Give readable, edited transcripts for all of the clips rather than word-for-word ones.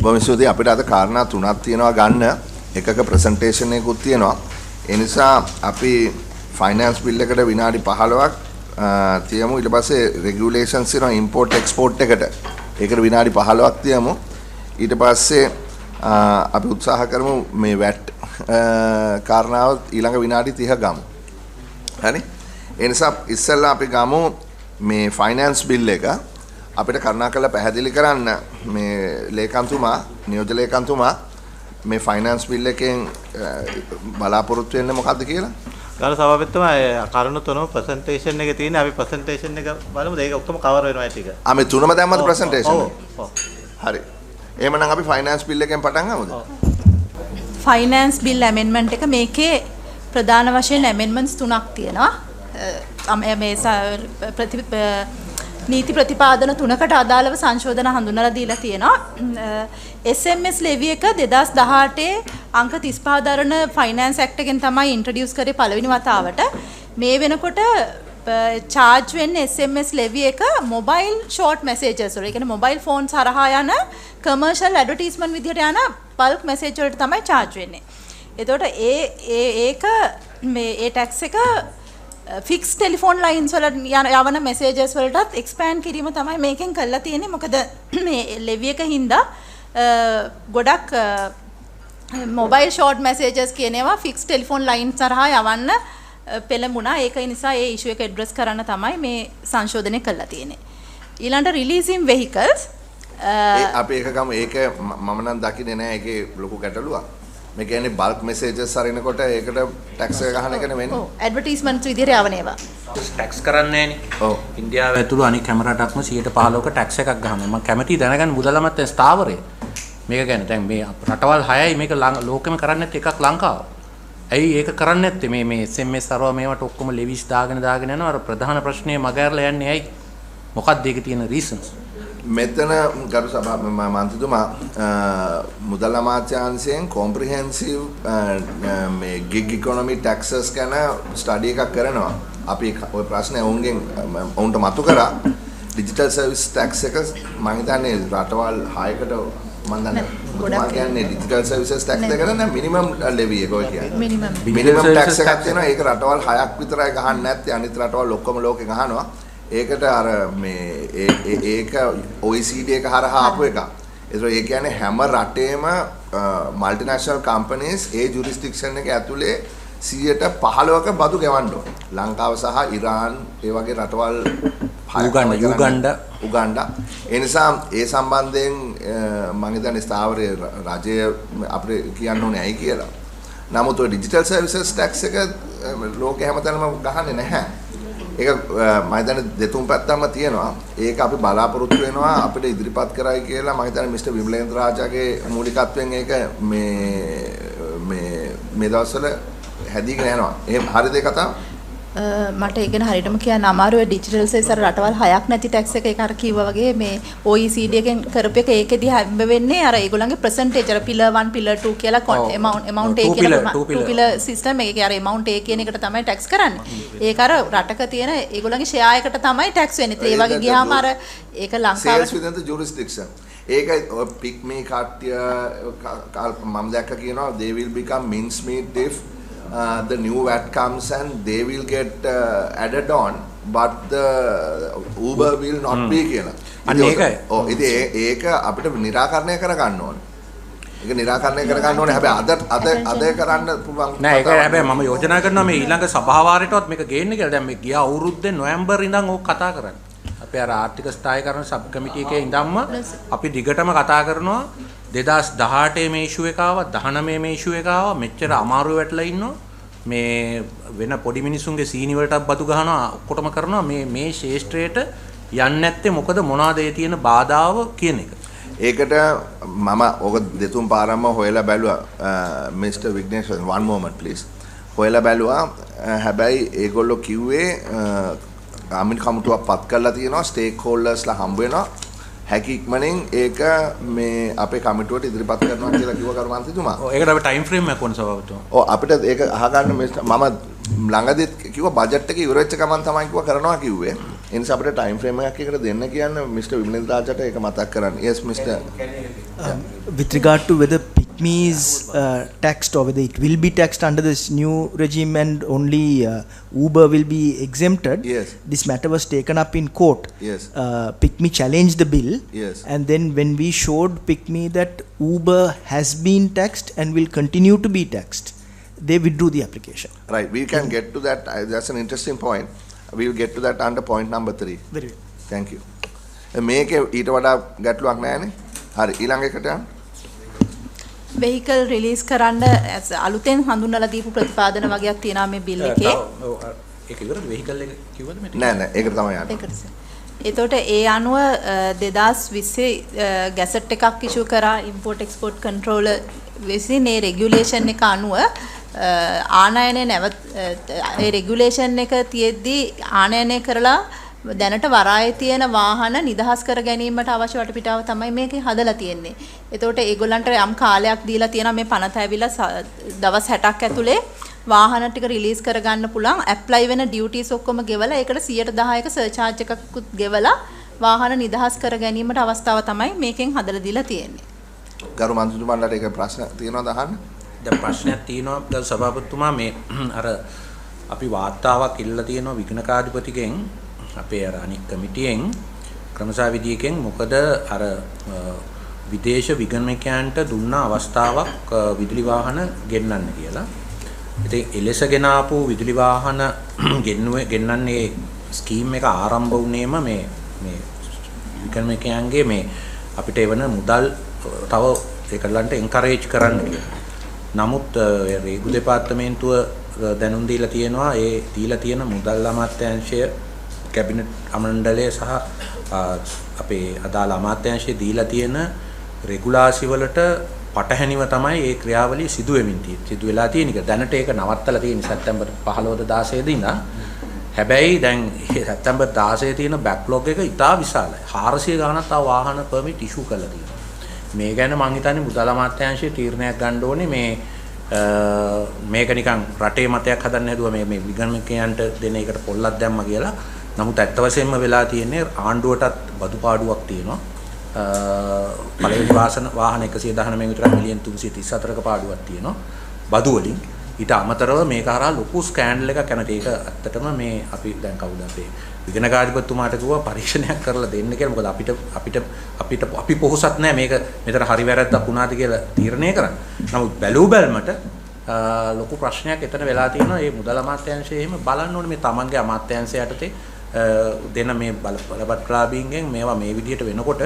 බොහොම ස්තුතියි. අපිට අද කාරණා තුනක් තියෙනවා ගන්න. එකක ප්‍රසන්ටේෂන් එකකුත් තියෙනවා. ඒ නිසා අපි ෆයිනෑන්ස් බිල් එකට විනාඩි 15ක් තියමු. ඊට පස්සේ රෙගියුලේෂන්ස් තියෙනවා ඉම්පෝර්ට් එක්ස්පෝර්ට් එකට. ඒකට විනාඩි 15ක් තියමු. ඊට පස්සේ අපි උත්සාහ කරමු මේ වැට් කාරණාව ඊළඟ විනාඩි 30 ගමු. හරි? ඒ නිසා ඉස්සෙල්ලා අපි ගමු මේ ෆයිනෑන්ස් බිල් එක. අපිට කරුණාකරලා පැහැදිලි කරන්න මේ ලේකම්තුමා නියෝජ්‍ය ලේකම්තුමා මේ ෆයිනෑන්ස් බිල් එකෙන් බලාපොරොත්තු වෙන්නේ මොකද්ද කියලා? ගාන සභාපතිතුමා කරුණු තුනම ප්‍රසන්ටේෂන් එකේ තියෙන අපි ප්‍රසන්ටේෂන් එක බලමුද? ඒක ඔක්කොම කවර් වෙනවා ටික. මේ තුනම දැම්මද ප්‍රසන්ටේෂන් එක? හරි. එහෙමනම් අපි ෆයිනෑන්ස් බිල් එකෙන් පටන් ගමුද? ෆයිනෑන්ස් බිල් ඇමෙන්ඩ්මන්ට් එක මේකේ ප්‍රධාන වශයෙන් ඇමෙන්ඩ්මන්ට්ස් තුනක් තියෙනවා. මේ නීති ප්‍රතිපාදන තුනකට අදාළව සංශෝධන හඳුන්වලා දීලා තියෙනවා. SMS ලෙවි එක 2018 අංක 35 දරන ෆයිනෑන්ස් ඇක්ට් එකෙන් තමයි ඉන්ට්‍රොඩියුස් කරේ පළවෙනි වතාවට. මේ වෙනකොට charge වෙන්නේ SMS ලෙවි එක මොබයිල් ෂෝට් මැසේජස් වල. ඒ කියන්නේ මොබයිල් ෆෝන්ස් හරහා යන කමර්ෂල් ඇඩ්වර්ටයිස්මන්ට් විදිහට යන බල්ක් මැසේජ් වලට තමයි charge වෙන්නේ. එතකොට ඒක මේ ඒ ටැක්ස් එක ෆික්ස් ටෙලිෆෝන් ලයින්ස් වල යවන මැසේජස් වලටත් එක්ස්පෑන්ඩ් කිරීම තමයි මේකෙන් කරලා තියෙන්නේ. මොකද මේ ලෙවි එක හින්දා ගොඩක් මොබයිල් ෂෝට් මැසේජස් කියන ඒවා ෆික්ස් ටෙලිෆෝන් ලයින්ස් හරහා යවන්න පෙළඹුණා. ඒක නිසා ඒ ඉෂුව එක ඇඩ්‍රස් කරන්න තමයි මේ සංශෝධනය කරලා තියෙන්නේ. ඊළඟට රිලීසින් වෙහිකල්ස් අපි ඒක ගමු. ඒක මම නම් දකින්නේ නැහැ ඒකේ ලොකු ගැටලුවක්. මේ කියන්නේ බල්ක් මෙසේජස් හරිනකොට ඒකට ටැක්ස් එක ගහන එක නෙවෙයි. ඔව් ඇඩ්වර්ටයිස්මන්ට්ස් විදිහට යවන ඒවා. ටැක්ස් කරන්නේ නැහනේ. ඔව්. ඉන්දියාව ඇතුළු අනික් කැමරාටක්ම 115ක ටැක්ස් එකක් ගහනවා. මම කැමැති දැනගන්න මුදලමත් ස්ථාවරය. මේක ගැන දැන් මේ රටවල් 6යි මේක ලෝකෙම කරන්නේ නැත්තේ එකක් ලංකාව. ඇයි ඒක කරන්නේ නැත්තේ මේ SMS අරවා මේවට ඔක්කොම ලෙවිස් දාගෙන යනවා. අර ප්‍රධාන ප්‍රශ්නේ මගහැරලා යන්නේ ඇයි? මොකක්ද ඒකේ තියෙන රීසන්ස්? මෙතන ගරු සභා මන්ත්‍රීතුමා මුදල් අමාත්‍යාංශයෙන් කොම්ප්‍රිහෙන්සිව් මේ ගිග් ඉකොනොමි ටැක්සස් ගැන ස්ටඩි එකක් කරනවා. අපි ওই ප්‍රශ්නේ ඔවුන්ට මතු කරා. ඩිජිටල් සර්විස් ටැක්ස් එක මම හිතන්නේ රටවල් 6කට මම දන්නේ ගොඩක් කියන්නේ ඩිජිටල් සර්විසස් ටැක්ස් එක නේද මිනිමම් ලෙවි එක ඔය කියන්නේ. මිනිමම් ටැක්ස් එකක් තියෙනවා. ඒක රටවල් 6ක් විතරයි ගහන්නේ නැත්තේ. අනිත් රටවල් ඔක්කොම ලෝකේ ගහනවා. ඒකට අර මේ ඒක OECD එක හරහා ආපු එකක්. ඒතර ඒ කියන්නේ හැම රටේම මල්ටිනේෂනල් කම්පනීස් ඒ ජුරිස්ඩික්ෂන් එක ඇතුලේ 15%ක බදු ගෙවන්න ඕනේ. ලංකාව සහ ඉරාන් ඒ වගේ රටවල් උගන්ඩා ඒ නිසා ඒ සම්බන්ධයෙන් මම හිතන්නේ ස්ථාවරයේ රජය අපිට කියන්න ඕනේ ඇයි කියලා. නමුත් ඔය ඩිජිටල් සර්විසස් ටැක්ස් එක ලෝකේ හැමතැනම ගහන්නේ නැහැ. ඒක මම හිතන්නේ දෙතුන් පැත්තම තියෙනවා. ඒක අපි බලාපොරොත්තු වෙනවා අපිට ඉදිරිපත් කරයි කියලා මම හිතන්නේ මිස්ටර් විමලේන්ද්‍ර රාජාගේ මූලිකත්වයෙන් ඒක මේ දවස්වල හැදීගෙන යනවා. එහෙම හරිද ඒ කතාව? මට ඒක ගැන හරියටම කියන්න අමාරුයි. ඩිජිටල් සර්විස් රටවල් 6ක් නැති ටැක්ස් එක ඒක අර කිව්වා වගේ මේ OECD එකෙන් කරපු එක ඒකෙදී හැම්බ වෙන්නේ අර ඒගොල්ලන්ගේ ප්‍රසන්ටේජ් අර පිලර් 1 පිලර් 2 කියලා amount A කියලා 2 පිලර් සිස්ටම් එකේ අර amount A කියන එකට තමයි ටැක්ස් කරන්නේ. ඒක අර රටක තියෙන ඒගොල්ලන්ගේ ෂෙයා එකට තමයි ටැක්ස් වෙන්නේ. ඒ වගේ ගියාම අර ඒක ලංකාවට sales within the jurisdiction. ඒකයි පික් මේ කට්ටිය මම දැක්ක කියනවා they will become mincemeat if the new VAT comes and they will get added on but the Uber will not be කියලා. අන්න ඒකයි. ඔව් ඉතින් ඒක අපිට निराකරණය කරගන්න ඕනේ. ඒක निराකරණය කරගන්න ඕනේ. හැබැයි අද කරන්න පුළුවන් නෑ. ඒක හැබැයි මම යෝජනා කරනවා මේ ඊළඟ සභා වාරයටවත් මේක ගේන්න කියලා. දැන් මේ ගිය අවුරුද්දේ නොවැම්බර් ඉඳන් ඕක කතා කරන්නේ. අපි අර ආර්ථික ස්ථායීකරණ සබ් කමිටි එකේ ඉඳන්ම අපි දිගටම කතා කරනවා 2018 මේ ඉෂුව එක ආවා 19 මේ ඉෂුව එක ආවා මෙච්චර අමාරු වෙట్లా ඉන්නවා මේ වෙන පොඩි මිනිසුන්ගේ සීනි වලටත් බතු ගහනවා ඔක්කොටම කරනවා මේ ශේෂ්ත්‍රයට යන්නේ නැත්තේ මොකද මොනවාද ඒ තියෙන බාධාව කියන එක. ඒකට මම ඔක දෙතුන් පාරක්ම හොයලා බැලුවා මිස්ටර් විග්නේෂ් one moment please. හොයලා බැලුවා හැබැයි ඒගොල්ලෝ කිව්වේ ගාමින් කමිටුවක් පත් කරලා තියෙනවා ස්ටේක් හෝල්ඩර්ස්ලා හම්බ වෙනවා හැකි ඉක්මනින් ඒක මේ අපේ කමිටුවට ඉදිරිපත් කරනවා කියලා කිව්ව කර්මාන්තතුමා. ඔව් ඒකට අපි ටයිම් ෆ්‍රේම් එකක් ඕන සභාපතිතුමා. ඔව් අපිට ඒක අහගන්න මම ළඟදිත් කිව්වා බජට් එක ඉවර වෙච්ච ගමන් තමයි කිව්වා කරනවා කිව්වේ. ඒ නිසා අපිට ටයිම් ෆ්‍රේම් එකක් එකට දෙන්න කියන්න මිස්ටර් විමලේන්ද්‍ර රාජට ඒක මතක් කරන්න. yes mister with regard to whether PICMI is taxed or whether it will be taxed under this new regime and only Uber will be exempted. Yes. This matter was taken up in court. Yes. PICMI challenged the bill. Yes. And then when we showed PICMI that Uber has been taxed and will continue to be taxed, they withdrew the application. right, we can get to that. That's an interesting point. We will get to that under point number 3. Very well. thank you. මේකේ ඊට වඩා ගැටලුවක් නැහැ නේ. හරි ඊළඟ එකට යන්න. vehicle release කරන්න අලුතෙන් හඳුන්වලා දීපු ප්‍රතිපාදන වගේක් තියෙනවා මේ බිල් එකේ. ඒක ඉවරද vehicle එක කිව්වද මේ නෑ නෑ ඒකට තමයි යන්නේ. එතකොට ඒ අනුව 2020 ගැසට් එකක් ඉෂු කරා import export controller විසින් මේ රෙගියුලේෂන් එක අනුව ආනයනය නැවත ඒ රෙගියුලේෂන් එක තියෙද්දී ආනයනය කරලා දැනට වරායේ තියෙන වාහන නිදහස් කර ගැනීමට අවශ්‍ය වටපිටාව තමයි මේකේ හදලා තියෙන්නේ. එතකොට ඒගොල්ලන්ට යම් කාලයක් දීලා තියෙනවා මේ පනත ඇවිල්ලා දවස් 60ක් ඇතුලේ වාහන ටික රිලීස් කරගන්න පුළුවන්. ඇප්ලයි වෙන ඩියුටිස් ඔක්කොම ගෙවලා ඒකට 10%ක සර්චාර්ජ් එකකුත් ගෙවලා වාහන නිදහස් කර ගැනීමට අවස්ථාව තමයි මේකෙන් හදලා දීලා තියෙන්නේ. ගරු මන්ත්‍රීතුමාලට ඒක ප්‍රශ්න තියෙනවද අහන්න? දැන් ප්‍රශ්නයක් තියෙනවා ගරු සභාපතිතුමා මේ අර අපි වාර්තාවක් ඉල්ලලා තියෙනවා විඝ්නකාධිපතිගෙන් අපේ අර අනික් කමිටියෙන් ක්‍රමසාවිදියකින් මොකද අර විදේශ විගණකයන්ට දුන්න අවස්ථාවක් විදුලි වාහන ගෙන්නන්න කියලා. ඉතින් එලෙස ගෙන ආපු විදුලි වාහන ගෙන්නන්නේ ස්කීම් එක ආරම්භ වුණේම මේ විගණකයන්ගේ මේ අපිට එවන මුදල් තව ඒකලන්ට එන්කරේජ් කරන්න කියලා. නමුත් රේගු දෙපාර්තමේන්තුව දැනුම් දීලා තියෙනවා ඒ දීලා තියෙන මුදල් අමාත්‍යාංශය කැබිනට් අමණ්ඩලය සහ අපේ අදාළ අමාත්‍යාංශය දීලා තියෙන රෙගුලාසි වලට පටහැනිව තමයි ඒ ක්‍රියාවලිය සිදු වෙලා තියෙන එක. දැනට ඒක නවත්තලා තියෙන සැප්තැම්බර් 15 16 දිනා. හැබැයි දැන් සැප්තැම්බර් 16 තියෙන බෑක්ලොග් එක ඉතා විශාලයි. 400 ගණනක් තව වාහන පර්මිට් ඉෂු කරලා තියෙනවා. මේ ගැන මම හිතන්නේ මුදල් අමාත්‍යාංශයේ තීරණයක් ගන්න ඕනේ මේක නිකන් රටේ මතයක් හදන්න හැදුවා මේ විගණකයන්ට දෙන එකට පොල්ලක් දැම්මා කියලා. නමුත් ඇත්ත වශයෙන්ම වෙලා තියෙන්නේ ආණ්ඩුවටත් බදු පාඩුවක් තියෙනවා. පළවෙනි වාහන 119 විතර මිලියන් 334ක පාඩුවක් තියෙනවා බදු වලින්. ඊට අමතරව මේක හරහා ලොකු ස්කෑන්ඩල් එකක් යනවා. ඒක ඇත්තටම මේ අපි දැන් කවුද අපේ විගණකාධිපතිතුමාට කිව්වා පරීක්ෂණයක් කරලා දෙන්න කියලා. මොකද අපි පොහොසත් නැහැ මේක මෙතන හරි වැරද්දක් වුණාද කියලා තීරණය කරන්න. නමුත් බැලුවල්මට ලොකු ප්‍රශ්නයක් එතන වෙලා තියෙනවා. මේ මුදල් අමාත්‍යාංශය එහෙම බලන්න ඕනේ මේ තමන්ගේ අමාත්‍යාංශය යටතේ දෙන මේ බලපත්‍රාබීන්ගෙන් මේවා මේ විදිහට වෙනකොට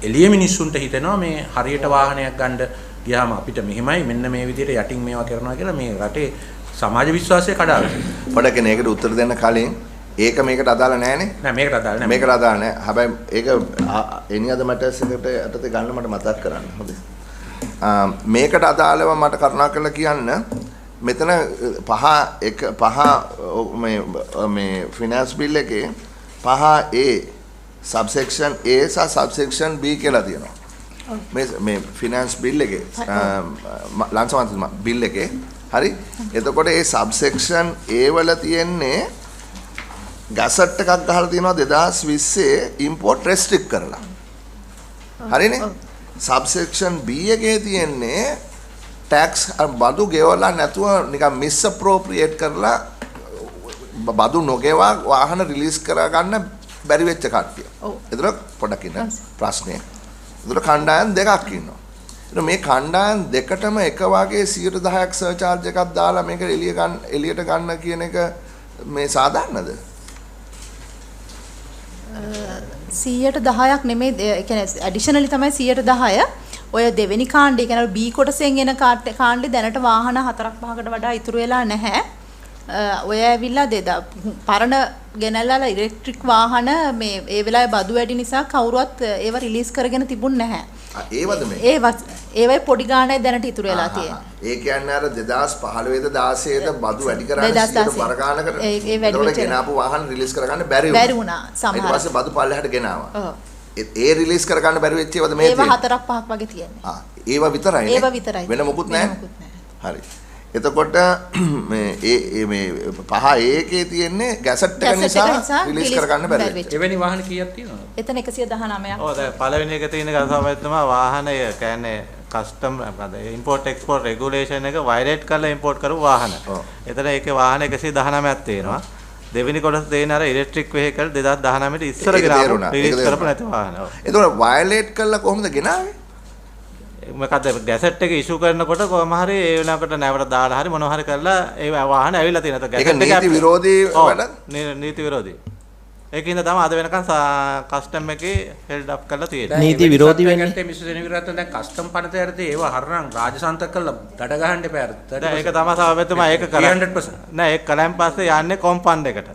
එළිය මිනිස්සුන්ට හිතෙනවා මේ හරියට වාහනයක් ගන්න ගියාම අපිට මෙහෙමයි මෙන්න මේ විදිහට යටින් මේවා කරනවා කියලා මේ රටේ සමාජ විශ්වාසය කඩාවැටෙනවා. පොඩ්ඩක් මේකට උත්තර දෙන්න කලින් ඒක මේකට අදාළ නැහැනේ. නෑ මේකට අදාළ නෑ. මේකට අදාළ නෑ. හැබැයි ඒක any other matters එකට යටතේ ගන්න මට මතක් කරන්න. හොඳයි. මේකට අදාළව මට කරුණාකරලා කියන්න මෙතන මේ ෆිනෑන්ස් බිල් එකේ 5A subsection A සහ subsection B කියලා තියෙනවා. මේ ෆිනෑන්ස් බිල් එකේ ලංසමන්තුමා බිල් එකේ හරි. එතකොට ඒ subsection A වල තියෙන්නේ ගැසට් එකක් ගහලා තියෙනවා 2020 import restrict කරලා. හරිනේ? subsection B එකේ තියෙන්නේ tax බදු ගෙවලා නැතුව නිකන් misappropriate කරලා බදු නොගෙවා වාහන රිලීස් කර ගන්න බැරි වෙච්ච කට්ටිය. ඒතර පොඩක් ඉන්න ප්‍රශ්නේ. ඒතර කණ්ඩායම් දෙකක් ඉන්නවා. ඒතර මේ කණ්ඩායම් දෙකටම එක වගේ 10% සර්චාර්ජ් එකක් දාලා මේක එළියට ගන්න කියන එක මේ සාධාරණද? 110ක් නෙමෙයි ඒ කියන්නේ ඇඩිෂනලි තමයි 110. ඔය දෙවෙනි කාණ්ඩය කියන්නේ B කොටසෙන් එන කාණ්ඩේ දැනට වාහන 4-5කට වඩා ඉතුරු වෙලා නැහැ. ඔය ඇවිල්ලා පරණ ගෙනල්ලා ඉලෙක්ට්‍රික් වාහන මේ ඒ වෙලාවේ බදු වැඩි නිසා කවුරුවත් ඒව රිලීස් කරගෙන තිබුණ නැහැ. ඒවද මේ? ඒවයි පොඩි ගාණයි දැනට ඉතුරු වෙලා තියෙන්නේ. ඒ කියන්නේ අර 2015 16 බදු වැඩි කරන්නේ 100 බර ගානකට. ඒ වැඩි වෙච්ච ගෙනාපු වාහන රිලීස් කරගන්න බැරි වුණා. සමහර. ඊට පස්සේ බදු පල්ලෙහාට ගෙනාවා. ඔව්. ඒ රිලීස් කරගන්න බැරි වෙච්ච ඒවාද මේ තියෙන්නේ? ඒවා 4-5ක් වගේ තියෙන්නේ. ඒවා විතරයි. ඒවා විතරයි. වෙන මොකුත් නැහැ. හරි. එතකොට මේ පහ ඒකේ තියෙන්නේ ගැසට් එක නිසා රිලීස් කරගන්න බැරි වෙච්ච. එවැනි වාහන කීයක් තියෙනවද? එතන 119ක්. ඔව් දැන් පළවෙනි එක තියෙන ගසාමැත්තම වාහනය කියන්නේ කස්ටම් ඉම්පෝර්ට් එක්ස්පෝර්ට් රෙගුලේෂන් එක වයලේට් කරලා ඉම්පෝර්ට් කරපු වාහන. එතන ඒකේ වාහන 119ක් තියෙනවා. දෙවෙනි කොටස තියෙන අර ඉලෙක්ට්‍රික් වෙහිකල් 2019 ට ඉස්සර ගෙනාවු රිලීස් කරපු නැති වාහන. එතකොට වයලේට් කළා කොහොමද ගෙනාවේ? මොකද ගැසට් එක ඉෂු කරනකොට කොහම හරි ඒ වෙලාවකට නැවට දාලා හරි මොනවා හරි කරලා ඒ වාහන ඇවිල්ලා තියෙනවා. ඒක නීති විරෝධී වැඩක්. නීති විරෝධී. ඒකින්ද තමයි අද වෙනකන් කස්ටම් එකේ හෙල්ඩ් අප් කරලා තියෙන්නේ. නීති විරෝධී වෙන්නේ. මිස් සෙනවිරත්න දැන් කස්ටම් පනත යටතේ ඒව හරනම් රාජසන්තක කරලා දඩ ගහන්න එපා. ඒක තමයි සමබැතුමා ඒක කරා 300%. නෑ ඒක කලින් පස්සේ යන්නේ කොම්පන්ඩ් එකට.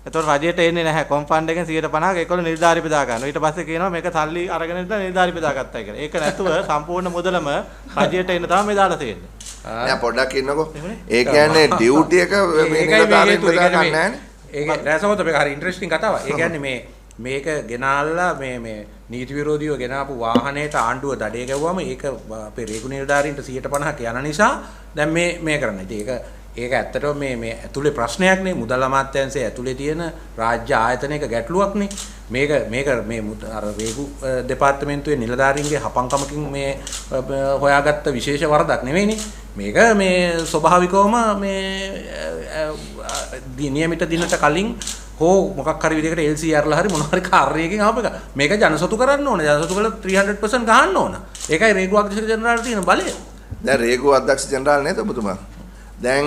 එතකොට රජයට එන්නේ නැහැ කොම්පන්ඩ් එකෙන් 150ක ඒකවල නිලධාරි බෙදා ගන්නවා. ඊට පස්සේ කියනවා මේක සල්ලි අරගෙන ඉඳලා නිලධාරි බෙදා ගත්තා කියලා. ඒක නැතුව සම්පූර්ණ මුදලම රජයට එන්න තමයි මේ දාලා තියෙන්නේ. නෑ පොඩ්ඩක් ඉන්නකෝ. ඒ කියන්නේ ඩියුටි එක මේ නිලධාරින් බෙදා ගන්න නෑනේ. ඒක රැසවත මේක හරි ඉන්ටරෙස්ටිං කතාවක්. ඒ කියන්නේ මේක ගෙනාලා මේ නීති විරෝධීව ගෙනාපු වාහනයට ආණ්ඩුව දඩේ ගැව්වම ඒක අපේ රේගු නිලධාරීන්ට 150ක යන නිසා දැන් මේ කරන්නේ. ඉතින් ඒක ඇත්තටම මේ ඇතුලේ ප්‍රශ්නයක් නේ. මුදල් අමාත්‍යාංශයේ ඇතුලේ තියෙන රාජ්‍ය ආයතනයක ගැටලුවක් නේ. මේක මේ අර රේගු දෙපාර්තමේන්තුවේ නිලධාරීන්ගේ හපංකමකින් මේ හොයාගත්ත විශේෂ වරදක් නෙවෙයිනේ. මේක මේ ස්වභාවිකවම මේ නියමිත දිනට කලින් හෝ මොකක් හරි විදිහකට LCRලා හරි මොනවා හරි කාර්යයකින් ආපු එක. මේක ජනසතු කරන්න ඕනේ. ජනසතු කළා 300% ගහන්න ඕන. ඒකයි රේගු අධ්‍යක්ෂ ජෙනරාල්ට තියෙන බලය. දැන් රේගු අධ්‍යක්ෂ ජෙනරාල් නේද ඔබතුමා? දැන්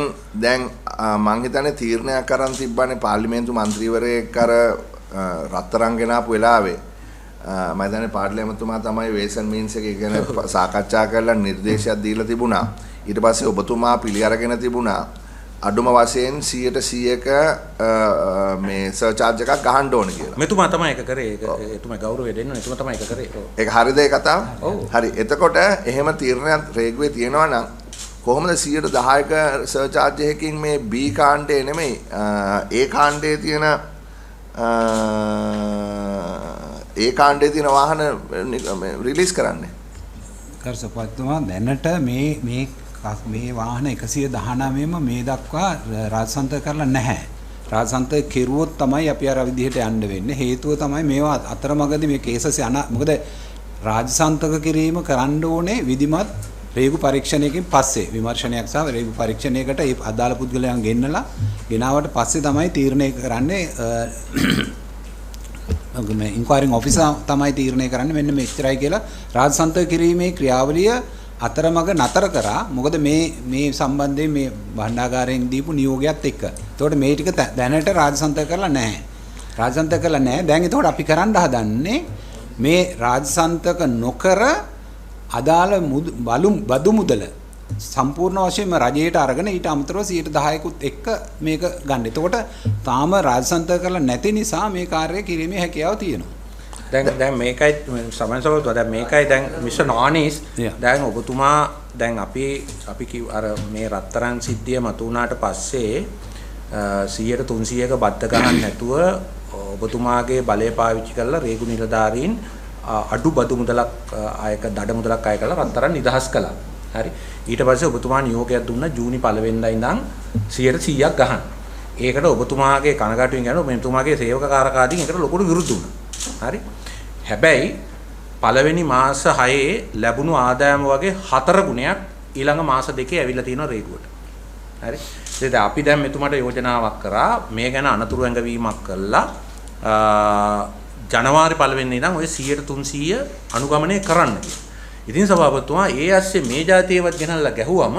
මං හිතන්නේ තීරණයක් කරන් තිබ්බනේ පාර්ලිමේන්තු මන්ත්‍රීවරයෙක් අර රත්තරන් ගෙනාපු වෙලාවේ මම හිතන්නේ පාර්ලිමේන්තුමා තමයි වේසන් මීන්ස් එක ගැන සාකච්ඡා කරලා නිර්දේශයක් දීලා තිබුණා. ඊට පස්සේ ඔබතුමා පිළි අරගෙන තිබුණා අඩුම වශයෙන් 100%ක මේ සර්චාර්ජ් එකක් ගහන්න ඕන කියලා. මෙතුමා තමයි ඒක කරේ. ඒක එතුමා ගෞරවය දෙන්න ඕනේ. එතුමා තමයි ඒක කරේ. ඒක හරිද ඒ කතාව? හරි. එතකොට එහෙම තීරණයක් රේගුවේ තියෙනවා නම් කොහොමද 110ක සර්චාර්ජ් එකකින් මේ B කාණ්ඩේ නෙමෙයි A කාණ්ඩේ තියෙන ඒ කාණ්ඩේ තියෙන වාහන රිලීස් කරන්නේ? කරසපත්තුමා දැනට මේ වාහන 119ම මේ දක්වා රාජසන්තක කරලා නැහැ. රාජසන්තක කෙරුවොත් තමයි අපි අර විදිහට යන්න වෙන්නේ. හේතුව තමයි මේවා අතරමඟදී මේ කේසස් යන මොකද රාජසන්තක කිරීම කරන්න ඕනේ විධිමත් රේගු පරීක්ෂණයකින් පස්සේ විමර්ශනයක් සහ රේගු පරීක්ෂණයකට ඒ අදාළ පුද්ගලයන් ගෙනාවට පස්සේ තමයි තීරණය කරන්නේ මේ ඉන්ක්වයරිං ඔෆිසර් තමයි තීරණය කරන්නේ මෙන්න මෙච්චරයි කියලා රාජසන්තක කිරීමේ ක්‍රියාවලිය අතරමඟ නතර කරා. මොකද මේ සම්බන්ධයෙන් මේ භණ්ඩාගාරයෙන් දීපු නියෝගයත් එක්ක. ඒතකොට මේ ටික දැනට රාජසන්තක කරලා නැහැ. රාජසන්තක කරලා නැහැ. දැන් ඒතකොට අපි කරන්න හදන්නේ මේ රාජසන්තක නොකර අදාළ බදු මුදල සම්පූර්ණ වශයෙන්ම රජයට අරගෙන ඊට අමතරව 10%කුත් එක්ක මේක ගන්න. එතකොට තාම රාජසන්තක කරලා නැති නිසා මේ කාර්යය කිරීමේ හැකියාව තියෙනවා. දැන් මේකයි සමහරවිට දැන් මේකයි දැන් මිස්ටර් නෝනිස් දැන් ඔබතුමා දැන් අපි අර මේ රත්තරන් සිද්ධිය මතු වුණාට පස්සේ 100ට 300ක බද්ද ගන්න නැතුව ඔබතුමාගේ බලය පාවිච්චි කරලා රේගු නිලධාරීන් අඩු බදු මුදලක් දඩ මුදලක් අය කරලා රත්තරන් නිදහස් කළා. හරි. ඊට පස්සේ ඔබතුමා නියෝගයක් දුන්නා ජූනි 1 වෙනිදා ඉඳන් 100%ක් ගහන්න. ඒකට ඔබතුමාගේ කනගාටුවෙන් යනවා මෙතුමාගේ සේවක කාරකාදීන් ඒකට ලොකුට විරුද්ධ වුණා. හරි. හැබැයි පළවෙනි මාස 6 ලැබුණු ආදායම වගේ 4 ගුණයක් ඊළඟ මාස 2 ඇවිල්ලා තියෙනවා රේගුවට. හරි. ඉතින් අපි දැන් මෙතුමාට යෝජනාවක් කරා මේ ගැන අනතුරු ඇඟවීමක් කළා ජනවාරි 1 වෙනිදා ඉඳන් ඔය 100% අනුගමනය කරන්න කියලා. ඉතින් සභාපතිතුමා ඒ ඇස්සේ මේ જાතියවත් ගෙනල්ලා ගැහුවම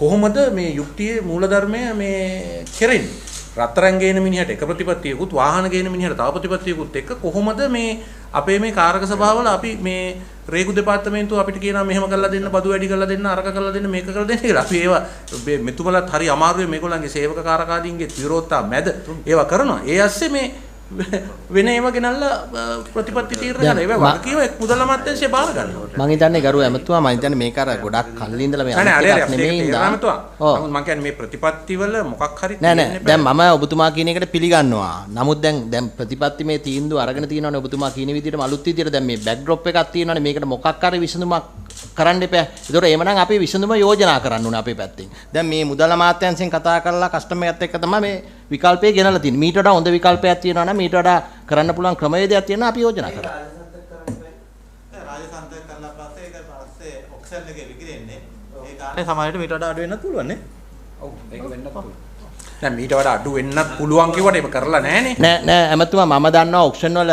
කොහොමද මේ යුක්තියේ මූලධර්මය මේ කෙරෙන්නේ? රත්තරන් ගේන මිනිහට එක ප්‍රතිපත්තියකුත් වාහන ගේන මිනිහට තව ප්‍රතිපත්තියකුත් එක්ක කොහොමද මේ අපේ මේ කාරක සභාවල අපි මේ රේගු දෙපාර්තමේන්තුව අපිට කියනවා මෙහෙම කරලා දෙන්න බදු වැඩි කරලා දෙන්න අරක කරලා දෙන්න මේක කරලා දෙන්න කියලා. අපි ඒවා මෙතුමලත් හරි අමාරුවේ මේගොල්ලන්ගේ සේවක කාරකාදීන්ගේ විරෝධතා මැද ඒවා කරනවා. ඒ ඇස්සේ මේ වෙන ඒවා ගෙනල්ලා ප්‍රතිපත්ති තීරණය කරනවා. ඒවා වගකීම මුදල් අමාත්‍යාංශය බාර ගන්නවා. මම හිතන්නේ ගරු ඇමතුමා මම හිතන්නේ මේක අර ගොඩක් කල්ලි ඉඳලා මේ අනිත් නෙමෙයි ඉඳලා. නමුත් මම කියන්නේ මේ ප්‍රතිපත්ති වල මොකක් හරි නෑ දැන් මම ඔබතුමා කියන එකට පිළිගන්නවා. නමුත් දැන් ප්‍රතිපත්ති මේ තීන්දුව අරගෙන තියෙනවනේ ඔබතුමා කියන විදිහටම අලුත් විදිහට දැන් මේ බෑක්ඩ්‍රොප් එකක් තියෙනවනේ මේකට මොකක් හරි විසඳුමක් කරන්න එපා. ඒතකොට එහෙමනම් අපි විසඳුම යෝජනා කරන්න ඕනේ අපේ පැත්තෙන්. දැන් මේ මුදල් අමාත්‍යාංශයෙන් කතා කරලා කස්ටමර් එකත් එක්ක තමයි මේ විකල්පය ගෙනල්ලා තියෙන්නේ. මීට වඩා හොඳ විකල්පයක් තියෙනවා නම් මීට වඩා කරන්න පුළුවන් ක්‍රමවේදයක් තියෙනවා අපි යෝජනා කරා. රාජසන්තක කරලා පස්සේ ඒක පස්සේ ඔක්සල් එකේ විකිරෙන්නේ. ඒ ගානේ සමහරවිට මීට වඩා අඩු වෙන්නත් පුළුවන් නේ. ඔව් ඒක වෙන්නත් පුළුවන්. දැන් මීට වඩා අඩු වෙන්නත් පුළුවන් කිව්වට ඒක කරලා නැහනේ. නෑ ඇමතුමා මම දන්නවා ඔක්ෂන් වල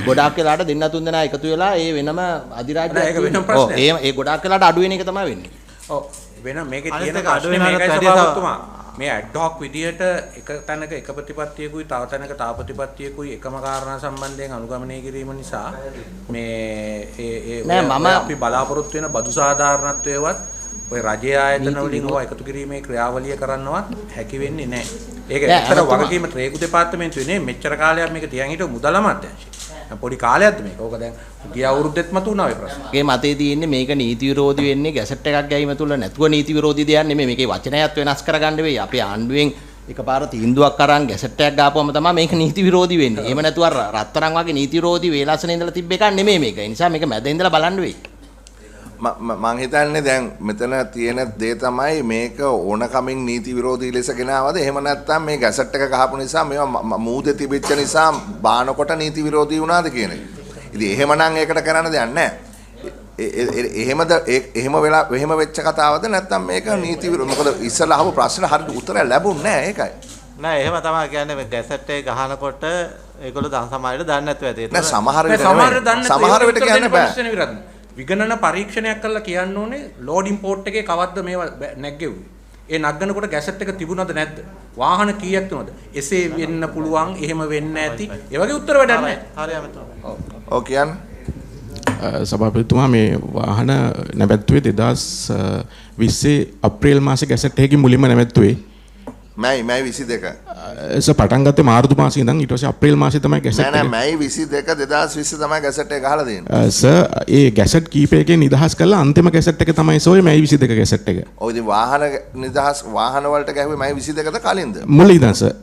ගොඩාක් වෙලාට දෙන්න තුන් දෙනා එකතු වෙලා ඒ වෙනම අධිරාජ්‍ය ඒක වෙනම ප්‍රශ්නයක්. ඒ ගොඩාක් වෙලාට අඩු වෙන එක තමයි වෙන්නේ. ඔව් වෙන මේකේ අනිත් තියෙන එක අඩු ප්‍රශ්නේ වෙනාට මේකයි වැඩිය සභාපතිතුමා. මේ ඇඩ්හොක් විදියට එක තැනක එක ප්‍රතිපත්තියකුයි තව තැනක තව ප්‍රතිපත්තියකුයි එකම කාරණා සම්බන්ධයෙන් අනුගමනය කිරීම නිසා මේ අපි බලාපොරොත්තු වෙන බදු සාධාරණත්වයවත් ඔය රජයේ ආයතන වලින් ඒවා එකතු කිරීමේ ක්‍රියාවලිය කරන්නවත් හැකි වෙන්නේ නැහැ. ඒක ඇත්තට වගකීම ත්‍රේකු දෙපාර්තමේන්තුවේ නේ මෙච්චර කාලයක් මේක තියන් හිටව මුදල් අමාත්‍යාංශය. පොඩි කාලයක්ද මේක. ඕක දැන් ගිය අවුරුද්දෙත් මතුණා ඔය ප්‍රශ්න. ඒ මතේ තියෙන්නේ මේක නීති විරෝධී වෙන්නේ ගැසට් එකක් ගැනීම තුල නැතුව නීති විරෝධී දෙයක් නෙමෙයි. මේකේ වචනයත් වෙනස් කරගන්න වෙයි. අපේ ආණ්ඩුවෙන් එකපාර තීන්දුවක් අරන් ගැසට් එකක් ගාපුවම තමයි මේක නීති විරෝධී වෙන්නේ. එහෙම නැතුව රත්තරන් වගේ නීති විරෝධී වේලාසනේ ඉඳලා තිබ්බ එකක් නෙමෙයි මේක. ඒ නිසා මේක මැද ඉඳලා බලන්න වෙයි. මං හිතන්නේ දැන් මෙතන තියෙන දේ තමයි මේක ඕනකමින් නීති විරෝධී ලෙස ගෙනාවද එහෙම නැත්නම් මේ ගැසට් එක ගහපු නිසා මේවා මූදේ තිබිච්ච නිසා බානකොට නීති විරෝධී වුණාද කියන එක. ඉතින් එහෙමනම් ඒකට කරන්න දෙයක් නැහැ. එහෙම වෙච්ච කතාවද නැත්නම් මේක නීති විරෝධී මොකද ඉස්සලා අහපු ප්‍රශ්න හරියට උත්තරය ලැබුණ නැහැ ඒකයි. නෑ එහෙම තමයි කියන්නේ මේ ගැසට් එක ගහනකොට ඒගොල්ලෝ දැන් සමහරවිට දන්නේ නැතුව ඇති. නෑ සමහර විට කියන්න බෑ. විගණන පරීක්ෂණයක් කරලා කියන්න ඕනේ ලෝඩ් ඉම්පෝට් එකේ කවද්ද මේවා නැග්ගෙව්වේ. ඒ නගනකොට ගැසට් එක තිබුණාද නැද්ද? වාහන කීයක් තුනද? එසේ වෙන්න පුළුවන්, එහෙම වෙන්න ඇති. ඒ වගේ උත්තර වැඩක් නැහැ. හරියම තමයි. ඔව් කියන්න. සභාපතිතුමා මේ වාහන නැවැත්තුවේ 2020 අප්‍රේල් මාසේ ගැසට් එකකින් මුලින්ම නැවැත්තුවේ. මැයි 22. පටන් ගත්තේ මාර්තු මාසේ ඉඳන් ඊට පස්සේ අප්‍රේල් මාසේ තමයි ගැසට් එක. නෑ මැයි 22 2020 තමයි ගැසට් එක ගහලා දෙන්නේ. සර් ඒ ගැසට් කීපයකින් නිදහස් කළා අන්තිම ගැසට් එක තමයි සෝය මැයි 22 ගැසට් එක. ඔව් ඉතින් වාහන නිදහස් වාහන වලට ගැහුවේ මැයි 22ද කලින්ද? මුලින් ඉඳන් සර්.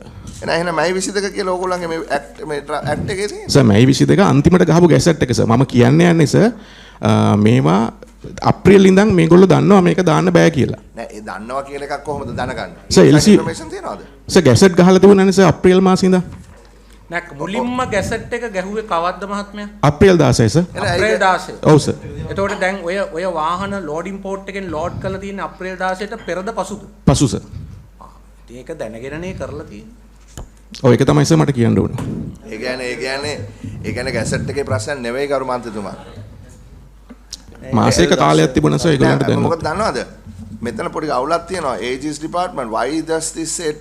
එහෙනම් මැයි 22 කියලා ඕගොල්ලන්ගේ මේ ඇක්ට් එකේ තියෙන්නේ. සර් මැයි 22 අන්තිමට ගහපු ගැසට් එක සර්. මම කියන්න යන්නේ සර් මේවා අප්‍රේල් ඉඳන් මේගොල්ලෝ දන්නවා මේක දාන්න බෑ කියලා. නෑ ඒ දන්නවා කියලා එකක් කොහොමද දැනගන්නේ? සර් LC ඉන්ෆර්මේෂන් තියනවද? සර් ගැසට් ගහලා තිබුණානේ සර් අප්‍රේල් මාසේ ඉඳන්. නෑ මුලින්ම ගැසට් එක ගැහුවේ කවද්ද මහත්මයා? අප්‍රේල් 16 සර්. අප්‍රේල් 16. ඔව් සර්. එතකොට දැන් ඔය වාහන ලෝඩ් ඉම්පෝට් එකෙන් ලෝඩ් කරලා තියෙන්නේ අප්‍රේල් 16ට පෙරද පසුද? පසු සර්. ඒක දැනගෙනනේ කරලා තියෙන්නේ. ඔව් ඒක තමයි සර් මට කියන්න ඕනේ. ඒ කියන්නේ ගැසට් එකේ ප්‍රශ්න නෙවෙයි කරු මන්ත්‍රීතුමා. මාසයක කාලයක් තිබුණා සර් ඒගොල්ලන්ට දැන්. මොකද දන්නවද? මෙතන පොඩි අවුලක් තියෙනවා. AG's department why does this say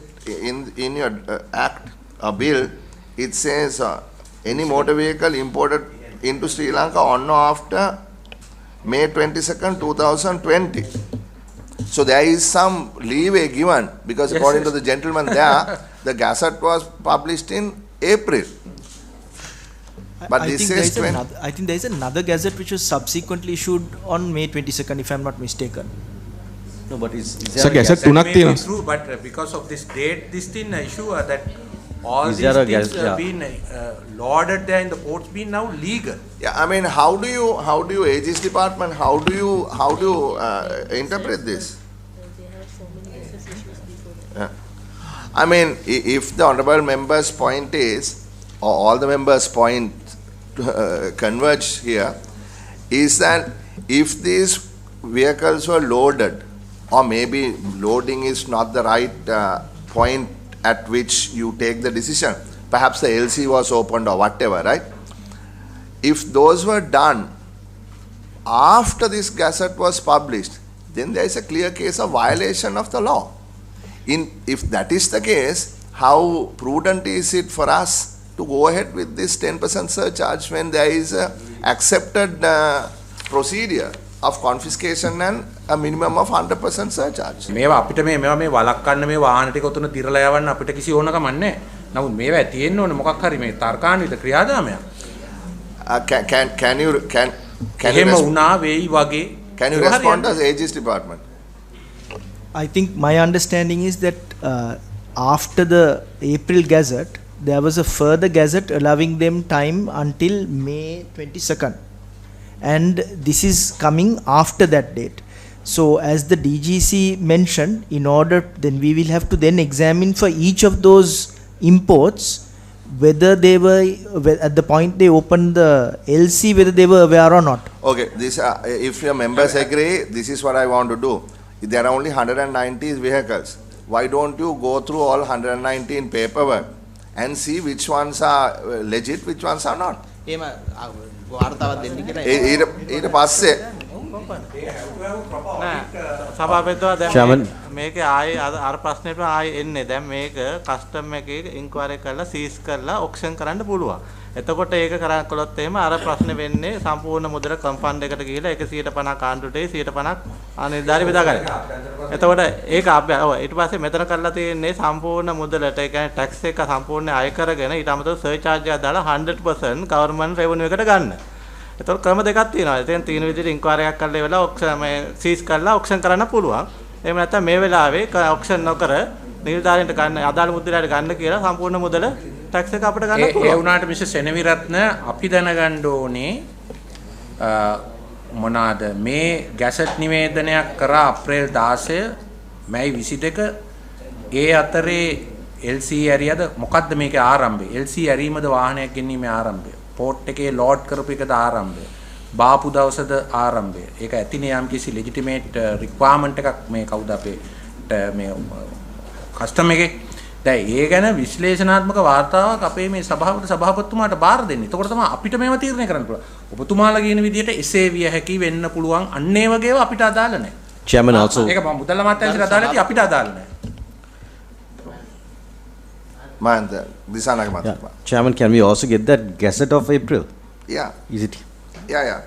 in your act a bill it says any motor vehicle imported into Sri Lanka on or after May 22nd 2020. So there is some leeway given because according to the gentleman there the gazette was published in April. But I think there is another gazette which was subsequently issued on May 22nd, if I'm not mistaken. No, but is sir gazette තුනක් තියෙනවා. True, but because of this date, this thing issue that all Is these there a things gazette? been lauded there in the courts been now legal. Yeah, I mean, how do you AG's department? How do you interpret this? I mean, if the honourable member's point is, or all the members' point converge here, is that if these vehicles were loaded, or maybe loading is not the right point at which you take the decision. Perhaps the LC was opened or whatever, right? If those were done after this gazette was published, then there is a clear case of violation of the law. If that is the case, how prudent is it for us to go ahead with this 10% surcharge when there is a accepted procedure of confiscation and a minimum of 100% surcharge? මේවා අපිට මේවා මේ වළක්වන්න මේ වාහන ටික උතුන දිරලා යවන්න අපිට කිසි ඕනකමක් නැහැ. නමුත් මේවා තියෙන්න ඕනේ මොකක් හරි මේ තර්කාන්විත ක්‍රියාදාමයක්. Can you respond as AG's department? I think my understanding is that after the April gazette, there was a further gazette allowing them time until May 22nd. and this is coming after that date. So as the DGC mentioned, in order then we will have to then examine for each of those imports whether they were at the point they opened the LC, whether they were aware or not. Okay, this if your members agree, this is what I want to do. There are only 190 vehicles. Why don't you go through all 119 paperwork and see which ones are legit, which ones are not? එහෙම වාර්තාවක් දෙන්න කියලා ඊට පස්සේ සභාපතිතුමා දැන් මේකේ ආයේ අර ප්‍රශ්නෙට ආයේ එන්නේ දැන් මේක කස්ටම් එකේ ඉන්ක්වයරි කරලා සීස් කරලා ඔක්ෂන් කරන්න පුළුවන්. එතකොට ඒක කරාකොලොත් එහෙම අර ප්‍රශ්නේ වෙන්නේ සම්පූර්ණ මුදල කම්පැනි එකට ගිහිලා 150 ආණ්ඩුවේ 150ක් අනිර්ධාරිත බෙදා ගන්න. එතකොට ඒක ඊට පස්සේ මෙතන කරලා තියෙන්නේ සම්පූර්ණ මුදලට ඒ කියන්නේ ටැක්ස් එක සම්පූර්ණ අය කරගෙන ඊට අමතරව සර්චාර්ජ් එකක් දාලා 100% ගවර්න්මන්ට් රෙවෙනියු එකට ගන්න. එතකොට ක්‍රම දෙකක් තියෙනවා. එතෙන් තියෙන විදිහට ඉන්ක්වයරි එකක් කරලා ඉවරලා ඔක්ෂන් මේ සීස් කරලා ඔක්ෂන් කරන්න පුළුවන්. එහෙම නැත්නම් මේ වෙලාවේ ඔක්ෂන් නොකර නිලධාරීන්ට ගන්න අදාළ මුදලට ගන්න කියලා සම්පූර්ණ මුදල ටැක්ස් එක අපිට ගන්න පුළුවන්. ඒ වුණාට මිස් සෙනවිරත්න අපි දැනගන්න ඕනේ මොනවාද මේ ගැසට් නිවේදනයක් කරා අප්‍රේල් 16 මැයි 22 ඒ අතරේ LC ඇරියද මොකද්ද මේකේ ආරම්භය? LC ඇරීමද වාහනයක් ගෙනීමේ ආරම්භය? පෝට් එකේ ලෝඩ් කරපු එකද ආරම්භය? බාපු දවසද ආරම්භය? ඒක ඇතිනේ යම් කිසි ලෙජිටිමේට් රික්වයර්මන්ට් එකක් මේ කවුද අපේ මේ කස්ටම් එකේ. දැන් ඒ ගැන විශ්ලේෂණාත්මක වාර්තාවක් අපේ මේ සභාපතිතුමාට බාර දෙන්න. එතකොට තමයි අපිට මේව තීරණය කරන්න පුළුවන්. ඔබතුමාලා කියන විදිහට එසේ විය හැකි වෙන්න පුළුවන්. අන්න ඒ වගේව අපිට අදාළ නැහැ. Chairman also. ඒක මුදල් අමාත්‍යාංශයට අදාළ නැති අපිට අදාළ නැහැ. Chairman, can we also get that Gazette of April? Yeah. Is it? Yeah.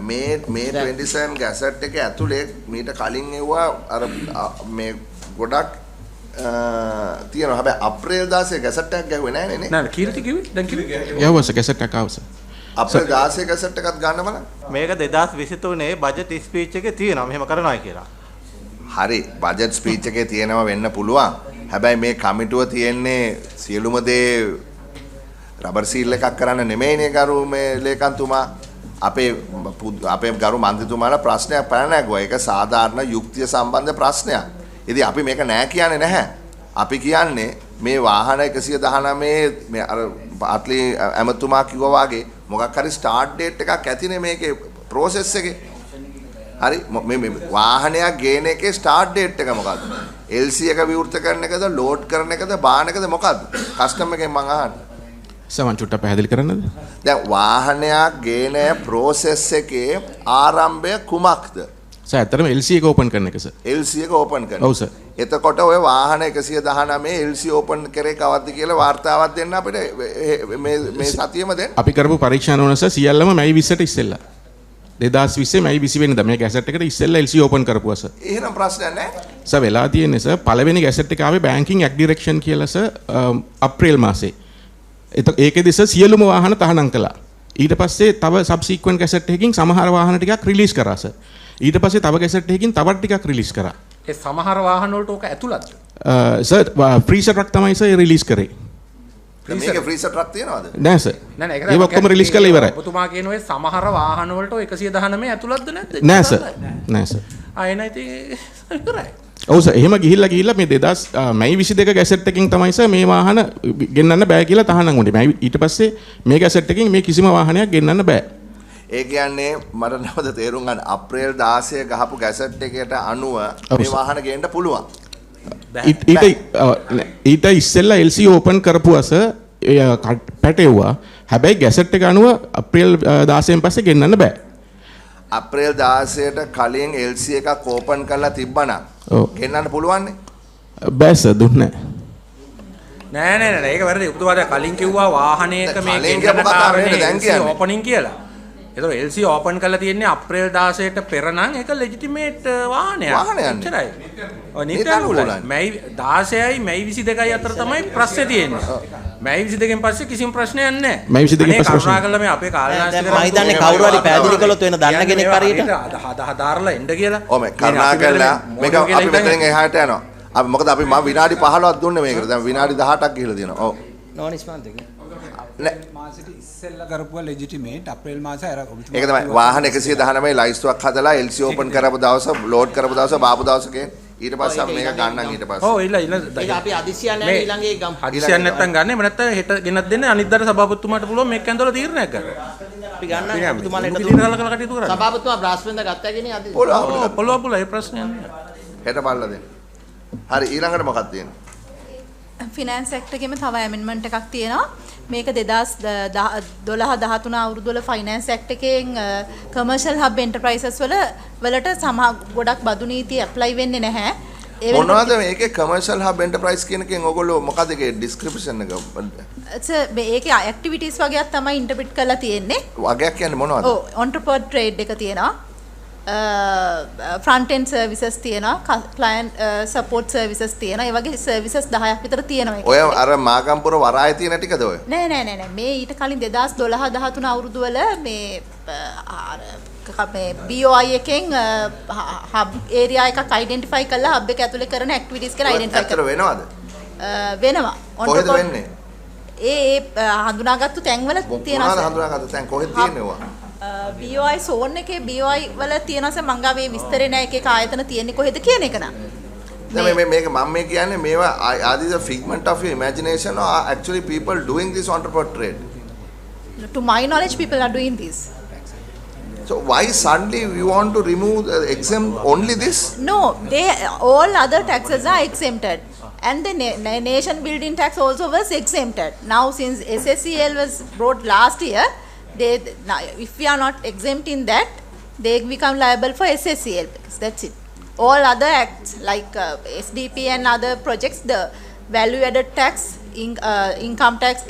මේ 27 ගැසට් එක ඇතුලේ මීට කලින් එවුවා අර මේ ගොඩක් තියෙනවා. හැබැයි අප්‍රේල් 16 ගැසට් එකක් ගැහුවේ නැහැ නේ. නෑ කීරටි කිව්වේ? දැන් කිව්වේ. යවස ගැසට් එකක් ආවස. අප්‍රේල් 16 ගැසට් එකක් ගන්න බලන්න. මේක 2023 බජට් ස්පීච් එකේ තියෙනවා මෙහෙම කරනවා කියලා. හරි බජට් ස්පීච් එකේ තියෙනවා වෙන්න පුළුවන්. හැබැයි මේ කමිටුව තියෙන්නේ සියලුම දේ රබර් සීල් එකක් කරන්න නෙමෙයිනේ ගරු මේ ලේකම්තුමා. අපේ ගරු මන්ත්‍රීතුමාලා ප්‍රශ්නයක් පැන නැගුවා. ඒක සාධාරණ යුක්තිය සම්බන්ධ ප්‍රශ්නයක්. ඉතින් අපි මේක නෑ කියන්නේ නැහැ. අපි කියන්නේ මේ වාහන 119 මේ අර පාට්ලි ඇමතුමා කිව්වා වගේ මොකක් හරි ස්ටාර්ට් ඩේට් එකක් ඇතිනේ මේකේ ප්‍රොසෙස් එකේ. හරි මේ වාහනයක් ගේන එකේ ස්ටාර්ට් ඩේට් එක මොකද්ද? LC එක විවෘත කරන එකද ලෝඩ් කරන එකද බාන එකද මොකද්ද? කස්ටම් එකෙන් මං අහන්නේ. සමන් චුට්ටක් පැහැදිලි කරන්නද? දැන් වාහනයක් ගේන ප්‍රොසෙස් එකේ ආරම්භය කුමක්ද? සර් ඇත්තටම LC එක ඕපන් කරන එක සර්. LC එක ඕපන් කරන. ඔව් සර්. එතකොට ඔය වාහන 119 LC ඕපන් කරේ කවද්ද කියලා වාර්තාවක් දෙන්න අපිට මේ සතියෙම දෙන්න. අපි කරපු පරීක්ෂණ වුණා සර් සියල්ලම මැයි 20ට ඉස්සෙල්ලා. 2020 මැයි 20 වෙනිදා මේ ගැසට් එකට ඉස්සෙල්ලා LC ඕපන් කරපුවා සර්. එහෙනම් ප්‍රශ්නයක් නැහැ. සර් වෙලා තියෙන්නේ සර් පළවෙනි ගැසට් එක ආවේ බැංකින් ඇක්ට් ඩිරෙක්ෂන් කියලා සර් අප්‍රේල් මාසේ. ඒකෙදි සර් සියලුම වාහන තහනම් කළා. ඊට පස්සේ තව සබ්සීක්වෙන්ට් ගැසට් එකකින් සමහර වාහන ටිකක් රිලීස් කරා සර්. ඊට පස්සේ තව ගැසට් එකකින් තවත් ටිකක් රිලීස් කරා. ඒ සමහර වාහන වලට ඕක ඇතුළත්ද? සර් ෆ්‍රීසර් ට්‍රක් තමයි සර් රිලීස් කරේ. මේකේ ෆ්‍රීසර් ට්‍රක් තියනවද? නෑ සර්. ඒක ඔක්කොම රිලීස් කරලා ඉවරයි. ඔබතුමා කියන ඔය සමහර වාහන වලට 119 ඇතුළත්ද නැද්ද? නෑ සර්. නෑ සර්. ආයෙ නැති ඉවරයි. ඔව් සර් එහෙම ගිහිල්ලා මේ 2000 මැයි 22 ගැසට් එකකින් තමයි සර් මේ වාහන ගෙන්නන්න බෑ කියලා තහනම් වුණේ. මැයි ඊට පස්සේ මේ ගැසට් එකකින් මේ කිසිම වාහනයක් ගෙන්නන්න බෑ. ඒ කියන්නේ මට නැවත තේරුම් ගන්න අප්‍රේල් 16 ගහපු ගැසට් එකකට අනුව මේ වාහන ගේන්න පුළුවන්. ඊට ඉස්සෙල්ලා LC ඕපන් කරපුවා සර් පැටෙව්වා. හැබැයි ගැසට් එක අනුව අප්‍රේල් 16න් පස්සේ ගෙන්නන්න බෑ. අප්‍රේල් 16ට කලින් LC එකක් ඕපන් කරලා තිබ්බනම් ගෙන්නන්න පුළුවන් නේ? බෑ සර් දුන්නේ නෑ ඒක වැරදි. ඔබතුමාට කලින් කිව්වා වාහනයක මේ ගෙන්නන කාරණේ ඕපනින් කියලා. ඒතකොට LC ඕපන් කරලා තියෙන්නේ අප්‍රේල් 16ට පෙර නම් ඒක ලෙජිටිමේට් වාහනයක්. එච්චරයි. ඔය නිතරම මැයි 16යි මැයි 22යි අතර තමයි ප්‍රශ්නේ තියෙන්නේ. මැයි 22කින් පස්සේ කිසිම ප්‍රශ්නයක් නැහැ. මැයි 22කින් පස්සේ කරුණා කළා මේ අපේ කාලනාස්ති කරා. මම හිතන්නේ කවුරු හරි පැහැදිලි කළොත් වෙන දන්න කෙනෙක් හරියට දාරලා එන්න කියලා. ඔව් මේ කරුණා කළා මේක අපි මෙතනින් එහාට යනවා. අපි මොකද අපි මම විනාඩි 15ක් දුන්නේ මේකට. දැන් විනාඩි 18ක් ගිහලා තියෙනවා. ඔව්. නෝනිස් මන්ද මාසෙට ඉස්සෙල්ලා කරපුවා ලෙජිටිමේට් අප්‍රේල් මාසේ අර ඔබතුමා ඒක තමයි වාහන 119 ලයිස්තුවක් හදලා LC ඕපන් කරපු දවස ලෝඩ් කරපු දවස බාපු දවසකේ ඊට පස්සේ අපි මේක ගන්නම් ඊට පස්සේ ඔව් ඉල ඒක අපි අදිසියන් නැහැ ඊළඟේ ගම් හදිසියක් නැත්තම් ගන්න එහෙම නැත්තම් හෙට ගෙනත් දෙන්න අනිද්දාට සභාපතිතුමාට පුළුවන් මේක ඇඳලා තීරණයක් ගන්න අපි ගන්න ඔබතුමාලට කටයුතු කරන්න සභාපතිතුමා බ්‍රාස්පෙන්ද ගත්තා කියන්නේ අද පොළොව ඒ ප්‍රශ්නයක් නෑ හෙට බලලා දෙන්න හරි ඊළඟට මොකක්ද තියෙන්නේ ෆිනෑන්ස් සෙක්ටර් එකේම තව ඇමෙන්ඩ්මන්ට් එකක් තියෙනවා මේක 2012 13 අවුරුදු වල ෆයිනෑන්ස් ඇක්ට් එකෙන් කමර්ෂල් හබ් එන්ටර්ප්‍රයිසස් වලට ගොඩක් බදු නීති ඇප්ලයි වෙන්නේ නැහැ මොනවද මේකේ කමර්ෂල් හබ් එන්ටර්ප්‍රයිස් කියන එකෙන් ඔයගොල්ලෝ මොකද ඒකේ ඩිස්ක්‍රිප්ෂන් එක මේකේ ඇක්ටිවිටීස් වගේක් තමයි ඉන්ටර්ප්‍රිට් කරලා තියෙන්නේ වගේක් කියන්නේ මොනවද ඔව් ඔන්ටර්ප්‍රෙනර් ට්‍රේඩ් එක තියෙනවා ෆ්‍රන්ට් එන්ඩ් සර්විසස් තියෙනවා ක්ලයන්ට් සපෝට් සර්විසස් තියෙනවා ඒ වගේ සර්විසස් 10ක් විතර තියෙනවා ඔය අර මාගම්පුර වරායේ තියෙන ටිකද ඔය නෑ මේ ඊට කලින් 2012 13 අවුරුදු වල මේ BOI එකෙන් හබ් ඒරියා එකක් අයිඩෙන්ටිෆයි කරලා හබ් එක ඇතුලේ කරන ඇක්ටිවිටීස් කියලා අයිඩෙන්ටිෆයි කරලා වෙනවද වෙනවා කොහෙද වෙන්නේ ඒ හඳුනාගත්තු තැන්වල තියෙනවා මොනවද හඳුනාගත්තු තැන් කොහෙද තියෙනවා BOI zone එකේ BOI වල තියෙනස මංගා මේ විස්තරේ නෑ එක ආයතන තියෙන්නේ කොහෙද කියන එක නා මේක මම මේ කියන්නේ මේවා are these a figment of your imagination or are actually people doing this entrepreneur trade to my knowledge people are doing this so why suddenly you want to remove exempt only this no they all other taxes are exempted and the nation building tax also was exempted now since SSCL was brought last year now, if we are not exempt in that, they become liable for SSCL. That's it. All other acts like SDP and other projects, the value-added tax, income tax,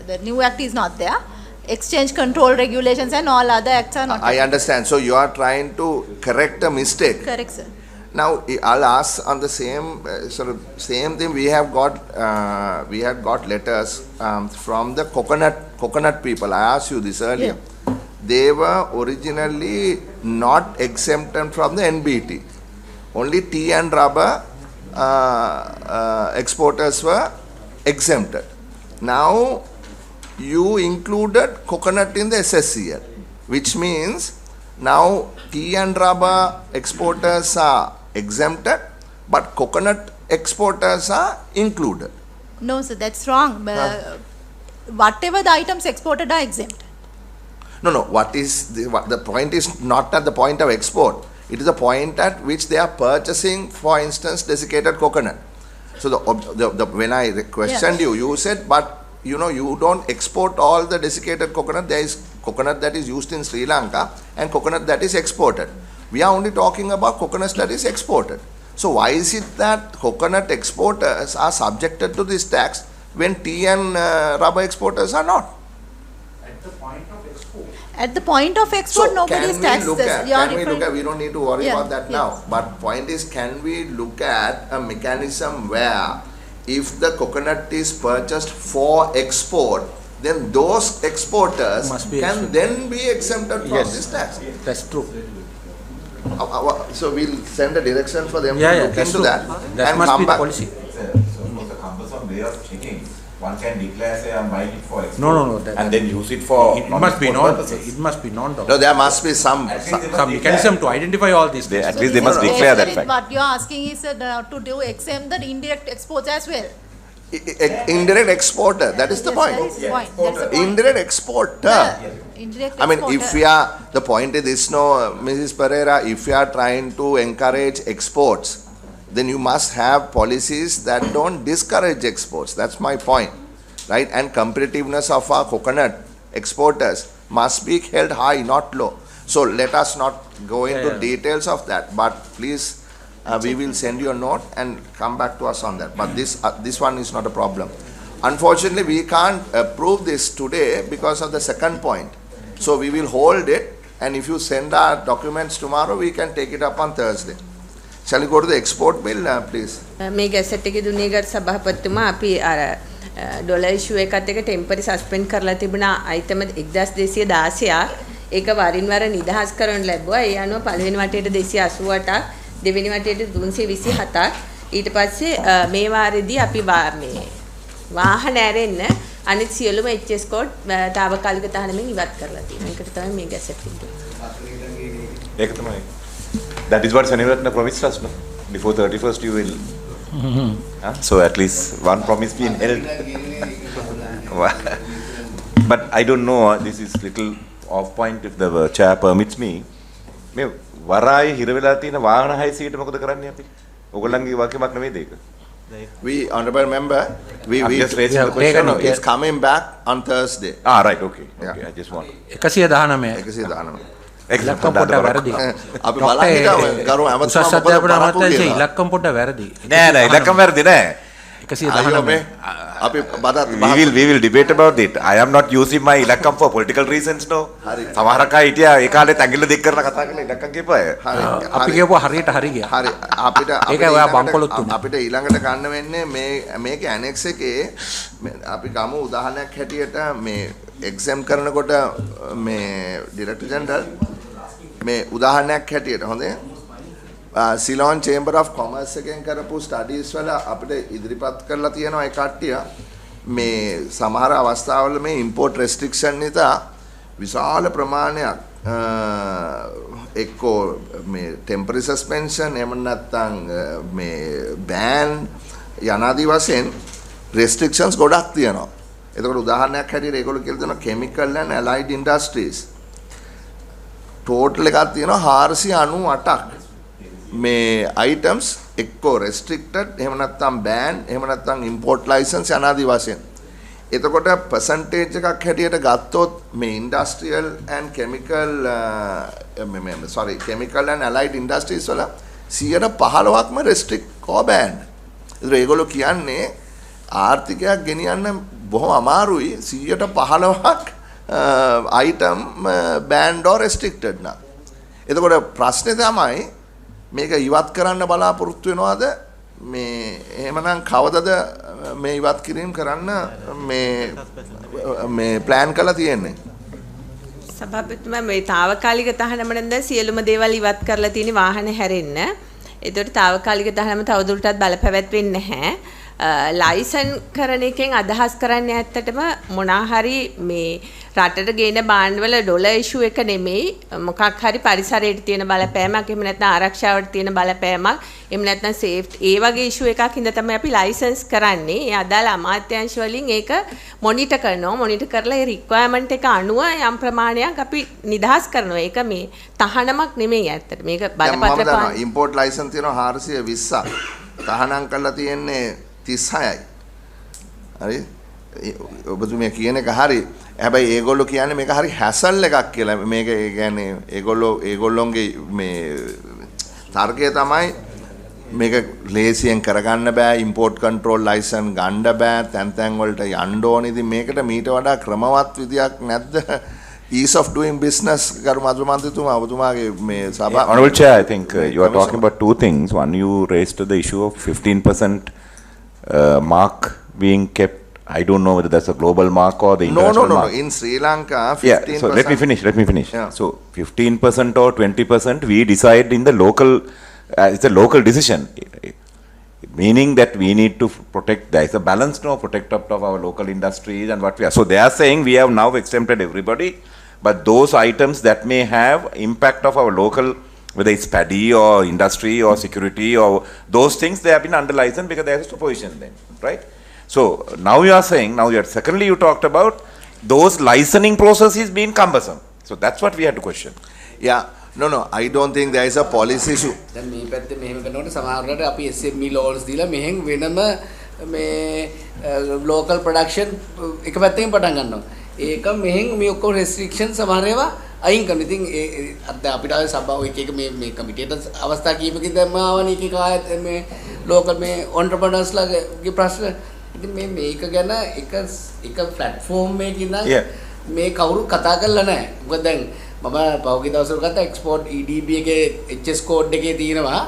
the new act is not there. Exchange control regulations and all other acts are not. I understand. So you are trying to correct a mistake. Correct, sir. Now I'll ask on the same same thing. We have got letters from the coconut people. I asked you this earlier. Yeah. They were originally not exempted from the NBT. Only tea and rubber exporters were exempted. Now you included coconut in the SSCL, which means now tea and rubber exporters are exempted, but coconut exporters are included. No, sir, that's wrong. Whatever the items exported are exempt. No. What is the point is not at the point of export. It is the point at which they are purchasing, for instance, desiccated coconut. So when I questioned you, you said, but you don't export all the desiccated coconut. There is coconut that is used in Sri Lanka and coconut that is exported. We are only talking about coconut that is exported. So why is it that coconut exporters are subjected to this tax when tea and rubber exporters are not? At the point of export, so nobody is taxed. We don't need to worry about that now. But point is, can we look at a mechanism where if the coconut is purchased for export, then those exporters can then be exempted from this tax? That's true. So we'll send a direction for them to look into that. That and must come be back. the policy. So the cumbersome way of checking. One can declare, say, I'm buying it for export. No. And then use it for. It must be It must be non. No, there must be some mechanism to identify all these things. At least they must declare that fact. What you are asking is to do exempt the indirect exports as well. Indirect exporter. That is the point. That is the point. That's the point. Indirect exporter. Indirect I mean, exporter. if we are, the point is this, no, Mrs. Pereira, if we are trying to encourage exports, then you must have policies that don't discourage exports. That's my point, right? And competitiveness of our coconut exporters must be held high, not low. So let us not go into details of that, but please, we will send you a note and come back to us on that. But this one is not a problem. Unfortunately, we can't approve this today because of the second point. So we will hold it, and if you send our documents tomorrow, we can take it up on Thursday. Shall we go to the export bill, please? මේ gazette එකේ දුන්නේගත් සභාපතිතුමා අපි අර dollar ඉෂුව එකත් එක temporary suspend කරලා තිබුණා අයිටම 1216 ඒක වරින් වර නිදහස් කරන්න ලැබුවා. ඒ අනුව පළවෙනි වටේට 288ක් දෙවෙනි වටේට 327ක් ඊට පස්සේ මේ වාරෙදී අපි මේ වාහන ඇරෙන්න අනිත් සියලුම HS කෝඩ් తాවකාලික තහනමින් ඉවත් කරලා තියෙනවා. ඒකට තමයි මේ ගැසට් එක. ඒක තමයි. That is what Sanivratna promised us, no? Before 31st you will. So at least one promise being held. But I don't know, this is little off point if the chair permits me. මේ වරායේ හිර වෙලා තියෙන වාහන 600ට මොකද කරන්නේ අපි? ඔයගොල්ලන්ගේ වාක්‍යයක් නෙමෙයිද ඒක? We, honorable member, we just raising the question. no, it's coming back on Thursday. Ah, right, okay. Okay, I just want. 119. ඉලක්කම් පොඩ්ඩක් වැරදි. අපි බලන්න ගරු උසස් අධ්‍යාපන අමාත්‍යාංශයේ ඉලක්කම් පොඩ්ඩක් වැරදි. නෑ ඉලක්කම් වැරදි නෑ. 119. අපි බදත් we will debate about it. I am not using my ඉලක්කම් for political reasons, no. සමහරක් අය හිටියා ඒ කාලේ ඇඟිල්ල දික් කරලා කතා කරලා ඉලක්කම් කියපුවා. අපි කියපුවා හරියට හරි ගියා. හරි අපිට ඒකයි ඔයා බම්කොලොත් තුන. අපිට ඊළඟට ගන්න වෙන්නේ මේකේ ඇනෙක්ස් එකේ අපි ගමු උදාහරණයක් හැටියට මේ එක්සැම් කරනකොට මේ ඩිරෙක්ටර් ජෙනරල් මේ උදාහරණයක් හැටියට හොඳේ සිලෝන් චේම්බර් ඔෆ් කොමර්ස් එකෙන් කරපු ස්ටඩීස් වල අපිට ඉදිරිපත් කරලා තියෙනවා ඒ කට්ටිය මේ සමහර අවස්ථාවල මේ ඉම්පෝර්ට් රෙස්ට්‍රික්ෂන් නිසා විශාල ප්‍රමාණයක් එක්කෝ මේ ටෙම්පරරි සස්පෙන්ෂන් එහෙම නැත්නම් මේ බෑන් යනාදී වශයෙන් රෙස්ට්‍රික්ෂන්ස් ගොඩක් තියෙනවා. එතකොට උදාහරණයක් හැටියට ඒගොල්ලෝ කියලා දෙනවා chemical and allied industries total එකක් තියෙනවා 498ක් මේ items එක්කෝ restricted එහෙම නැත්නම් ban එහෙම නැත්නම් import license යනාදී වශයෙන්. එතකොට percentage එකක් හැටියට ගත්තොත් මේ industrial and chemical chemical and allied industries වල 15%ක්ම restrict or ban. ඒතර ඒගොල්ලෝ කියන්නේ ආර්ථිකයක් ගෙනියන්න බොහොම අමාරුයි 15%ක් item banned or restricted නා. එතකොට ප්‍රශ්නේ තමයි මේක ඉවත් කරන්න බලාපොරොත්තු වෙනවද මේ එහෙමනම් කවදද මේ ඉවත් කිරීම කරන්න මේ plan කරලා තියෙන්නේ? සභාපතිතුමා මේ తాවකාලික තහනම නම් දැන් සියලුම දේවල් ඉවත් කරලා තියෙන වාහන හැරෙන්න. ඒතකොට తాවකාලික තහනම තවදුරටත් බලපැවැත්වෙන්නේ නැහැ. ලයිසන් කරන එකෙන් අදහස් කරන්නේ ඇත්තටම මොනා හරි මේ රටට ගේන බාණ්ඩවල ඩොලර් ඉෂුව එක නෙමෙයි මොකක් හරි පරිසරයට තියෙන බලපෑමක් එහෙම නැත්නම් ආරක්ෂාවට තියෙන බලපෑමක් එහෙම නැත්නම් සේෆ්ටි ඒ වගේ ඉෂුව එකක් හින්දා තමයි අපි ලයිසන්ස් කරන්නේ. ඒ අදාළ අමාත්‍යාංශ වලින් ඒක මොනිටර් කරනවා. මොනිටර් කරලා ඒ රික්වයර්මන්ට් එක අනුව යම් ප්‍රමාණයක් අපි නිදහස් කරනවා. ඒක මේ තහනමක් නෙමෙයි ඇත්තට. මේක බලපත්‍ර පාන ඉම්පෝර්ට් ලයිසන්ස් තියෙනවා 420ක්. තහනම් කරලා තියෙන්නේ 36යි. හරි ඔබතුමිය කියන එක හරි. හැබැයි ඒගොල්ලෝ කියන්නේ මේක හරි හැසල් එකක් කියලා. මේක ඒ කියන්නේ ඒගොල්ලොන්ගේ මේ තර්කය තමයි මේක ලේසියෙන් කරගන්න බෑ. ඉම්පෝර්ට් කන්ට්‍රෝල් ලයිසන් ගන්න බෑ. තැන් වලට යන්න ඕනේ. ඉතින් මේකට මීට වඩා ක්‍රමවත් විදියක් නැද්ද? Ease of doing business ගරු මන්ත්‍රීතුමා ඔබතුමාගේ මේ සභාව. Honorable Chair, I think you are talking about two things. One, you raised the issue of 15% mark being kept. I don't know whether that's a global mark or the international mark. No. In Sri Lanka, 15%. Yeah, so let me finish. Yeah. So 15% or 20% we decide in the local, it's a local decision. Meaning that we need to protect, there is a balance now, protect up of our local industries and what we are. So they are saying we have now exempted everybody, but those items that may have impact of our local, whether it's paddy or industry or security or those things, they have been under license because there is a supervision then, right? So now you are saying, secondly you talked about those licensing processes being cumbersome. So that's what we had to question. Yeah, no, I don't think there is a policy issue. දැන් මේ පැත්තේ මෙහෙම කරනකොට සමහරවිට අපි SME laws දීලා මෙහෙන් වෙනම මේ local production එක පැත්තකින් පටන් ගන්නවා. ඒක මෙහෙන් මේ ඔක්කොම restriction සමහර ඒවා අයින් කරනවා. ඉතින් අද අපිට ආවේ සභාව එක මේ කමිටියට අවස්ථා කීපකින් දැම්ම ආවනේ එක කායත් මේ local මේ entrepreneurs ලාගේ ප්‍රශ්න. ඉතින් මේක ගැන එක platform එකකින් නම් මේ කවුරු කතා කරලා නැහැ. මොකද දැන් මම පහුගිය දවස්වල ගත්ත export EDB එකේ HS code එකේ තියෙනවා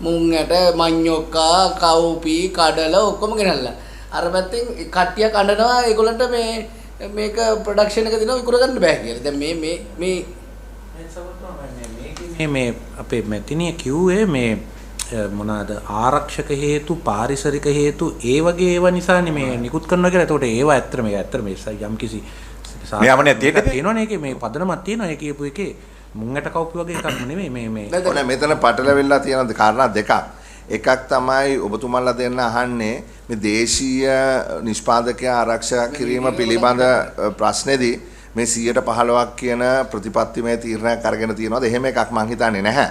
මුංගට මඤ්ඤොක්කා කවුපි කඩල ඔක්කොම ගෙනල්ලා. අර පැත්තෙන් කට්ටියක් අඬනවා ඒගොල්ලන්ට මේක ප්‍රොඩක්ෂන් එක දිනවා විකුණ ගන්න බෑ කියලා. දැන් මේ අපේ මෙතිනිය කිව්වේ මේ මොනවාද ආරක්ෂක හේතු පාරිසරික හේතු ඒ වගේ ඒවා නිසානේ මේ නිකුත් කරනවා කියලා. එතකොට ඒවා ඇත්තටම යම් කිසි නියමනයක් තියෙනවනේ ඒකේ මේ පදනමක් තියෙනවා ඒ කියපු එකේ මුංගට කවුපි වගේ එකක් නෙමෙයි මේ ඕනේ මෙතන පටලවෙලා තියෙන කාරණා දෙකක්. එකක් තමයි ඔබතුමන්ලා දෙන්න අහන්නේ මේ දේශීය නිෂ්පාදකයා ආරක්ෂා කිරීම පිළිබඳ ප්‍රශ්නේදී මේ 115ක් කියන ප්‍රතිපත්තිමය තීරණයක් අරගෙන තියෙනවද? එහෙම එකක් මං හිතන්නේ නැහැ.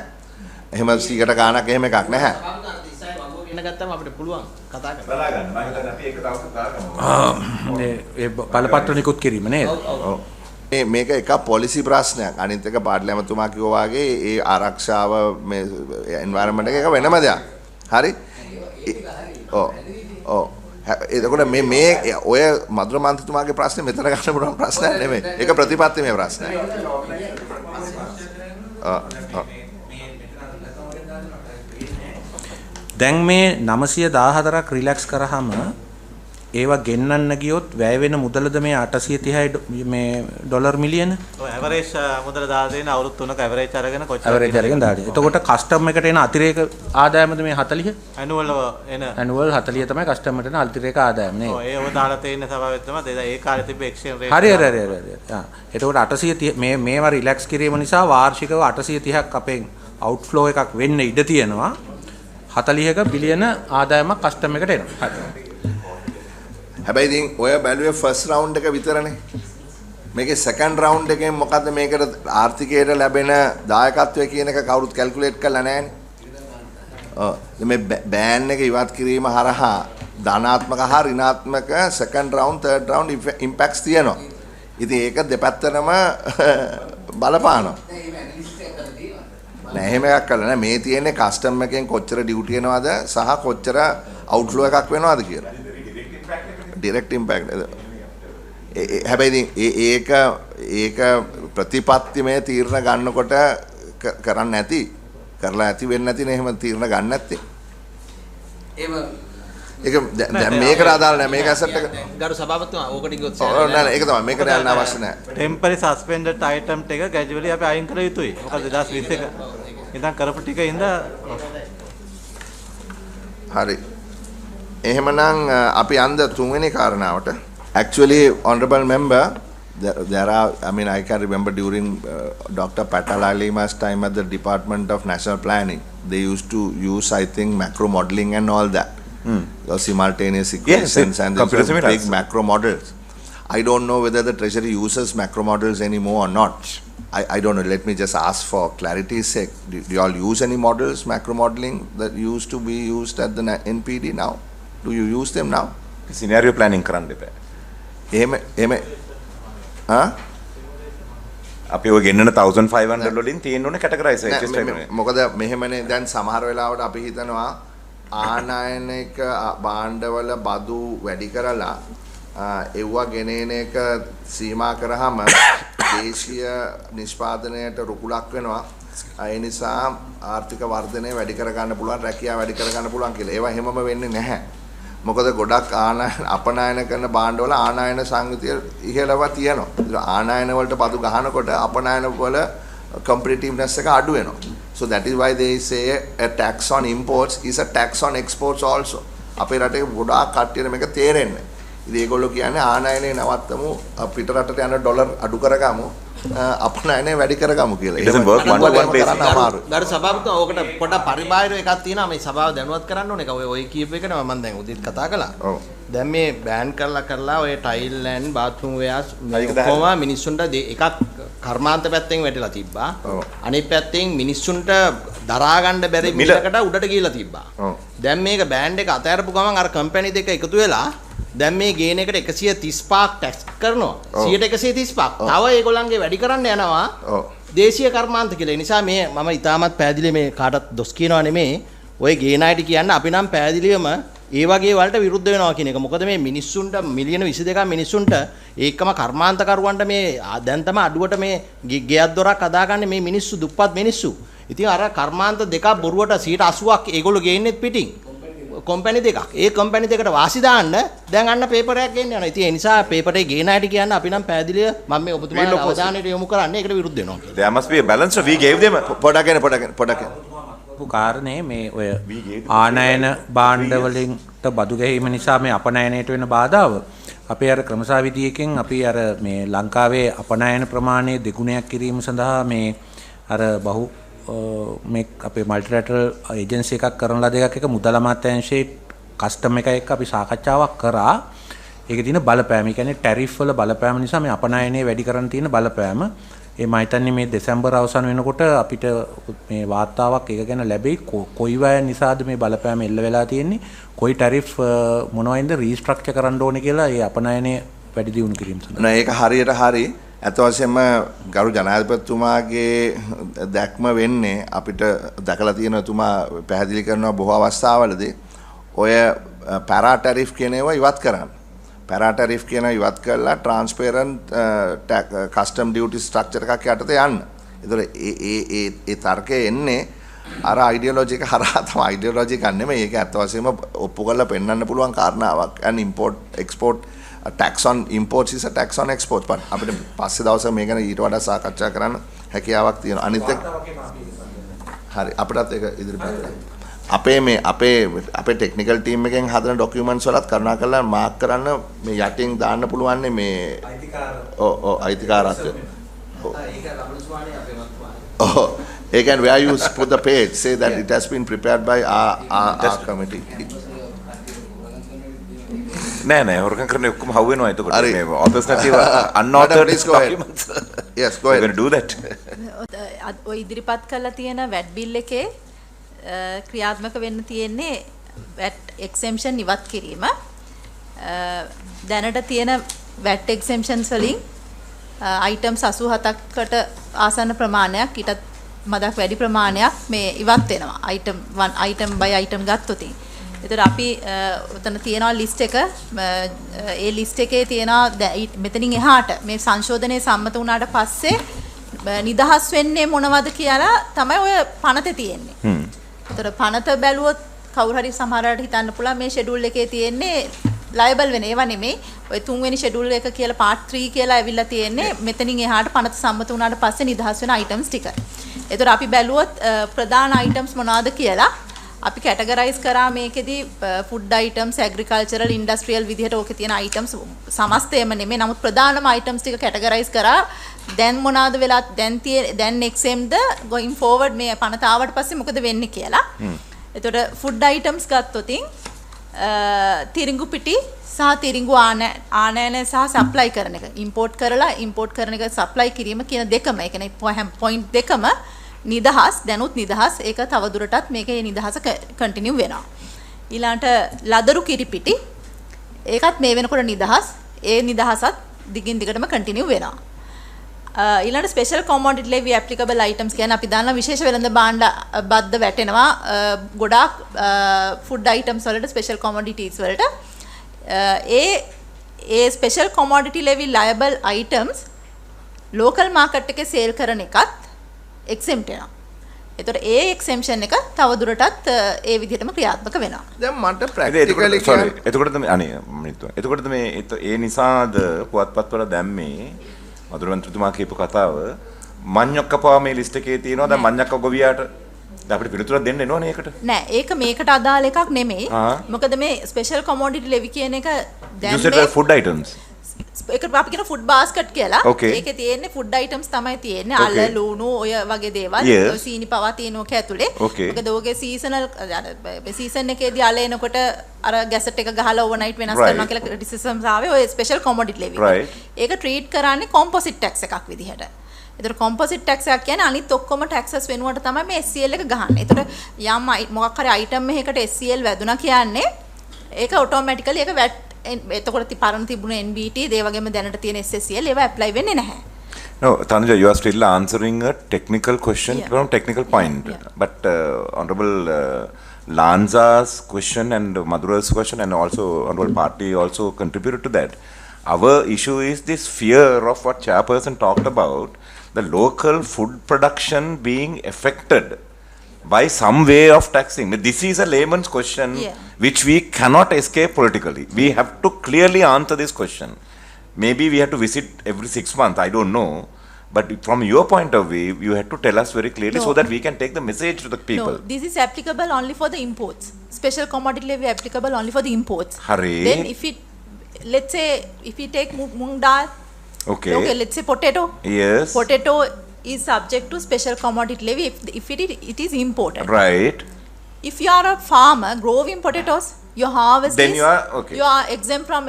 එහෙම 100ට ගාණක් එහෙම එකක් නැහැ. ඉගෙන ගත්තම අපිට පුළුවන් කතා කරන්න. බලා ගන්න. මම හිතන්නේ අපි ඒක දවසක් දාගමු. ඒ බලපත්‍ර නිකුත් කිරීම නේද? ඔව්. මේක එක පොලිසි ප්‍රශ්නයක්. අනිත් එක පාර්ලිමේන්තු ඇමතුමා කිව්වා වගේ ඒ ආරක්ෂාව මේ එන්වයරන්මන්ට් එක වෙනම දෙයක්. හරි? ඔව්. ඔව්. එතකොට මේ ඔය මధుර මන්ත්‍රීතුමාගේ ප්‍රශ්නේ මෙතන ගන්න පුළුවන් ප්‍රශ්නයක් නෙමෙයි. ඒක ප්‍රතිපත්තිමය ප්‍රශ්නයක්. දැන් මේ 914ක් රිලැක්ස් කරාම ඒවා ගෙන්නන්න ගියොත් වැය වෙන මුදලද මේ 830 මේ ඩොලර් මිලියන? ඔය ඇවරේජ් මුදල දාලා දෙන අවුරුදු 3ක ඇවරේජ් අරගෙන කොච්චර? ඇවරේජ් අරගෙන දාලා. එතකොට කස්ටම් එකට එන අතිරේක ආදායමද මේ 40? ඇනුවල් එන ඇනුවල් 40 තමයි කස්ටම් එකට එන අතිරේක ආදායම නේ. ඔව් ඒව දාලා තියෙන සභාවෙත් තමයි ඒ කාලේ තිබ්බ එක්ස්චේන්ජ් රේට්. හරි. එතකොට 830 මේවා රිලැක්ස් කිරීම නිසා වාර්ෂිකව 830ක් අපෙන් අවුට්ෆ්ලෝ එකක් වෙන්න ඉඩ තියෙනවා. 40ක බිලියන ආදායමක් කස්ටම් එකට එනවා. හරි. හැබැයි ඉතින් ඔය බැලුවේ ෆස්ට් රවුන්ඩ් එක විතරනේ. මේකේ සෙකන්ඩ් රවුන්ඩ් එකෙන් මොකද්ද මේකට ආර්ථිකයට ලැබෙන දායකත්වය කියන එක කවුරුත් කැල්කියුලේට් කරලා නැහැනේ. ඔව්. මේ බෑන් එක ඉවත් කිරීම හරහා ධනාත්මක හා ඍණාත්මක සෙකන්ඩ් රවුන්ඩ් තර්ඩ් රවුන්ඩ් ඉම්පැක්ට්ස් තියෙනවා. ඉතින් ඒක දෙපැත්තටම බලපානවා. නෑ එහෙම එකක් කරලා නෑ. මේ තියෙන්නේ කස්ටම් එකෙන් කොච්චර ඩියුටි එනවද සහ කොච්චර අවුට්ෆ්ලෝ එකක් වෙනවද කියලා. Direct impact. හැබැයි ඒක ප්‍රතිපත්තිමය තීරණ ගන්නකොට කරන්නේ නැති කරලා ඇති වෙන්නේ නැතිනේ එහෙම තීරණ ගන්න නැත්තේ. ඒක දැන් මේකට අදාළ නැහැ මේක ඇසට් එක. ගරු සභාපතිතුමා ඕකට ගියොත් නෑ ඒක තමයි මේකට යන්න අවශ්‍ය නැහැ. ටෙම්පරරි සස්පෙන්ඩඩ් අයිටම් ටික ගැජුවලි අපි අයින් කර යුතුයි. මොකද 2021 ඉඳන් කරපු ටික ඉඳ හරි. එහෙමනම් අපි අන්ද තුන්වෙනි කාරණාවට actually honorable member there are I mean I can remember during Dr. Patalalima's time at the Department of National Planning they used to use I think macro modeling and all that. The simultaneous equations and the big macro models. I don't know whether the Treasury uses macro models anymore or not. I don't know. Let me just ask for clarity's sake. Do you all use any models, macro modeling that used to be used at the NPD now? Do you use them now? Scenario planning කරන්න එපා. එහෙම අපි ඔය ගෙන්නන 1500 වලින් තියෙන්න ඕනේ categorise මොකද මෙහෙමනේ දැන් සමහර වෙලාවට අපි හිතනවා ආනයනික භාණ්ඩවල බදු වැඩි කරලා එව්වා ගෙනේන එක සීමා කරාම දේශීය නිෂ්පාදනයට රුකුලක් වෙනවා. ඒ නිසා ආර්ථික වර්ධනය වැඩි කර ගන්න පුළුවන් රැකියාව වැඩි කර ගන්න පුළුවන් කියලා. ඒවා හැමම වෙන්නේ නැහැ. මොකද ගොඩක් අපනයන කරන භාණ්ඩවල ආනයන සංගතිය ඉහළව තියෙනවා. ආනයන වලට බදු ගහනකොට අපනයන වල competitiveness එක අඩු වෙනවා. So that is why they say a tax on imports is a tax on exports also. අපේ රටේ ගොඩාක් කට්ටියට මේක තේරෙන්නේ. ඉතින් ඒගොල්ලෝ කියන්නේ ආනයනේ නවත්තමු පිට රටට යන ඩොලර් අඩු කරගමු අපනයනේ වැඩි කරගමු කියලා. It doesn't work one to one basis. ගරු සභාපතිතුමා ඕකට පොඩ්ඩක් පරිබාහිර එකක් තියෙනවා මේ සභාව දැනුවත් කරන්න ඕනේ. ඔය කියපු එක නම මම දැන් උදේත් කතා කළා. ඔව්. දැන් මේ බෑන් කරලා ඔය ටයිල් ඇන්ඩ් බාත්රූම් වෙයාස් කොහොම මිනිස්සුන්ට එකක් කර්මාන්ත පැත්තෙන් වැටිලා තිබ්බා. අනිත් පැත්තෙන් මිනිස්සුන්ට දරා ගන්න බැරි මිලකට උඩට ගිහිලා තිබ්බා. දැන් මේක බෑන්ඩ් එක අතහැරපු ගමන් අර කම්පැනි දෙක එකතු වෙලා දැන් මේ ගේන එකට 135ක් ටැක්ස් කරනවා 135ක්. තව ඒගොල්ලන්ගේ වැඩි කරන්න යනවා දේශීය කර්මාන්ත කියලා. ඒ නිසා මේ මම ඉතාමත් පැහැදිලි මේ කාටත් දොස් කියනවා නෙමෙයි. ඔය ගේන අයට කියන්න අපි නම් පැහැදිලිවම ඒ වගේ වලට විරුද්ධ වෙනවා කියන එක. මොකද මේ මිනිස්සුන්ට මිලියන 22ක් මිනිස්සුන්ට ඒකම කර්මාන්තකරුවන්ට මේ දැන් තමයි අඩුවට මේ ගෙයක් දොරක් හදාගන්නේ මේ මිනිස්සු දුප්පත් මිනිස්සු. ඉතින් අර කර්මාන්ත දෙකක් බොරුවට 80%ක් ඒගොල්ලෝ ගේන්නෙත් පිටින්. කම්පැනි දෙකක්. ඒ කම්පැනි දෙකට වාසි දාන්න දැන් අන්න පේපර් එකක් ගෙන්න යනවා. ඉතින් ඒ නිසා පේපර් එක ගේන හැටි කියන්න අපි නම් පැහැදිලිව මම මේ ඔබතුමාගේ අවධානයට යොමු කරන්නේ ඒකට විරුද්ධ වෙනවා කියලා. There must be a balance. We gave them පොඩක් කරපු කාරණේ මේ ඔය ආනයන භාණ්ඩ වලින්ට බදු ගැනීම නිසා මේ අපනයනයට වෙන බාධාව අපේ අර ක්‍රමසාවිදියකින් අපි අර මේ ලංකාවේ අපනයන ප්‍රමාණය දෙගුණයක් කිරීම සඳහා මේ අර බහු මේ අපේ මල්ටිලැටරල් ඒජන්සි එකක් කරන ලද එකක් එක මුදල් අමාත්‍යාංශයේ කස්ටම් එක එක්ක අපි සාකච්ඡාවක් කරා. ඒකේ තියෙන බලපෑම, ඒ කියන්නේ ටැරිෆ් වල බලපෑම නිසා මේ අපනයනය වැඩි කරන්න තියෙන බලපෑම. ඒ මම හිතන්නේ මේ දෙසැම්බර් අවසන් වෙනකොට අපිට මේ වාර්තාවක් ඒක ගැන ලැබෙයි. කොයි වය නිසාද මේ බලපෑම එල්ල වෙලා තියෙන්නේ? කොයි ටැරිෆ් මොනවයින්ද රීස්ට්‍රක්චර් කරන්න ඕනේ කියලා ඒ අපනයනය වැඩි දියුණු කිරීම සඳහා. නෑ ඒක හරියට හරි. ඇත්ත වශයෙන්ම ගරු ජනාධිපතිතුමාගේ දැක්ම වෙන්නේ අපිට දැකලා තියෙන තුමා පැහැදිලි කරනවා බොහෝ අවස්ථාවලදී ඔය පැරා ටැරිෆ් කියන ඒවා ඉවත් කරන්න. පැරා ටැරිෆ් කියන ඉවත් කරලා ට්‍රාන්ස්පරන්ට් කස්ටම් ඩියුටි ස්ට්‍රක්චර් එකක් යටතේ යන්න. ඒතර ඒ තර්කය එන්නේ අර අයිඩියොලොජි එක හරහා තමයි. අයිඩියොලොජි එක නෙමෙයි. ඒක ඇත්ත වශයෙන්ම ඔප්පු කරලා පෙන්වන්න පුළුවන් කාරණාවක්. and import export a tax on imports is a tax on exports. but අපිට පස්සේ දවසක මේක ගැන ඊට වඩා සාකච්ඡා කරන්න හැකියාවක් තියෙනවා. අනිත් එක හරි අපිටත් ඒක ඉදිරිපත් කරන්න. අපේ ටෙක්නිකල් ටීම් එකෙන් හදන ඩොකියුමන්ට්ස් වලත් කරුණා කරලා මාක් කරන්න මේ යටින් දාන්න පුළුවන් මේ අයිතිකාරත්වය. ඒක ලබනස්වානේ අපේ මත්වානේ. You can where you put the page say that it has been prepared by our committee. නෑ හොරකම් කරන්නේ ඔක්කොම හවු වෙනවා එතකොට මේ authors නැතිව unauthored documents. Yes, go ahead. We're going to do that. ඔය ඉදිරිපත් කරලා තියෙන VAT bill එකේ ක්‍රියාත්මක වෙන්න තියෙන්නේ VAT exemption ඉවත් කිරීම. දැනට තියෙන VAT exemptions වලින් items 87කට ආසන්න ප්‍රමාණයක් ඊටත් මදක් වැඩි ප්‍රමාණයක් මේ ඉවත් වෙනවා. item by item ගත්තොත්. ඒතර අපි උතන තියෙනවා ලිස්ට් එක. ඒ ලිස්ට් එකේ තියෙනවා මෙතනින් එහාට මේ සංශෝධනයේ සම්මත වුණාට පස්සේ නිදහස් වෙන්නේ මොනවද කියලා තමයි ඔය පනතේ තියෙන්නේ. ඒතර පනත බැලුවොත් කවුරු හරි සමහරවට හිතන්න පුළුවන් මේ ෂෙඩියුල් එකේ තියෙන්නේ ලයබල් වෙන ඒවා නෙමෙයි. ඔය තුන්වෙනි ෂෙඩියුල් එක කියලා පාර්ට් 3 කියලා ඇවිල්ලා තියෙන්නේ මෙතනින් එහාට පනත සම්මත වුණාට පස්සේ නිදහස් වෙන items ටික. ඒතර අපි බැලුවොත් ප්‍රධාන items මොනවාද කියලා අපි කැටගරයිස් කරා මේකෙදි ෆුඩ් items, agricultural, industrial විදිහට ඕකේ තියෙන items සමස්තයම නෙමෙයි. නමුත් ප්‍රධානම items ටික කැටගරයිස් කරා. දැන් මොනවාද වෙලා දැන් XM ද going forward මේ පනත ආවට පස්සේ මොකද වෙන්නේ කියලා. එතකොට ෆුඩ් items ගත්තොතින් තිරිඟු පිටි සහ තිරිඟු ආනයන සහ සප්ලයි කරන එක ඉම්පෝර්ට් කරන එක සප්ලයි කිරීම කියන දෙකම ඒ කියන්නේ පොයින්ට් දෙකම නිදහස් දැනුත් නිදහස් ඒක තවදුරටත් මේකේ නිදහස කන්ටිනියු වෙනවා. ඊළාට ලදරු කිරිපිටි ඒකත් මේ වෙනකොට නිදහස්. ඒ නිදහසත් දිගින් දිගටම කන්ටිනියු වෙනවා. ඊළඟ ස්පෙෂල් කොමොඩිටි ලෙවි ඇප්ලිකබල් අයිටම්ස් කියන්නේ අපි දන්නා විශේෂ වෙළඳ භාණ්ඩ බද්ද වැටෙනවා ගොඩාක් ෆුඩ් අයිටම්ස් වලට ස්පෙෂල් කොමොඩිටිස් වලට ඒ special commodity ලෙවි ලයබල් items local market එකේ සේල් කරන එකත් එක්සෙම්ප්ට් වෙනවා. ඒතර ඒ එක්සෙම්ප්ෂන් එක තවදුරටත් ඒ විදිහටම ක්‍රියාත්මක වෙනවා. දැන් මට ප්‍රැක්ටිකලි එතකොට මේ ඒ නිසාද පුවත්පත් වල දැම්මේ මధుරවන්තතුමා කියපු කතාව මඤ්ඤොක්කපුවා මේ ලිස්ට් එකේ තියෙනවා. දැන් මඤ්ඤොක්ක ගොවියාට අපිට පිළිතුරක් දෙන්න එනවනේ ඒකට. නෑ ඒක මේකට අදාළ එකක් නෙමෙයි. මොකද මේ ස්පෙෂල් කොමොඩිටි ලෙවි කියන එක දැන් මේ ෆුඩ් අයිටම්ස් ඒක අපි කියන ෆුඩ් බාස්කට් කියලා. ඒකේ තියෙන්නේ ෆුඩ් අයිටම්ස් තමයි තියෙන්නේ. අල්ල ලුණු ඔය වගේ දේවල්. සීනි පවා තියෙන ඕක ඇතුලේ. මොකද ඕකේ සීසනල් සීසන් එකේදී අල එනකොට අර ගැසට් එක ගහලා ඕවර්නයිට් වෙනස් කරනවා කියලා ක්‍රිටිසිසම්ස් ආවේ ඔය ස්පෙෂල් කොමොඩිටි ලෙවි. ඒක ට්‍රීට් කරන්නේ කොම්පොසිට් ටැක්ස් එකක් විදිහට. ඒතර කොම්පොසිට් ටැක්ස් එකක් කියන්නේ අනිත් ඔක්කොම ටැක්සස් වෙනුවට තමයි මේ SCL එක ගහන්නේ. ඒතර යම් මොකක් හරි අයිටම් එකකට SCL වැදුනා කියන්නේ ඒක ඔටෝමැටිකලි ඒක වැට් එතකොට පරණ තිබුණ NBT ඒ වගේම දැනට තියෙන SSCL ඒවා ඇප්ලයි වෙන්නේ නැහැ. No, Tanuja, you are still answering a technical question from technical point. But Honorable Lanza's question and Madhura's question and also Honorable Party also contributed to that. Our issue is this fear of what Chairperson talked about, the local food production being affected by some way of taxing. This is a layman's question which we cannot escape politically. We have to clearly answer this question. Maybe we have to visit every 6 months, I don't know. But from your point of view, you had to tell us very clearly so that we can take the message to the people. No, this is applicable only for the imports. Special commodity levy applicable only for the imports. Hare. Then if it, let's say, if we take mung dal, Okay. let's say potato. Yes. Potato is subject to special commodity levy if it is imported. Right. If you are a farmer growing potatoes, your harvest Then is, you are okay. you are exempt from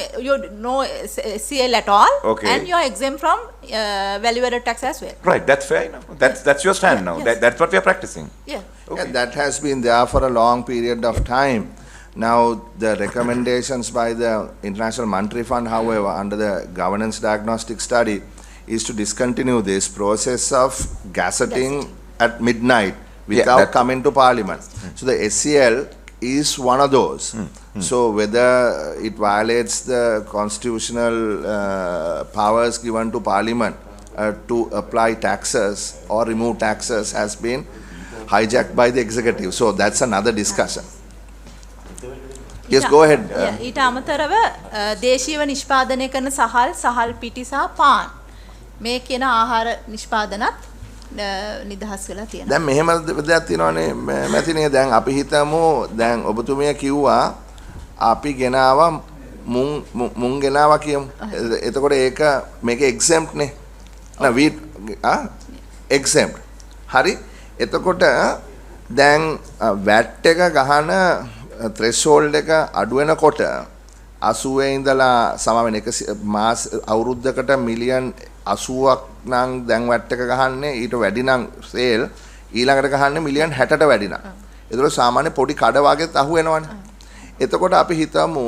no CL at all, Okay. and you are exempt from value-added tax as well. Right. That's fair enough. That's your stand now. Yes. That's what we are practicing. Yeah. Okay. Yeah, that has been there for a long period of time. Now, the recommendations by the International Monetary Fund, however, under the governance diagnostic study, is to discontinue this process of gazetting at midnight without coming to Parliament. So the SCL is one of those. So whether it violates the constitutional powers given to Parliament to apply taxes or remove taxes has been hijacked by the executive. So that's another discussion. Yes, go ahead. ඊට අමතරව දේශීයව නිෂ්පාදනය කරන සහල් පිටි සහ පාන් මේ කියන ආහාර නිෂ්පාදනත් නිදහස් වෙලා තියෙනවා. දැන් මෙහෙම දෙයක් තියෙනවානේ මැතිනේ. දැන් අපි හිතමු දැන් ඔබතුමිය කිව්වා අපි ගෙනාවා මුං ගෙනාවා කියමු. එතකොට ඒක මේක exempt නේ. නා wheat exempt. හරි. එතකොට දැන් VAT එක ගහන threshold එක අඩු වෙනකොට 80 ඉඳලා සමාවෙන එක මාස අවුරුද්දකට මිලියන් 80ක් නම් දැන් VAT එක ගහන්නේ ඊට වැඩි නම් සේල් ඊළඟට ගහන්නේ මිලියන් 60ට වැඩි නම්. ඒතකොට සාමාන්‍ය පොඩි කඩ වගේත් අහු වෙනවනේ. එතකොට අපි හිතමු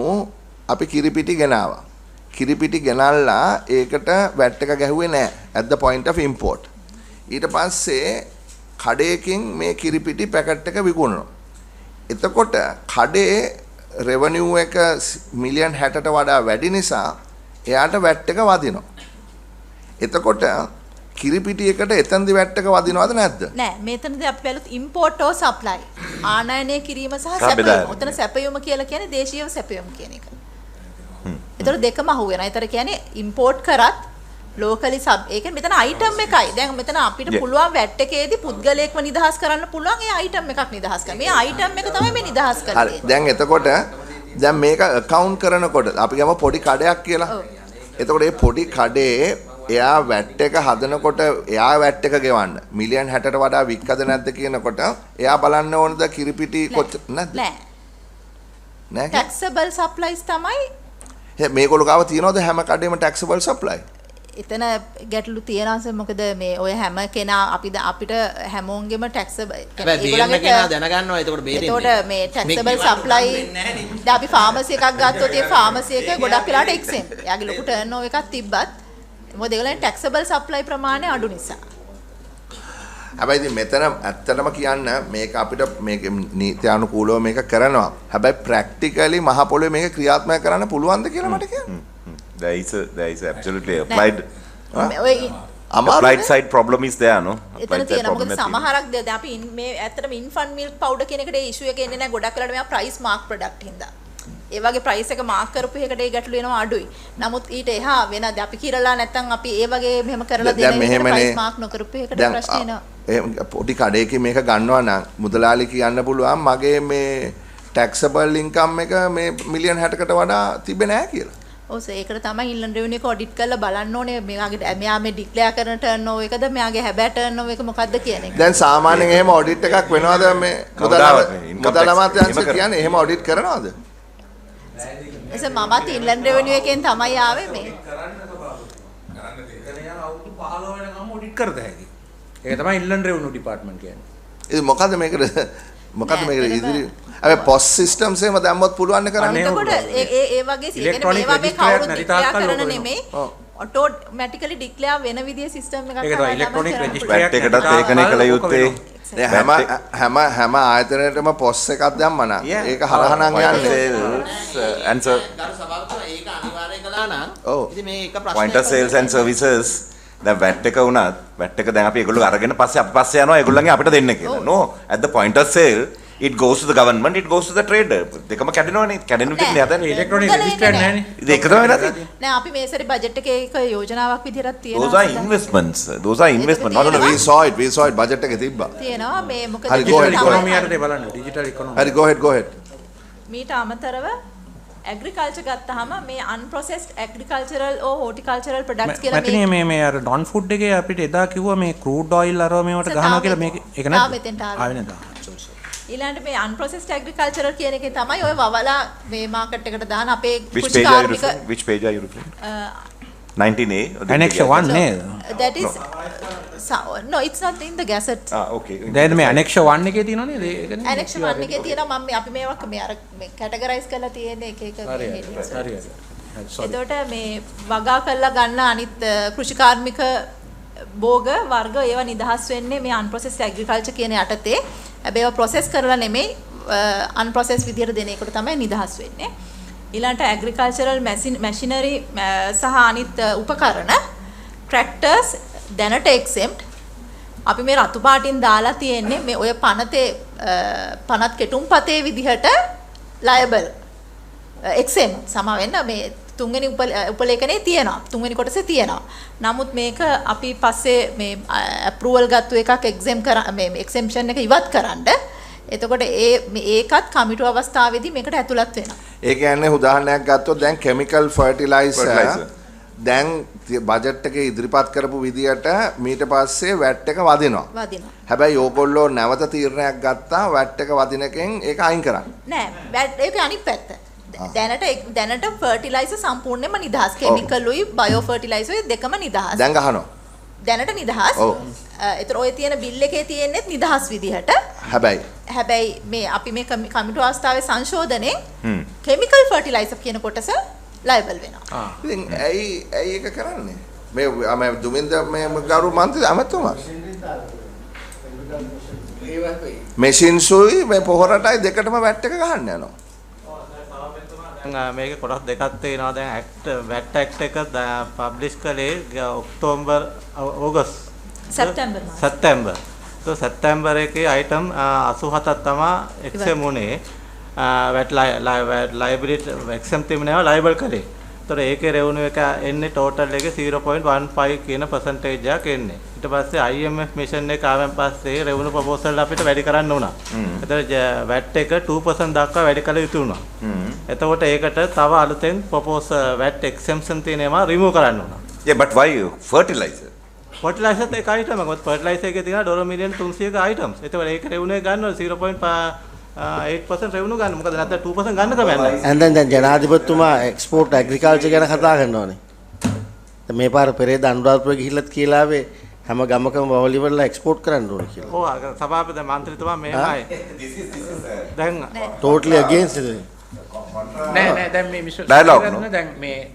අපි කිරිපිටි ගෙනාවා. කිරිපිටි ගෙනල්ලා ඒකට VAT එක ගැහුවේ නැහැ at the point of import. ඊට පස්සේ කඩේකින් මේ කිරිපිටි පැකට් එක විකුණනවා. එතකොට කඩේ රෙවෙනියු එක මිලියන් 60ට වඩා වැඩි නිසා එයාට VAT එක වදිනවා. එතකොට කිරිපිටි එකට එතනදි VAT එක වදිනවද නැද්ද? නෑ මෙතනදී අපි බැලුවොත් import or supply ආනයනය කිරීම සහ සැපයීම. උතන සැපයීම කියලා කියන්නේ දේශීය සැපයීම කියන එක. ඒතර දෙකම අහු වෙනවා. ඒතර කියන්නේ import කරත් locally sub ඒ කියන්නේ මෙතන item එකයි. දැන් මෙතන අපිට පුළුවන් VAT එකේදී පුද්ගලයෙක්ව නිදහස් කරන්න පුළුවන් ඒ item එකක් නිදහස් කරන්න. මේ item එක තමයි මේ නිදහස් කරන්නේ. හරි. දැන් එතකොට දැන් මේක account කරනකොට අපි ගම පොඩි කඩයක් කියලා. එතකොට මේ පොඩි කඩේ එයා VAT එක හදනකොට එයා VAT එක ගෙවන්න මිලියන් 60ට වඩා වික්කද නැද්ද කියනකොට එයා බලන්න ඕනද කිරිපිටි කොච්චර නැද්ද? නෑ. taxable supplies තමයි. මේගොල්ලෝ ගාව තියනවද හැම කඩේම taxable supply? එතන ගැටලු තියෙනවා මොකද මේ ඔය හැම කෙනා අපිට හැමෝන්ගෙම taxable ඒගොල්ලන්ගේ කෙනා දැනගන්නවා එතකොට බේරෙන්නේ. එතකොට මේ taxable supply දැන් අපි ෆාමසි එකක් ගත්තොත් ඒ ෆාමසි එක ගොඩක් වෙලාට exempt. එයාගේ ලොකු turnover එකක් තිබ්බත් මොකද ඒගොල්ලන් taxable supply ප්‍රමාණය අඩු නිසා. හැබැයි ඉතින් මෙතන ඇත්තටම කියන්න මේක අපිට මේක නීත්‍යානුකූලව මේක කරනවා. හැබැයි practically මහ පොළොවේ මේක ක්‍රියාත්මක කරන්න පුළුවන්ද කියලා මට කියන්න. There is absolutely applied අමාරු applied side problem is there no. එතන තියෙනවා මොකද සමහරක් දැන් අපි මේ ඇත්තටම infant milk powder කියන එකට ඒ issue එක එන්නේ නැහැ ගොඩක් වෙලාවට මේවා price mark product හින්දා. ඒ වගේ price එක mark කරපු එකට ඒ ගැටලු එනවා අඩුයි. නමුත් ඊට එහා වෙන අපි කිරලා නැත්තම් අපි ඒ වගේ මෙහෙම කරලා දෙන එකට price mark නොකරපු එකට ප්‍රශ්න එනවා. පොඩි කඩේකින් මේක ගන්නවා නම් මුදලාලි කියන්න පුළුවන් මගේ මේ taxable income එක මේ මිලියන් 60කට වඩා තිබෙන්නේ නැහැ කියලා. ඔව් සර් ඒකට තමයි ඉන්ලන්ඩ් රෙවිනියු එක ඔඩිට් කරලා බලන්න ඕනේ මෙයා මේ ඩික්ලෙයාර් කරන ටර්න්ಓවර් එකද මෙයාගේ හැබෑ ටර්න්ಓවර් එක මොකක්ද කියන එක. දැන් සාමාන්‍යයෙන් එහෙම ඔඩිට් එකක් වෙනවද මේ මුදල් අමාත්‍යාංශය කියන්නේ එහෙම ඔඩිට් කරනවද? එසේ මමත් ඉන්ලන්ඩ් රෙවිනියු එකෙන් තමයි ආවේ මේ. කරන්න දෙන්න යන අවුරුදු 15 වෙනකම් ඔඩිට් කරද හැකි. ඒක තමයි ඉන්ලන්ඩ් රෙවිනියු ඩිපාර්ට්මන්ට් කියන්නේ. ඒ මොකද්ද මේකට ඉදිරි අර පොස් සිස්ටම්ස් එහෙම දැම්මොත් පුළුවන් නේ කරන්න. එතකොට ඒ වගේ කියන්නේ මේවා මේ කවුරුත් ඩික්ලෙයාර් කරන නෙමෙයි. ඔටෝමැටිකලි ඩික්ලෙයාර් වෙන විදිහේ සිස්ටම් එකක් තමයි. ඒක ඉලෙක්ට්‍රොනික රෙජිස්ටර් එකටත් ඒකනේ කළ යුත්තේ. හැම ආයතනයකටම පොස් එකක් දැම්මා නම් ඒක හරහා නම් යන්නේ. answer ගරු සභාපතිතුමා ඒක අනිවාර්යයෙන් කළා නම් ඉතින් මේ එක ප්‍රශ්නයක් point of sales and services දැන් VAT එක වුණත් VAT එක දැන් අපි ඒගොල්ලෝ අරගෙන පස්සේ අපි පස්සේ යනවා ඒගොල්ලන්ගේ අපිට දෙන්න කියලා. No, at the point of sale it goes to the government, it goes to the trader. දෙකම කැඩෙනවනේ. කැඩෙන විදිහට නෑ හදන්නේ. ඉලෙක්ට්‍රොනික රෙජිස්ටර් නැහැනේ. ඒක තමයි වෙලා නෑ අපි මේ සැරේ බජට් එකේ ඒක යෝජනාවක් විදිහට තියෙනවා. Those are investments. Those are investments. No, no, we saw it budget එකේ තිබ්බා. තියෙනවා මේ මොකද ඩිජිටල් ඉකොනොමි යටතේ බලන්න. Digital economy. හරි go ahead. මීට අමතරව ඇග්‍රිකල්චර් ගත්තාම මේ unprocessed agricultural or horticultural products කියලා මැතිනේ මේ අර non food එකේ අපිට එදා කිව්වා මේ crude oil අරව මේවට ගහනවා කියලා මේක ඒක නැද්ද? ආවේ නේද? ඊළඟට මේ unprocessed agricultural කියන එකේ තමයි ඔය වවලා මේ මාකට් එකට දාන අපේ which page are you referring? 19A. Annex 1 නේද? That is no, it's not in the gazette. Okay. දැන් මේ Annex 1 එකේ තියෙනව නේද? ඒකනේ. Annex 1 එකේ තියෙනවා මම අපි මේවා මේ අර මේ කැටගරයිස් කරලා තියෙන එක හරි. එතකොට මේ වගා කරලා ගන්න අනිත් කෘෂිකාර්මික භෝග වර්ග ඒවා නිදහස් වෙන්නේ මේ unprocessed agriculture කියන යටතේ. හැබැයි ඒවා process කරලා නෙමෙයි unprocessed විදියට දෙන එකට තමයි නිදහස් වෙන්නේ. ඊළඟට agricultural machinery සහ අනිත් උපකරණ tractors දැනට exempt. අපි මේ රතු පාටින් දාලා තියෙන්නේ මේ ඔය පනත් කෙටුම්පතේ විදිහට liable exempt සම වෙන්න මේ තුන්වෙනි උපලේඛනයේ තියෙනවා. තුන්වෙනි කොටසේ තියෙනවා. නමුත් මේක අපි පස්සේ මේ approval ගත්ත එකක් exemption එක ඉවත් කරන්න. එතකොට ඒකත් කමිටු අවස්ථාවේදී මේකට ඇතුළත් වෙනවා. ඒ කියන්නේ උදාහරණයක් ගත්තොත් දැන් chemical fertilizer දැන් බජට් එකේ ඉදිරිපත් කරපු විදියට මීට පස්සේ VAT එක වදිනවා. හැබැයි ඕගොල්ලෝ නැවත තීරණයක් ගත්තා VAT එක වදින එකෙන් ඒක අයින් කරන්න. නෑ VAT ඒක අනිත් පැත්ත. දැනට ෆර්ටිලයිසර් සම්පූර්ණයෙන්ම නිදහස්. කෙමිකලුයි බයෝ ෆර්ටිලයිසර් දෙකම නිදහස්. දැන් ගහනවා. දැනට නිදහස්. ඒතර ඔය තියෙන බිල් එකේ තියෙන්නේ නිදහස් විදිහට. හැබැයි මේ අපි මේ කමිටු අවස්ථාවේ සංශෝධනයේ කෙමිකල් ෆර්ටිලයිසර් කියන කොටස liable වෙනවා. ඉතින් ඇයි ඒක කරන්නේ? මේ දුමින්ද මේ ගරු මන්ත්‍රී අමතුමා. මැෂින්සුයි මේ පොහොරටයි දෙකටම VAT එක ගහන්න යනවා. මේක කොටස් දෙකක් තියෙනවා. දැන් VAT Act එක පබ්ලිෂ් කළේ ඔක්තෝබර් සැප්තැම්බර්. So සැප්තැම්බර් එකේ item 87ක් තමයි exempt වුණේ. VAT liability exempt වෙනවා liable කරේ. ඒතර ඒකේ revenue එක එන්නේ total එකේ 0.15 කියන percentage එකක් එන්නේ. ඊට පස්සේ IMF mission එක ආවන් පස්සේ revenue proposal අපිට වැඩි කරන්න උනා. ඒතර VAT එක 2% දක්වා වැඩි කළ යුතු වුණා. එතකොට ඒකට තව අලුතෙන් proposal VAT exemption තියෙනවා remove කරන්න උනා. Yeah, but why fertilizer? Fertilizer එක item එකක්. fertilizer එකේ තියෙනවා $3 million 300ක items. ඒතකොට ඒක revenue ගන්නවා 0.8% revenue ගන්න. මොකද නැත්නම් 2% ගන්න ක්‍රමයක් නැහැ. and then ජනාධිපතිතුමා export agriculture ගැන කතා කරනවානේ. මේ පාර පෙරේද අනුරාධපුර ගිහිල්ලත් කියලා ආවේ හැම ගමකම වවලි වල එක්ස්පෝර්ට් කරන්න ඕනේ කියලා. ඔව් සභාපති මන්ත්‍රීතුමා මෙහෙමයි. දැන් totally against it. නෑ දැන් මේ මිස්ටර්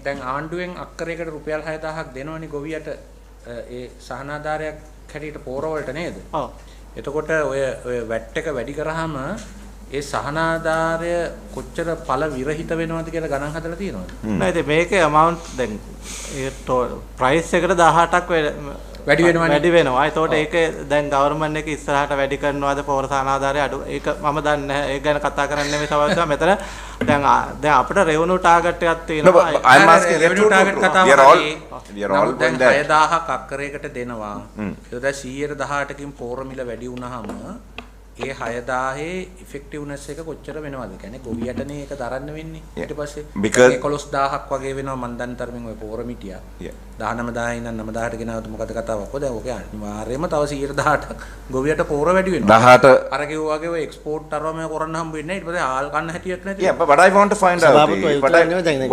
දැන් ආණ්ඩුවෙන් අක්කරයකට රුපියල් 6000ක් දෙනවනේ ගොවියට ඒ සහනාධාරයක් හැටියට පෝර වලට නේද? ඔව්. එතකොට ඔය වැට් එක වැඩි කරාම ඒ සහනාධාරය කොච්චර පළ විරහිත වෙනවද කියලා ගණන් හදලා තියෙනවද? නෑ ඉතින් මේකේ amount දැන් ඒ price එකට 18ක් වැඩි වෙනවා. ඒතකොට ඒක දැන් government එක ඉස්සරහට වැඩි කරනවාද පොර සහනාධාරය අඩු ඒක මම දන්නේ නැහැ. ඒක ගැන කතා කරන්නේ නෙමෙයි සමහරවිට මෙතන දැන් අපිට revenue target එකක් තියෙනවා. I'm asking revenue target කතාව we are all දැන් 6000ක් අක්කරයකට දෙනවා. ඒක දැන් 118කින් පෝර මිල වැඩි වුණාම ඒ 6000 effectiveness එක කොච්චර වෙනවද? කියන්නේ ගොවියටනේ ඒක දරන්න වෙන්නේ. ඊට පස්සේ 11000ක් වගේ වෙනවා මන් දන්න තරමින් ඔය පෝර මිටියා. 19000 ඉඳන් 9000ට ගෙනාවොත් මොකද කතාවක්? ඔය දැන් ඔක අනිවාර්යයෙන්ම තව 118ක් ගොවියට පෝර වැඩි වෙනවා. 18 අර කිව්වා වගේ ඔය එක්ස්පෝර්ට් අරවම කරන්න හම්බ වෙන්නේ නැහැ. ඊට පස්සේ ආල් කන්න හැටියක් නැති. Yeah, but I want to find out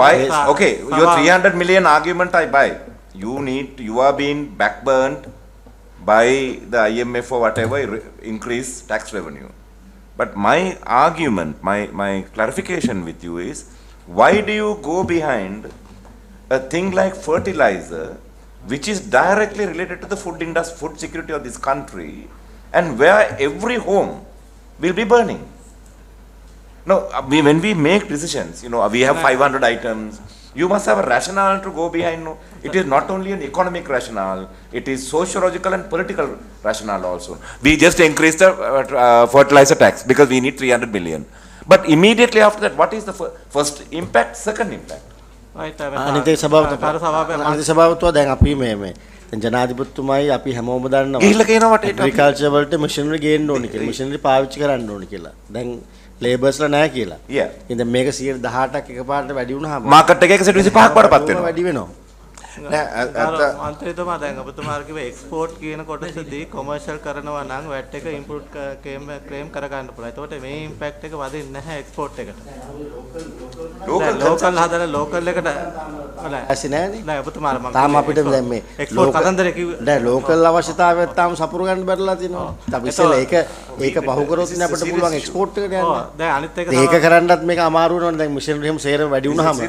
why okay, your 300 million argument I buy. You are being backburned by the IMF or whatever increase tax revenue. But my argument, my clarification with you is, why do you go behind a thing like fertilizer, which is directly related to the food industry, food security of this country, and where every home will be burning? No, when we make decisions, we have 500 items. You must have a rationale to go behind. No? It is not only an economic rationale, it is sociological and political rationale also. We just increased the fertilizer tax because we need 300 million. But immediately after that, what is the first impact, second impact? අනිතේ සභාවතුවා දැන් අපි මේ ජනාධිපතිතුමයි අපි හැමෝම දන්නවා ගිහිල්ලා කියනවා agriculture වලට මැෂිනරි ගේන්න ඕනේ කියලා. මැෂිනරි පාවිච්චි කරන්න ඕනේ කියලා. දැන් ලේබර්ස්ලා නැහැ කියලා. ඉතින් මේක 118ක් එකපාරට වැඩි වුණාම මාකට් එකේ 125ක් වඩපත් වෙනවා. වැඩි වෙනවා. අන්තිමටම දැන් ඔබතුමාලා කිව්වේ එක්ස්පෝර්ට් කියන කොටසදී කොමර්ෂල් කරනවා නම් වැට් එක ඉම්පෝට් ක්ලේම් කරගන්න පුළුවන්. එතකොට මේ ඉම්පැක්ට් එක වදින්නේ නැහැ එක්ස්පෝර්ට් එකට. ලෝකල් හදලා ලෝකල් එකට ඇසි නෑනේ. නෑ ඔබතුමාලා මම තාම අපිට දැන් මේ එක්ස්පෝර්ට් කතන්දරේ කිව්වේ. දැන් ලෝකල් අවශ්‍යතාවයත් තාම සපුර ගන්න බැරිලා තියෙනවා. අපි ඉස්සෙල්ලා ඒක පහු කරොත් නේ අපිට පුළුවන් එක්ස්පෝර්ට් එකට යන්න. දැන් අනිත් එක ඒක කරන්නත් මේක අමාරු වෙනවනේ. දැන් මිෂනරි එහෙම සේරම වැඩි වුණාම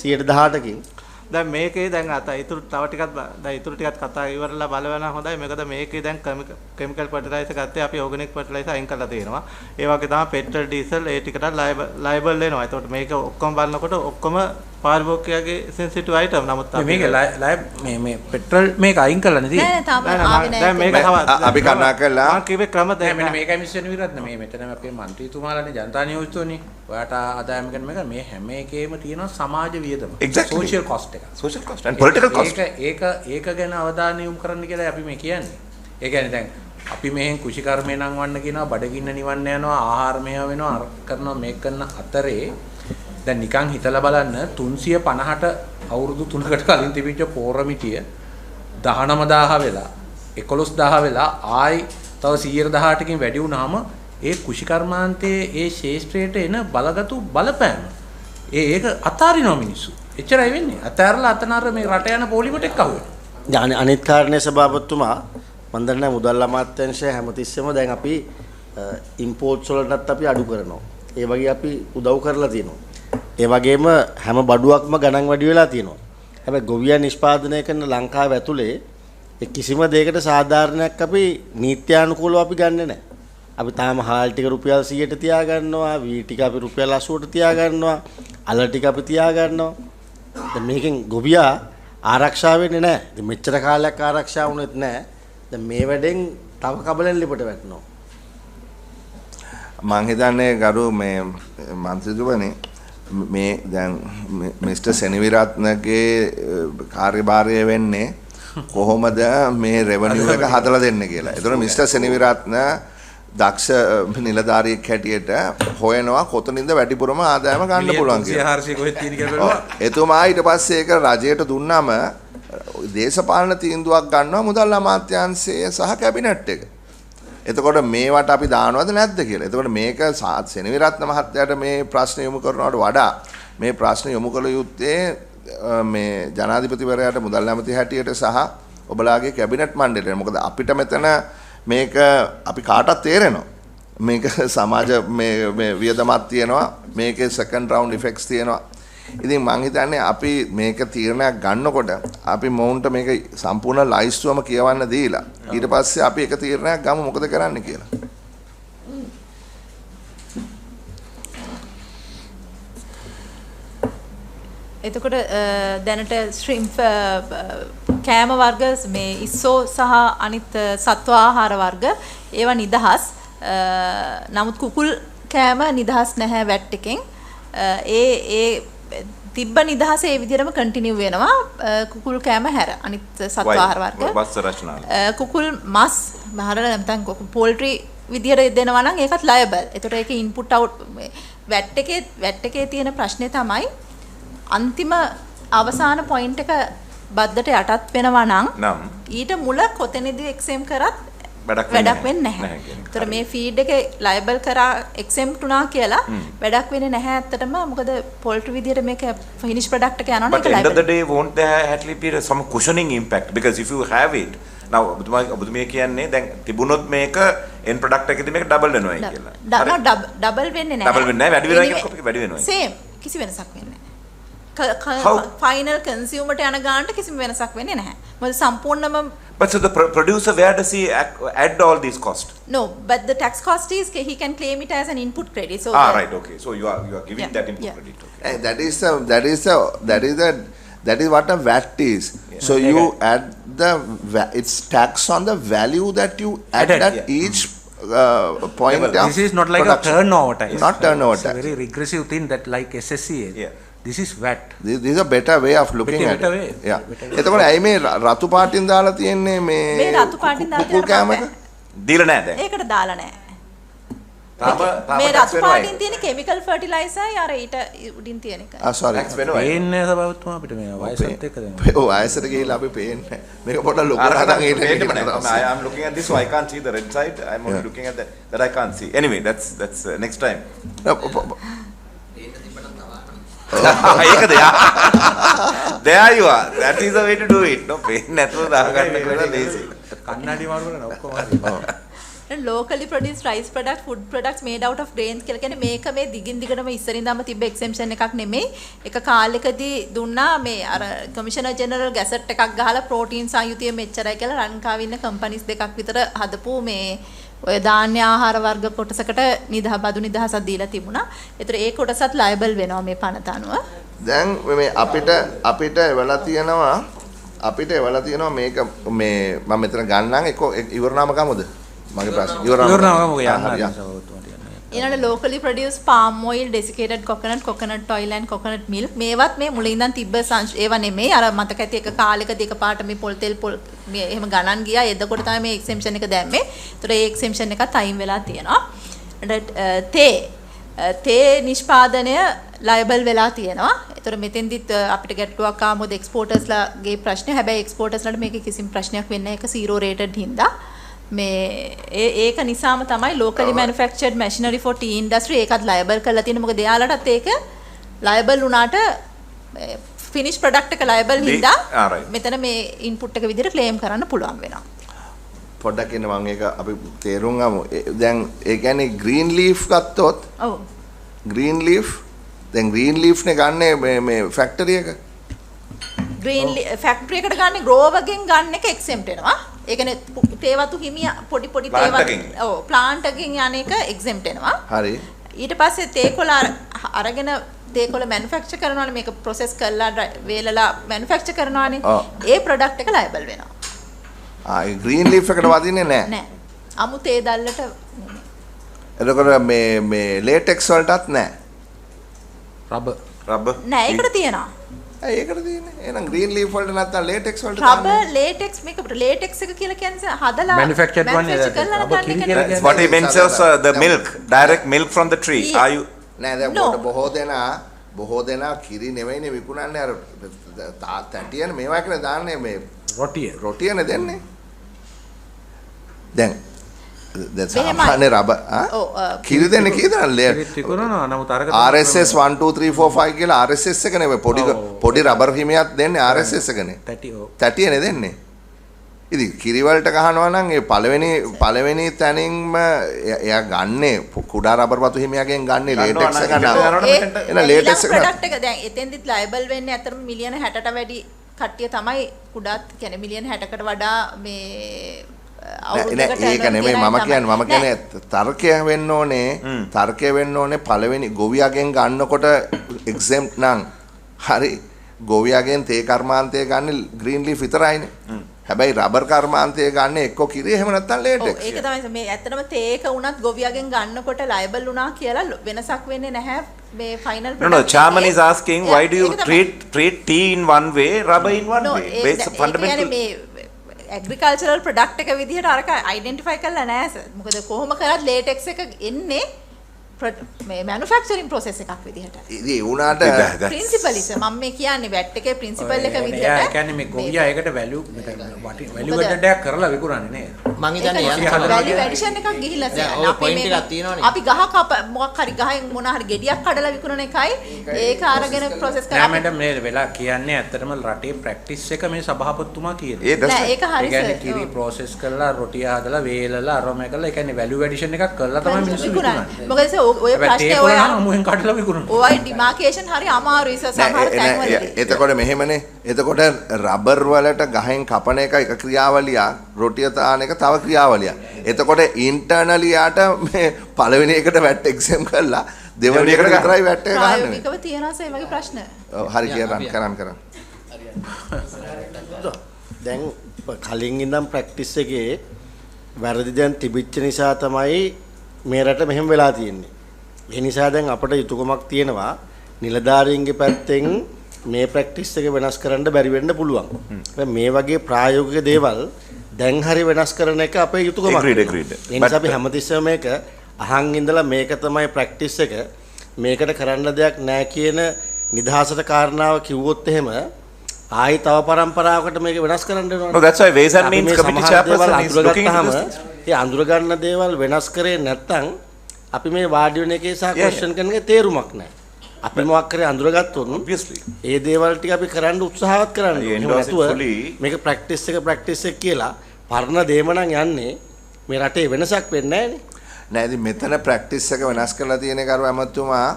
118කින් දැන් මේකේ දැන් ඉතුරු තව ටිකක් දැන් ඉතුරු ටිකක් කතා ඉවරලා බලවන හොඳයි. මොකද මේකේ දැන් කෙමිකල් ෆර්ටිලයිසර් ගත්තේ අපි ඕගනික් ෆර්ටිලයිසර් අයින් කරලා තියෙනවා. ඒ වගේ තමයි පෙට්‍රල් ඩීසල් ඒ ටිකට ලයබල් වෙනවා. ඒතකොට මේක ඔක්කොම බලනකොට ඔක්කොම පාරිභෝගිකයාගේ සෙන්සිටිව් අයිටම්. නමුත් මේක මේ පෙට්‍රල් මේක අයින් කරලා නෙදී. දැන් මේක අපි කතා කළා. මම කිව්වේ ක්‍රම දැන් මෙන්න මේකයි මිස්ටර් නිවිරත්න මේ මෙතන අපේ മന്ത്രിතුමාලානේ ජනතා නියෝජිතෝනේ. ඔයාට ආදායම ගැන මේක මේ හැම එකේම තියෙනවා සමාජ වියදම. සෝෂියල් කොස්ට් එක. social cost and political cost. ඒක ගැන අවධානය යොමු කරන්න කියලා අපි මේ කියන්නේ. ඒ කියන්නේ දැන් අපි මෙහෙන් කුෂිකර්මේ නම් වන්න කියනවා, බඩගින්න නිවන්න යනවා, ආහාර මේව වෙනවා, අර කරනවා මේක කරන අතරේ දැන් නිකන් හිතලා බලන්න 350ට අවුරුදු 3කට කලින් තිබිච්ච පෝරමිටිය 19000 වෙලා 11000 වෙලා ආයි තව 118කින් වැඩි වුණාම ඒ කුෂිකර්මාන්තයේ ඒ ශේෂ්ත්‍රයට එන බලගතු බලපෑම ඒක අතාරිනවා මිනිස්සු. එච්චරයි වෙන්නේ. අතෑරලා අතනර මේ රට යන පොලිමට එක්ක අහුවෙනවා. අනිත් කාරණේ සභාපතිතුමා මම දන්නේ මුදල් අමාත්‍යාංශය හැමතිස්සෙම දැන් අපි ඉම්පෝර්ට්ස් වලටත් අපි අඩු කරනවා. ඒ වගේ අපි උදව් කරලා තියෙනවා. ඒ වගේම හැම බඩුවක්ම ගණන් වැඩි වෙලා තියෙනවා. හැබැයි ගොවියා නිෂ්පාදනය කරන ලංකාව ඇතුලේ කිසිම දෙයකට සාධාරණයක් අපි නීත්‍යානුකූලව අපි ගන්නෙ නැහැ. අපි තාම හාල් ටික රුපියල් 100ට තියා ගන්නවා, වී ටික අපි රුපියල් 80ට තියා ගන්නවා, අල ටික අපි තියා ගන්නවා. දැන් මේකෙන් ගොවියා ආරක්ෂා වෙන්නේ නැහැ. ඉතින් මෙච්චර කාලයක් ආරක්ෂා වුණෙත් නැහැ. දැන් මේ වැඩෙන් තව කබලෙන් ලිපට වැටෙනවා. මං හිතන්නේ ගරු මේ මන්ත්‍රීතුමනි මේ දැන් මිස්ටර් සෙනවිරත්නගේ කාර්යභාරය වෙන්නේ කොහොමද මේ රෙවෙනියු එක හදලා දෙන්න කියලා. ඒතර මිස්ටර් සෙනවිරත්න දක්ෂ නිලධාරියෙක් හැටියට හොයනවා කොතනින්ද වැඩිපුරම ආදායම ගන්න පුළුවන් කියලා. 400 කොහෙද තියෙන කියලා බලනවා. එතුමා ඊට පස්සේ ඒක රජයට දුන්නාම දේශපාලන තීන්දුවක් ගන්නවා මුදල් අමාත්‍යාංශය සහ කැබිනට් එක. එතකොට මේවට අපි දානවද නැද්ද කියලා. එතකොට මේක සෙනවිරත්න මහත්තයාට මේ ප්‍රශ්න යොමු කරනවට වඩා මේ ප්‍රශ්න යොමු කළ යුත්තේ මේ ජනාධිපතිවරයාට මුදල් ඇමති හැටියට සහ ඔබලාගේ කැබිනට් මණ්ඩලයට. මොකද අපිට මෙතන මේක අපි කාටත් තේරෙනවා. මේක සමාජ මේ වියදමක් තියෙනවා. මේකේ සෙකන්ඩ් රවුන්ඩ් ඉෆෙක්ට්ස් තියෙනවා. ඉතින් මං හිතන්නේ අපි මේක තීරණයක් ගන්නකොට අපි මොවුන්ට මේක සම්පූර්ණ ලයිස්තුවම කියවන්න දීලා ඊට පස්සේ අපි එක තීරණයක් ගමු මොකද කරන්න කියලා. එතකොට දැනට ශ්‍රිම්ප් කෑම වර්ග මේ ඉස්සෝ සහ අනිත් සත්ව ආහාර වර්ග ඒවා නිදහස්. නමුත් කුකුල් කෑම නිදහස් නැහැ වැට් එකෙන්. ඒ තිබ්බ නිදහස ඒ විදිහටම කන්ටිනියු වෙනවා කුකුල් කෑම හැර අනිත් සත්ව ආහාර වර්ග. කුකුල් මස් බහරලා නැත්නම් පෝල්ට්‍රි විදිහට දෙනවා නම් ඒකත් ලයබල්. ඒතකොට ඒකේ ඉන්පුට් අවුට් වැට් එකේ තියෙන ප්‍රශ්නේ තමයි අන්තිම අවසාන පොයින්ට් එක බද්දට යටත් වෙනවා නම් ඊට මුල කොතනදී එක්සෙම් කරත් වැඩක් වෙන්නේ නැහැ. ඒතර මේ ෆීඩ් එකේ ලයබල් කරා එක්සෙම්ප්ට් උනා කියලා වැඩක් වෙන්නේ නැහැ ඇත්තටම. මොකද පොල්ට්‍රි විදියට මේක ෆිනිෂ් ප්‍රොඩක්ට් එක යනවනේ ඒක ලයබල්. But end of the day won't there at least be some cushioning impact because if you have it now ඔබතුමා කියන්නේ දැන් තිබුණොත් මේක end product එකේදී මේක ඩබල් වෙනවා කියලා. ඩබල් වෙන්නේ නැහැ. ඩබල් වෙන්නේ නැහැ වැඩි වෙනවා කියන කොපික වැඩි වෙනවා. සේම් කිසි වෙනසක් වෙන්නේ නැහැ. ෆයිනල් කන්සියුමර්ට යන ගානට කිසිම වෙනසක් වෙන්නේ නැහැ. මොකද සම්පූර්ණම But so the producer, where does he add all these costs? No, but the tax cost is he can claim it as an input credit. So right, okay. So you are giving that input credit. Okay. That is what a VAT is. Yeah. So you add it's tax on the value that you add at each point. This is not like production. A turnover tax. Not turnover tax. It's a very regressive thing that like SSCA. Yeah. This is VAT. This is a better way of looking at better it. Way. Yeah. එතකොට ඇයි මේ රතු පාටින් දාලා තියෙන්නේ මේ රතු පාටින් දාලා කුකුල් කැමක? දීලා නැහැ දැන්. ඒකට දාලා නැහැ. තාම මේ රතු පාටින් තියෙන chemical fertilizer අර ඊට උඩින් තියෙන එක. sorry. පේන්නේ සබවතුමා අපිට මේ වයසත් එක්ක දැන්. ඔව් වයසට ගිහිල්ලා අපි පේන්නේ. මේක පොඩ්ඩක් ලොකු හදන් I am looking at this, so I can't see the red side. I am only looking at that I can't see. Anyway, that's next time. There you are. That is the way to do it. No pain නැතුව දාගන්න කියලා lazy. කන්නඩි මාරුවන ඔක්කොම හරි. Locally produced rice products, food products made out of grains කියලා කියන්නේ මේක මේ දිගින් දිගටම ඉස්සරින්දම තිබ්බ exemption එකක් නෙමෙයි. එක කාලෙකදී දුන්නා මේ අර කමිෂනර් ජෙනරල් ගැසට් එකක් ගහලා ප්‍රෝටීන් සංයුතිය මෙච්චරයි කියලා ලංකාවේ ඉන්න කම්පැනිස් දෙකක් විතර හදපු මේ ඔය ධාන්‍ය ආහාර වර්ග කොටසකට බදු නිදහසක් දීලා තිබුණා. ඒතර ඒ කොටසත් ලයබල් වෙනවා මේ පනත අනුව. දැන් මේ අපිට එවලා තියෙනවා මේක මේ මම මෙතන ගන්නම් එක ඉවරනාම ගමුද? මගේ ප්‍රශ්න ඉවරනාම ගමුක යන්න. ඊළඟ locally produced palm oil, desiccated coconut oil and coconut milk මේවත් මේ මුලින් ඉඳන් තිබ්බ ඒවා නෙමෙයි. අර මතක ඇති එක කාලෙකදී එකපාරට මේ පොල් තෙල් මේ එහෙම ගණන් ගියා. එතකොට තමයි මේ exemption එක දැම්මේ. ඒතර ඒ exemption එකත් අයින් වෙලා තියෙනවා. තේ නිෂ්පාදනය liable වෙලා තියෙනවා. ඒතර මෙතෙන්දිත් අපිට ගැටලුවක් ආවොත් exportersලාගේ ප්‍රශ්නේ. හැබැයි exportersලාට මේකේ කිසිම ප්‍රශ්නයක් වෙන්නේ නැහැ. ඒක zero rated හින්දා. මේ ඒක නිසාම තමයි locally manufactured machinery for tea industry ඒකත් liable කරලා තියෙන්නේ. මොකද එයාලටත් ඒක liable වුණාට finish product එක liable හින්දා මෙතන මේ input එක විදිහට claim කරන්න පුළුවන් වෙනවා. පොඩ්ඩක් ඉන්න මම ඒක අපි තේරුම් ගමු. දැන් ඒ කියන්නේ green leaf ගත්තොත් ඔව් green leaf දැන් green leaf නේ ගන්නේ මේ factory එක. green factory එකට ගන්න grower ගෙන් ගන්න එක exempt වෙනවා. ඒ කියන්නේ තේවතු හිමිය පොඩි තේවතු ඔව් plant එකකින් යන එක exempt වෙනවා. හරි. ඊට පස්සේ තේකොළ අරගෙන තේකොළ manufacture කරනවානේ මේක process කරලා වේලලා manufacture කරනවානේ. ඒ product එක liable වෙනවා. ඒ green leaf එකට වදින්නේ නැහැ. නැහැ. අමු තේ දැල්ලට එතකොට මේ latex වලටත් නැහැ. rubber නෑ ඒකට තියෙනවා. ඒකට තියෙන්නේ. එහෙනම් green leaf වලට නැත්තම් latex වලට rubber latex මේක latex එක කියලා කියන්නේ හදලා manufactured one what he mentions the milk, direct milk from the tree. Are you නෑ දැන් බොහෝ දෙනා කිරි නෙවෙයිනේ විකුණන්නේ අර තැටියන මේවා කියලා දාන්නේ මේ රොටියනේ දෙන්නේ. දැන් සාමාන්‍ය රබර් කිරි දෙන්නේ කීයද RSS 1 2 3 4 5 කියලා RSS එක නෙවෙයි පොඩි රබර් හිමියක් දෙන්නේ RSS එකනේ තැටියනේ දෙන්නේ. ඉතින් කිරි වලට ගහනවා නම් ඒ පළවෙනි තැනින්ම එයා ගන්නේ කුඩා රබර් වතු හිමියගෙන් ගන්නේ ලේටෙක්ස් එක නේද? එන ලේටෙක්ස් එක ප්‍රොඩක්ට් එක දැන් එතෙන්දිත් ලයබල් වෙන්නේ අතර මිලියන 60ට වැඩි කට්ටිය තමයි කුඩාත් කියන්නේ මිලියන 60කට වඩා මේ ඒක නෙමෙයි මම කියන්නේ තර්කය වෙන්න ඕනේ පළවෙනි ගොවියාගෙන් ගන්නකොට exempt නම් හරි ගොවියාගෙන් තේ කර්මාන්තය ගන්න green leaf විතරයිනේ. හැබැයි රබර් කර්මාන්තය ගන්න එක්ක කිරි එහෙම නැත්නම් latex. ඒක තමයි මේ ඇත්තටම තේක උනත් ගොවියාගෙන් ගන්නකොට liable වුණා කියලා වෙනසක් වෙන්නේ නැහැ මේ final product. No, chairman is asking why do you treat tea in one way, rubber in one way? It's fundamental. Agricultural product එක විදිහට අරක අයිඩෙන්ටිෆයි කරලා නැහැ සර්. මොකද කොහොම කරත් ලේටෙක්ස් එක එන්නේ මේ මැනුෆැක්චරින් ප්‍රොසෙස් එකක් විදිහට. ඉතින් ඒ උනාට ප්‍රින්සිපල් ඉස මම මේ කියන්නේ වැට් එකේ ප්‍රින්සිපල් එක විදිහට. ඒ කියන්නේ මේ ගොවියා ඒකට වැලියු එකට කරලා විකුණන්නේ නේද? මං හිතන්නේ වැලි වැඩිෂන් එකක් ගිහිල්ලා තියෙනවා. අපි ගහ මොකක් හරි ගහෙන් මොන හරි ගෙඩියක් කඩලා විකුණන එකයි ඒක අරගෙන ප්‍රොසෙස් කරලා. නෑ මැඩම් මේ වෙලා කියන්නේ ඇත්තටම රටේ ප්‍රැක්ටිස් එක මේ සභාපතිතුමා කියන්නේ. නෑ ඒක හරි සර්. ඒ කියන්නේ කිරි ප්‍රොසෙස් කරලා රොටිය හදලා වේලලා අරම කරලා ඒ කියන්නේ වැලියු ඇඩිෂන් එකක් කරලා තමයි මිනිස්සු විකුණන්නේ. මොකද ඔය ප්‍රශ්නේ ඔය අමුෙන් කඩලා විකුණනවා. ඔය ඩිමාර්කේෂන් හරි අමාරුයි සර් සමහර තැන්වලදී. එතකොට මෙහෙමනේ. එතකොට රබර් වලට ගහෙන් කපන එක ක්‍රියාවලියක්, රොටිය තාන එක තව ක්‍රියාවලියක්. එතකොට ඉන්ටර්නලි යාට මේ පළවෙනි එකට වැට් එක්සම් කරලා දෙවෙනි එකට විතරයි වැට් එක ගහන්නේ. ප්‍රායෝගිකව තියෙනවා ඒ වගේ ප්‍රශ්න. ඔව් හරි කරන්. දැන් කලින් ඉඳන් ප්‍රැක්ටිස් එකේ වැරදි දැන් තිබිච්ච නිසා තමයි මේ රට මෙහෙම වෙලා තියෙන්නේ. ඒ නිසා දැන් අපිට යුතුයකමක් තියෙනවා නිලධාරීන්ගේ පැත්තෙන් මේ ප්‍රැක්ටිස් එක වෙනස් කරන්න බැරි වෙන්න පුළුවන්. මේ වගේ ප්‍රායෝගික දේවල් දැන් හරි වෙනස් කරන එක අපේ යුතුයකමක්. agreed. ඒ නිසා අපි හැමතිස්සෙම මේක අහන් ඉඳලා මේක තමයි ප්‍රැක්ටිස් එක. මේකට කරන්න දෙයක් නැහැ කියන නිදහසට කාරණාව කිව්වොත් එහෙම ආයි තව පරම්පරාවකට මේක වෙනස් කරන්න වෙනවා. No, that's why Ways and Means Committee chairperson is looking into this. ඒ අඳුර ගන්න දේවල් වෙනස් කරේ නැත්නම් අපි මේ වාඩි වෙන එකේ සහ ක්වෙස්චන් කරන එකේ තේරුමක් නැහැ. අපි මොකක් කරේ අඳුරගත්තොත් obviously ඒ දේවල් ටික අපි කරන්න උත්සාහවත් කරන්න ඕනේ. මේක ප්‍රැක්ටිස් එක කියලා පරණ දේම නම් යන්නේ මේ රටේ වෙනසක් වෙන්නේ නැහැනේ. නෑ ඉතින් මෙතන ප්‍රැක්ටිස් එක වෙනස් කරලා තියෙන කරුව ඇමතුමා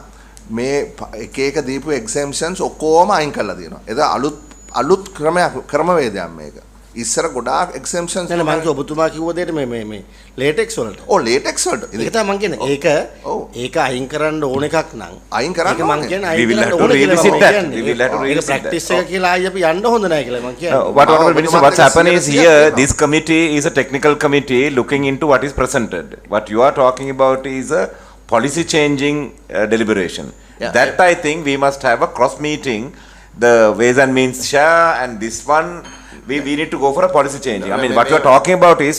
මේ එක එක දීපු එක්සෙම්පෂන්ස් ඔක්කොම අයින් කරලා තියෙනවා. ඒක අලුත් ක්‍රමවේදයක් මේක. ඉස්සර ගොඩාක් එක්සෙම්පෂන්ස් නෑ මම ඔබතුමා කිව්ව දෙයට මේ ලේටෙක්ස් වලට. ඔව් ලේටෙක්ස් වලට. ඒක තමයි මම කියන්නේ. ඒක අයින් කරන්න ඕන එකක් නම් අයින් කරන්න ඕනේ. මම කියන්නේ we will have to revisit that. We will have to revisit that. Practice එක කියලා ආයි අපි යන්න හොඳ නැහැ කියලා මම කියන්නේ. What honorable minister, what's happened is here, this committee is a technical committee looking into what is presented. What you are talking about is a policy changing deliberation. That I think we must have a cross meeting, the Ways and Means share and this one. We need to go for a policy changing. I mean, what you are talking about is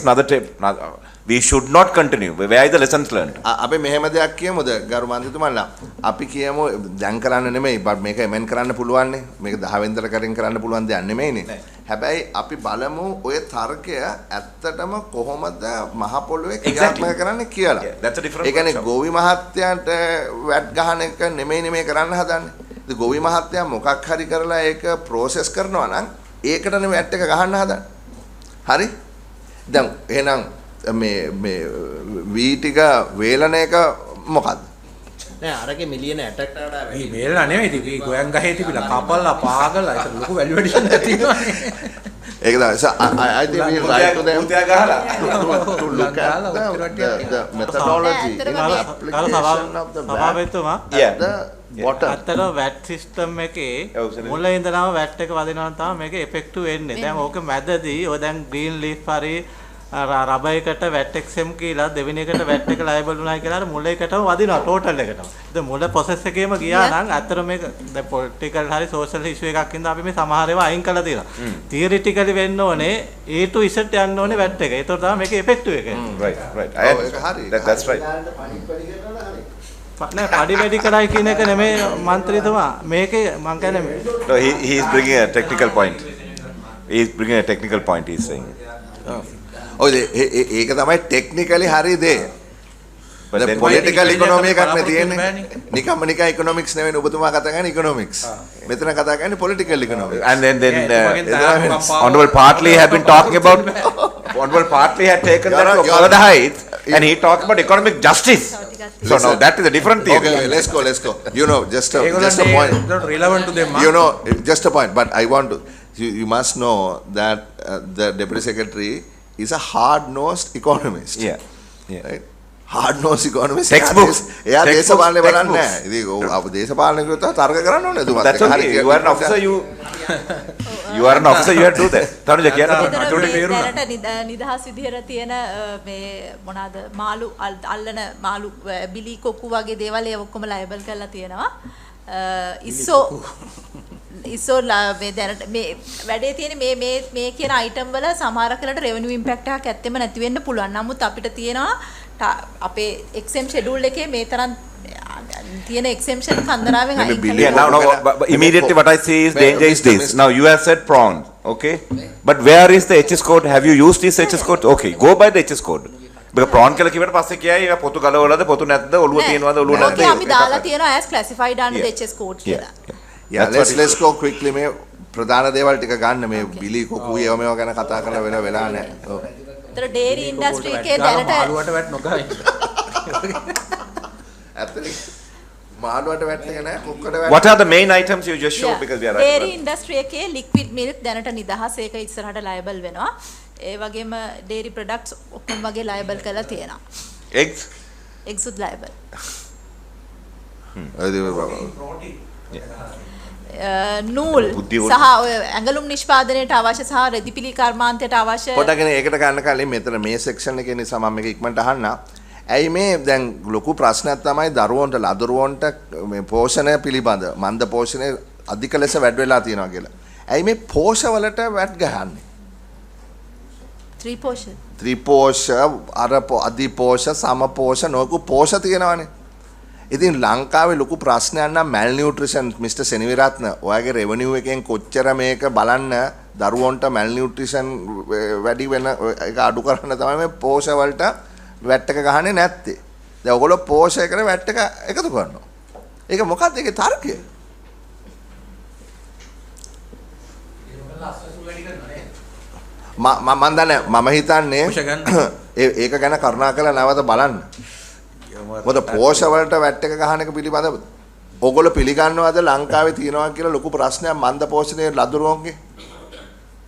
we should not continue. Where are the lessons learned? අපි මෙහෙම දෙයක් කියමුද ගරු මන්ත්‍රීතුමන්ලා? අපි කියමු දැන් කරන්න නෙමෙයි, මේක එමෙන් කරන්න පුළුවන් නේ. මේක 10 වෙනිදාට කරන්න පුළුවන් දෙයක් නෙමෙයිනේ. හැබැයි අපි බලමු ඔය තර්කය ඇත්තටම කොහොමද මහ පොළොවේ ක්‍රියාත්මක කරන්නේ කියලා. That's a different. ඒ කියන්නේ ගෝවි මහත්තයාට වැට් ගහන එක නෙමෙයි මේ කරන්න හදන්නේ. ඉතින් ගෝවි මහත්තයා මොකක් හරි කරලා ඒක ප්‍රොසෙස් කරනවා නම් ඒකටනේ වැට් එක ගහන්න හදන්නේ. හරි? දැන් එහෙනම් මේ වී ටික වේලන එක මොකද්ද? නෑ අරගේ මිලියන 60කට වඩා වැඩි. මේ වේලලා නෙමෙයි ඉතින් ගෝයන් ගහේ තිබිලා කපලා පාගලා ඒක ලොකු වැලියු ඇඩිෂන් එකක් තියෙනවානේ. ඒක තමයි. I think we right to them. පුතියා ගහලා to look at the methodology in application of the සභාපතිතුමා බොටම් වැට් සිස්ටම් එකේ මුල ඉඳලාම වැට් එක වදිනවා නම් තමයි මේක ඉෆෙක්ටිව් වෙන්නේ. දැන් ඕක මැදදී ඔය දැන් ග්‍රීන් ලීෆ් හරි රබර් එකට වැට් එක්සම් කියලා දෙවෙනි එකට වැට් එක ලයබල් වුණා කියලා අර මුල එකටම වදිනවා ටෝටල් එකටම. ඉතින් මුල ප්‍රොසෙස් එකේම ගියා නම් අතර මේක දැන් පොලිටිකල් හරි සෝෂල් ඉෂුව එකක් ඉඳන් අපි මේ සමහර ඒවා අයින් කරලා තියෙනවා. තියරිටිකලි වෙන්න ඕනේ A to Z යන්න ඕනේ වැට් එක. ඒතකොට තමයි මේක ඉෆෙක්ටිව් එක. Right. ඒක හරි. That's right. නෑ පඩි වැඩි කරයි කියන එක නෙමෙයි මන්ත්‍රීතුමා මේකේ මම කියන්නේ no he is bringing a technical point. He is bringing a technical point he is saying. ඔය ඒක තමයි ටෙක්නිකලි හරි දේ. But then political economy එකක් නේ තියෙන්නේ. නිකම්ම නිකන් economics නෙවෙයි ඔබතුමා කතා කරන්නේ economics. මෙතන කතා කරන්නේ political economics. And then Honorable Partly had been talking about Honorable Partly had taken that to further heights and he talked about economic justice. So now that is a different thing. Okay, let's go. You know, just a point. Not relevant to them. You know, just a point. But I want to. You must know that the Deputy Secretary is a hard-nosed economist. Yeah. Right? Hard-nosed economist. Textbooks. එයා දේශපාලනේ බලන්නේ නැහැ. ඉතින් ඔව් දේශපාලනේ කිව්වොත් තර්ක කරන්න ඕනේ එතුමාත්. That's okay. You are an officer. You are an officer. You have to do that. තනුජ කියන්න නිදහස් විදියට තියෙන මේ මොනවාද මාළු අල්ලන මාළු බිලි කොක්කු වගේ දේවල් ඒ ඔක්කොම ලයබල් කරලා තියෙනවා. ඉස්සෝ මේ දැනට මේ වැඩේ තියෙන මේ කියන අයිටම් වල සමහර කලට රෙවෙනියු ඉම්පැක්ට් එකක් ඇත්තෙම නැති වෙන්න පුළුවන්. නමුත් අපිට තියෙනවා අපේ එක්සෙම් ෂෙඩියුල් එකේ මේ තරම් තියෙන exemption කන්දරාවෙන් අයින් කරලා Yeah, now, immediately what I see is danger is this. Now you have said prawns, okay? But where is the HS code? Have you used this HS code? Okay, go by the HS code. because prawn කියලා කිව්වට පස්සේ කියයි ඒක පොතු ගලවලද පොතු නැද්ද ඔළුව තියෙනවද ඔළුව නැද්ද ඕකේ අපි දාලා තියෙනවා as classified under the HS code කියලා. Yeah, let's go quickly මේ ප්‍රධාන දේවල් ටික ගන්න මේ බිලි කොකු ඒව මේව ගැන කතා කරලා වෙලා නැහැ. ඒතර dairy industry එකේ දැනට මාළුවට වැට් නොගයි. ඇත්තටම මාළුවට වැට් එක නැහැ කොක්කට VAT. What are the main items you just showed because we are dairy industry එකේ liquid milk දැනට නිදහස් ඒක ඉස්සරහට liable වෙනවා. ඒ වගේම dairy products ඔක්කොම වගේ liable කරලා තියෙනවා. eggs උත් liable. නූල් සහ ඔය ඇඟලුම් නිෂ්පාදනයට අවශ්‍ය සහ රෙදිපිලි කර්මාන්තයට අවශ්‍ය පොඩ්ඩක් ඒකට ගන්න කලින් මෙතන මේ සෙක්ෂන් එකේ නිසා මම මේක ඉක්මනට අහන්න. ඇයි මේ දැන් ලොකු ප්‍රශ්නයක් තමයි දරුවන්ට ලදරුවන්ට මේ පෝෂණය පිළිබඳ මන්ද පෝෂණය අධික ලෙස වැඩි වෙලා තියෙනවා කියලා. ඇයි මේ පෝෂවලට වැට් ගහන්නේ? ත්‍රිපෝෂ අර අධිපෝෂ සමපෝෂ නොකු පෝෂ තියෙනවානේ. ඉතින් ලංකාවේ ලොකු ප්‍රශ්නයක් නම් මැල් නියුට්‍රිෂන් මිස්ටර් සෙනවිරත්න ඔයාගේ රෙවෙනියු එකෙන් කොච්චර මේක බලන්න දරුවන්ට මැල් නියුට්‍රිෂන් වැඩි වෙන ඒක අඩු කරන්න තමයි මේ පෝෂ වලට වැට් එක ගහන්නේ නැත්තේ. දැන් ඔයගොල්ලෝ පෝෂ එකට වැට් එක එකතු කරනවා. ඒක මොකක්ද ඒකේ තර්කය? මම දන්නේ මම හිතන්නේ ඒක ගැන කරුණාකරලා නැවත බලන්න. මොකද පෝෂ වලට වැට් එක ගහන එක පිළිබඳව ඔයගොල්ලෝ පිළිගන්නවද ලංකාවේ තියනවා කියලා ලොකු ප්‍රශ්නයක් මන්ද පෝෂණයේ ලදරුවන්ගේ